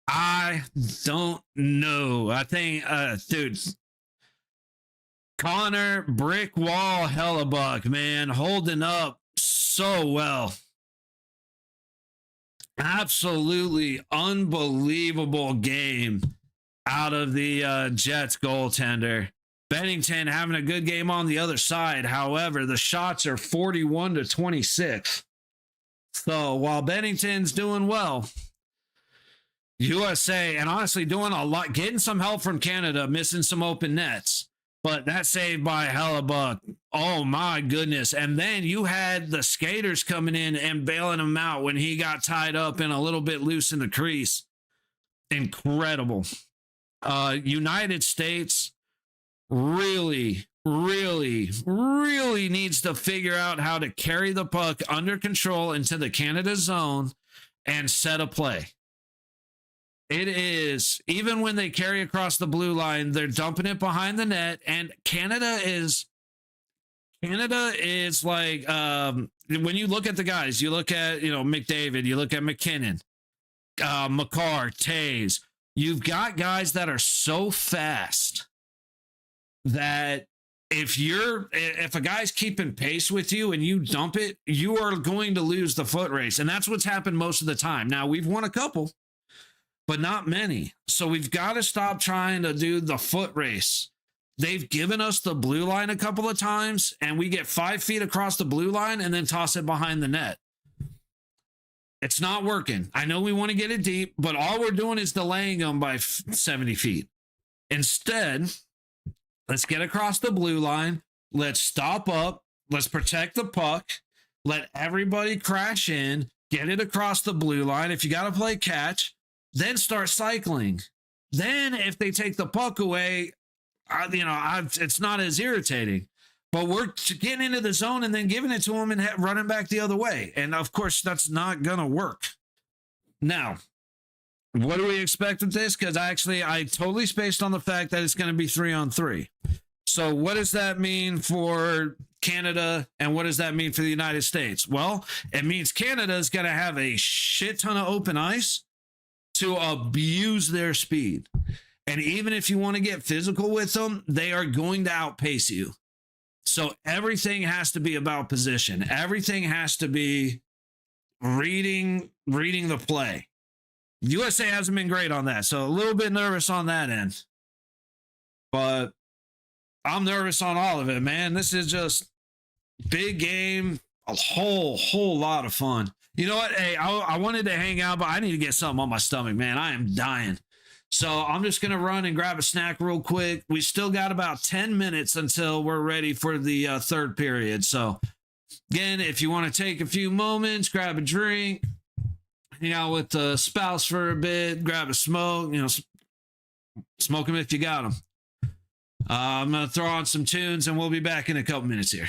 S2: I don't know. I think, dude, Connor Brick Wall Hellebuck, man, holding up so well. Absolutely unbelievable game out of the Jets goaltender. Bennington having a good game on the other side. However, the shots are 41-26. So while Bennington's doing well, USA, and honestly doing a lot, getting some help from Canada, missing some open nets. But that saved by Hellebuck. Oh, my goodness. And then you had the skaters coming in and bailing him out when he got tied up and a little bit loose in the crease. Incredible. United States really needs to figure out how to carry the puck under control into the Canada zone and set a play. It is, even when they carry across the blue line, they're dumping it behind the net, and Canada Canada is like when you look at the guys, you look at McDavid, you look at McKinnon, McCarr, Taves. You've got guys that are so fast that if a guy's keeping pace with you and you dump it, you are going to lose the foot race. And that's what's happened most of the time. Now, we've won a couple, but not many. So we've got to stop trying to do the foot race. They've given us the blue line a couple of times, and we get 5 feet across the blue line and then toss it behind the net. It's not working. I know we want to get it deep, but all we're doing is delaying them by 70 feet. Instead, let's get across the blue line. Let's stop up. Let's protect the puck. Let everybody crash in. Get it across the blue line. If you got to play catch, then start cycling. Then if they take the puck away, it's not as irritating. But we're getting into the zone and then giving it to them and running back the other way. And, of course, that's not going to work. Now, what do we expect with this? Because I totally spaced on the fact that it's going to be 3-on-3. So what does that mean for Canada and what does that mean for the United States? Well, it means Canada is going to have a shit ton of open ice to abuse their speed. And even if you want to get physical with them, they are going to outpace you. So everything has to be about position. Everything has to be reading the play. USA hasn't been great on that, so a little bit nervous on that end. But I'm nervous on all of it, man. This is just big game, a whole lot of fun. You know what? Hey, I wanted to hang out, but I need to get something on my stomach, man. I am dying. So I'm just going to run and grab a snack real quick. We still got about 10 minutes until we're ready for the third period. So, again, if you want to take a few moments, grab a drink, hang out with the spouse for a bit, grab a smoke, smoke them if you got them. I'm going to throw on some tunes, and we'll be back in a couple minutes here.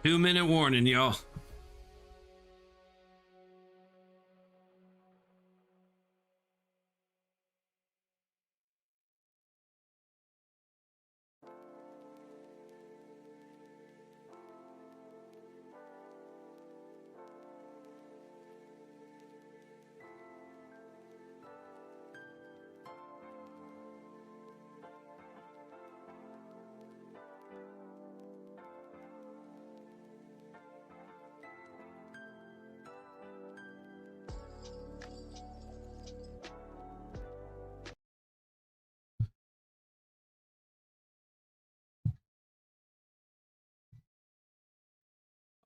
S2: 2-minute warning, y'all.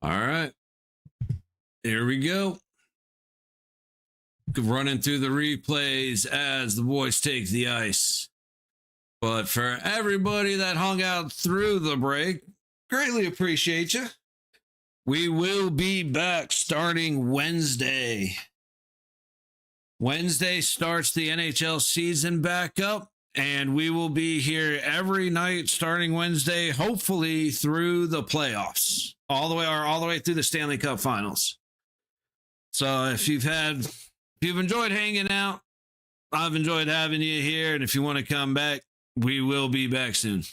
S2: All right. Here we go. Running through the replays as the boys take the ice. But for everybody that hung out through the break, greatly appreciate you. We will be back starting Wednesday. Wednesday starts the NHL season back up, and we will be here every night starting Wednesday, hopefully through the playoffs, all the way through the Stanley Cup Finals. So if you've enjoyed hanging out, I've enjoyed having you here, and if you want to come back, we will be back soon.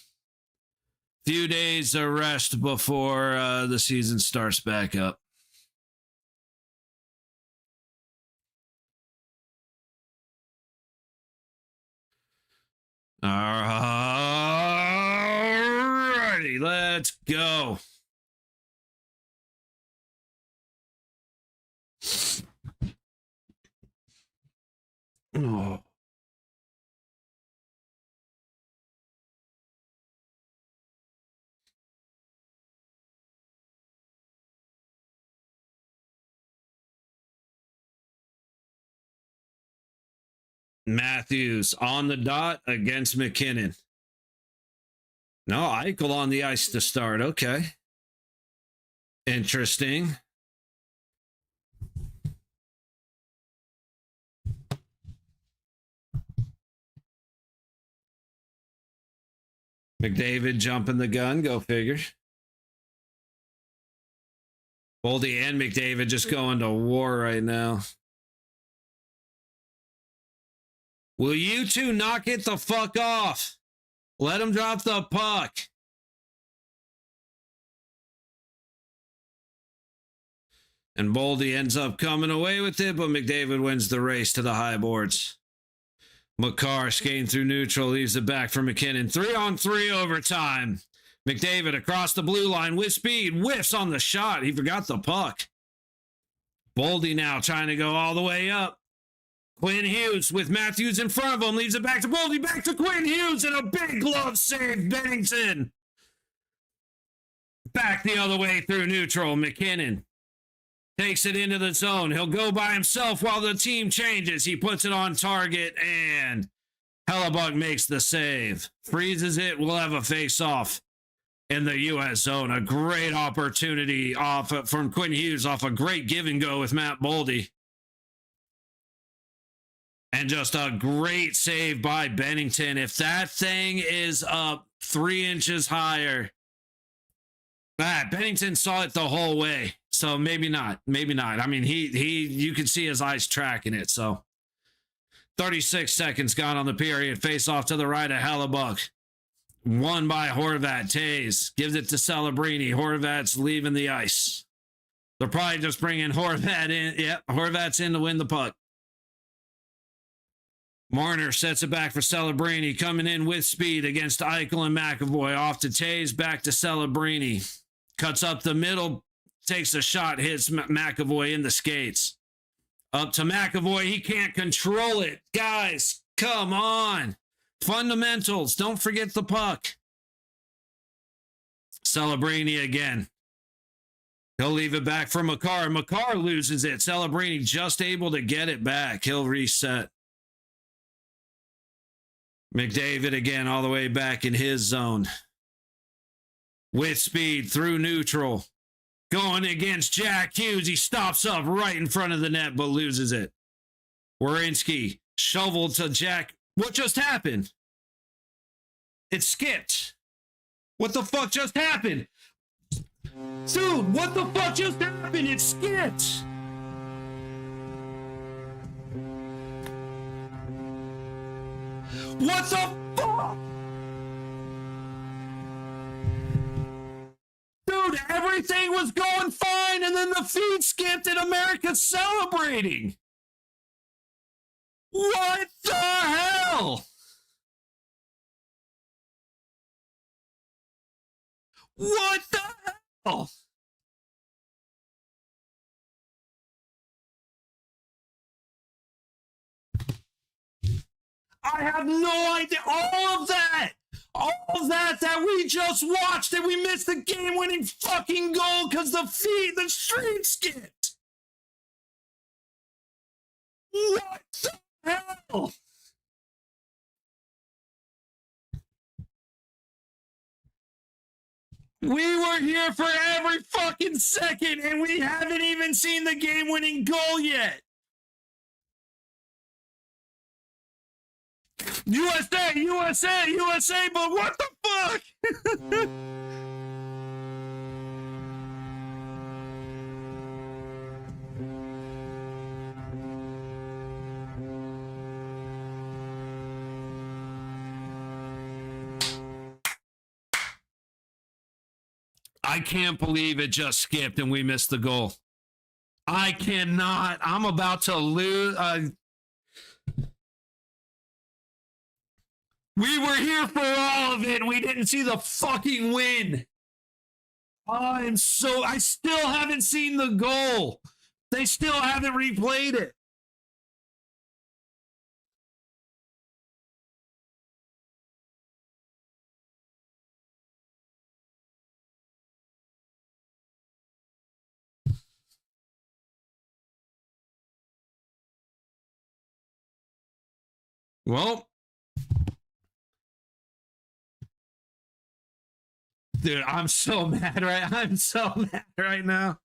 S2: Few days of rest before the season starts back up. Alrighty, let's go. Oh. Matthews on the dot against McKinnon. No, Eichel on the ice to start. Okay. Interesting. McDavid jumping the gun. Go figure. Boldy and McDavid just going to war right now. Will you two knock it the fuck off? Let him drop the puck. And Boldy ends up coming away with it, but McDavid wins the race to the high boards. Makar skating through neutral, leaves it back for McKinnon. 3-on-3 overtime. McDavid across the blue line with speed, whiffs on the shot. He forgot the puck. Boldy now trying to go all the way up. Quinn Hughes with Matthews in front of him, leaves it back to Boldy, back to Quinn Hughes, and a big glove save, Bennington. Back the other way through neutral, McKinnon takes it into the zone. He'll go by himself while the team changes. He puts it on target, and Hellebuck makes the save. Freezes it. We'll have a face-off in the U.S. zone. A great opportunity from Quinn Hughes off a great give-and-go with Matt Boldy. And just a great save by Bennington. If that thing is up 3 inches higher, Bennington saw it the whole way. So maybe not. Maybe not. I mean, you can see his eyes tracking it. So 36 seconds gone on the period. Face off to the right of Hellebuck. Won by Horvat. Tays gives it to Celebrini. Horvat's leaving the ice. They're probably just bringing Horvat in. Yep, Horvat's in to win the puck. Marner sets it back for Celebrini, coming in with speed against Eichel and McAvoy. Off to Tays, back to Celebrini. Cuts up the middle, takes a shot, hits McAvoy in the skates. Up to McAvoy, he can't control it. Guys, come on. Fundamentals, don't forget the puck. Celebrini again. He'll leave it back for Makar. Makar loses it. Celebrini just able to get it back. He'll reset. McDavid again all the way back in his zone. With speed through neutral. Going against Jack Hughes. He stops up right in front of the net but loses it. Werenski shoveled to Jack. What just happened? It skipped. What the fuck just happened? Dude, what the fuck just happened? It skipped. What the fuck? Dude, everything was going fine, and then the feed skipped, and America's celebrating. What the hell? What the hell? I have no idea. All of that we just watched, and we missed the game-winning fucking goal because the stream skipped. What the hell? We were here for every fucking second, and we haven't even seen the game-winning goal yet. USA, but what the fuck? I can't believe it just skipped and we missed the goal. I cannot. I'm about to lose. We were here for all of it. We didn't see the fucking win. I still haven't seen the goal. They still haven't replayed it. Well, dude, I'm so mad right now.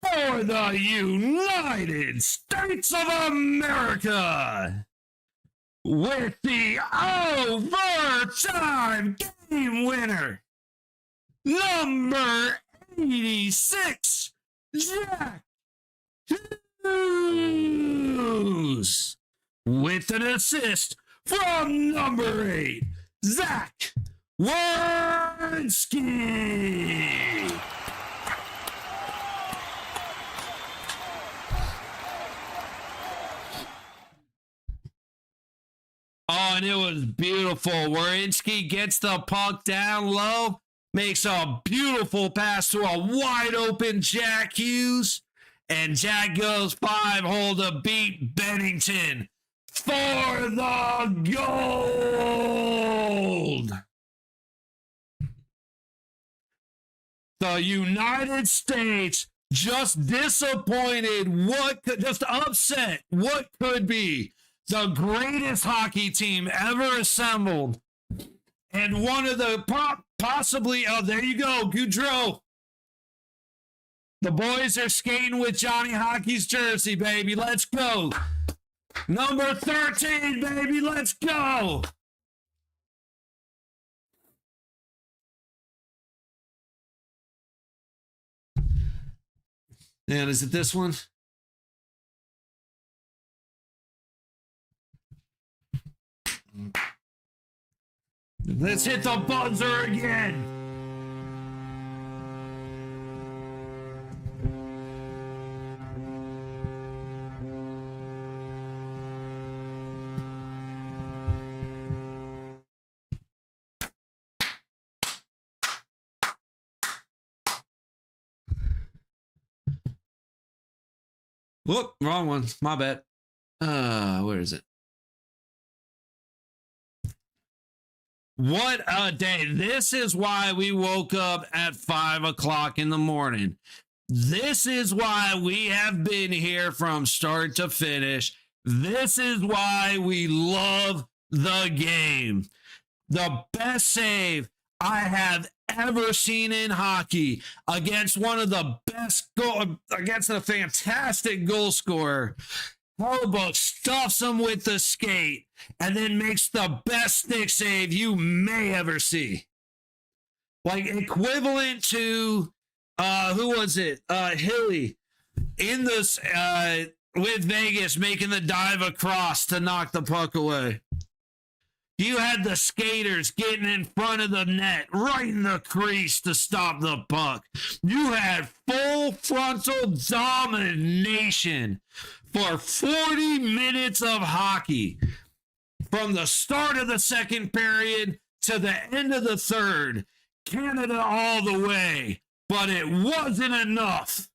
S2: For the United States of America, with the overtime game winner, number 86, Jack Hughes, with an assist from number 8, Zach Werenski. Oh, and it was beautiful. Werenski gets the puck down low, makes a beautiful pass to a wide open Jack Hughes, and Jack goes 5-hole to beat Bennington for the gold. The United States just disappointed just upset what could be the greatest hockey team ever assembled. And one of the possibly, oh, there you go, Goudreau. The boys are skating with Johnny Hockey's jersey, baby. Let's go. Number 13, baby. Let's go. And is it this one? Let's hit the buzzer again. Whoop, wrong one. My bad. Where is it? What a day. This is why we woke up at 5 o'clock in the morning. This is why we have been here from start to finish. This is why we love the game. the best save I have ever seen in hockey against one of the best against a fantastic goal scorer. Hellebuyck stuffs him with the skate and then makes the best stick save you may ever see. Like equivalent to who was it? Hilly in this with Vegas making the dive across to knock the puck away. You had the skaters getting in front of the net, right in the crease to stop the puck. You had full frontal domination for 40 minutes of hockey. From the start of the second period to the end of the third. Canada all the way. But it wasn't enough.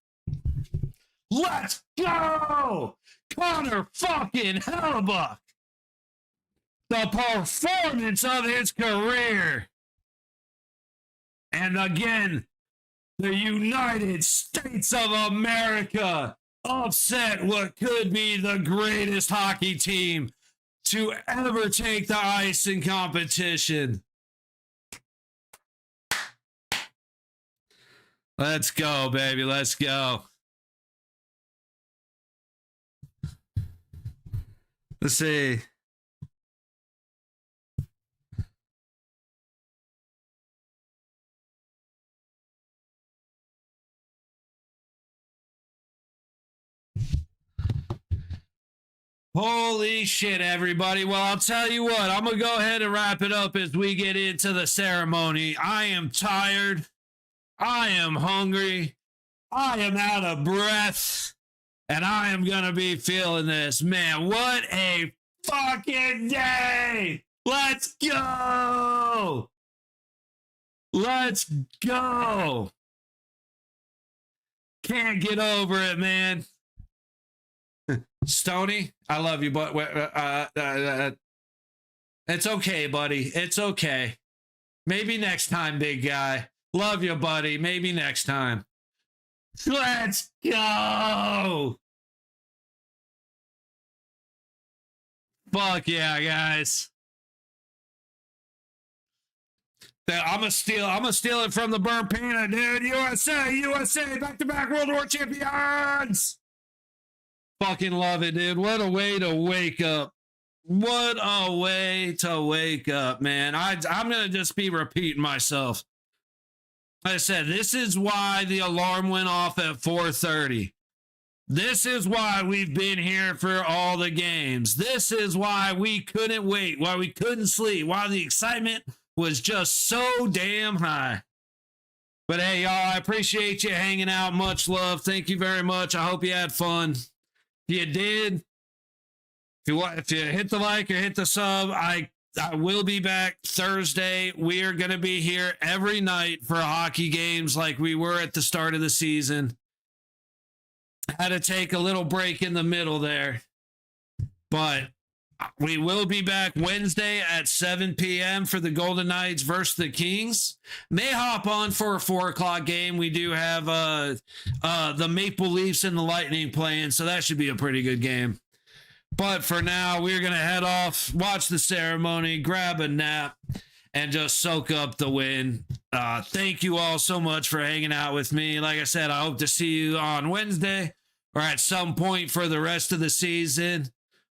S2: Let's go! Connor fucking Hellebuyck. The performance of his career. And again, the United States of America upset what could be the greatest hockey team to ever take the ice in competition. Let's go, baby. Let's go. Let's see. Holy shit, everybody. Well, I'll tell you what, I'm going to go ahead and wrap it up as we get into the ceremony. I am tired. I am hungry. I am out of breath. And I am going to be feeling this. Man, what a fucking day. Let's go. Let's go. Can't get over it, man. Stoney, I love you, but it's okay, buddy. It's okay. Maybe next time, big guy. Love you, buddy. Maybe next time. Let's go. Fuck yeah, guys. I'm gonna steal it from the burnt peanut, dude. USA, back-to-back World War champions. Fucking love it, dude. What a way to wake up. What a way to wake up, man. I'm going to just be repeating myself. Like I said, this is why the alarm went off at 4:30. This is why we've been here for all the games. This is why we couldn't wait, why we couldn't sleep, why the excitement was just so damn high. But hey, y'all, I appreciate you hanging out. Much love. Thank you very much. I hope you had fun. If you did, if you hit the like or hit the sub, I will be back Thursday. We are going to be here every night for hockey games like we were at the start of the season. Had to take a little break in the middle there. But we will be back Wednesday at 7 p.m. for the Golden Knights versus the Kings. May hop on for a 4 o'clock game. We do have the Maple Leafs and the Lightning playing, so that should be a pretty good game. But for now, we're going to head off, watch the ceremony, grab a nap, and just soak up the win. Thank you all so much for hanging out with me. Like I said, I hope to see you on Wednesday or at some point for the rest of the season.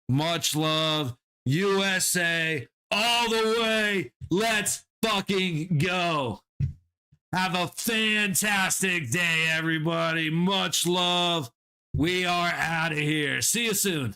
S2: Much love. USA all the way. Let's fucking go. Have a fantastic day, everybody. Much love. We are out of here. See you soon.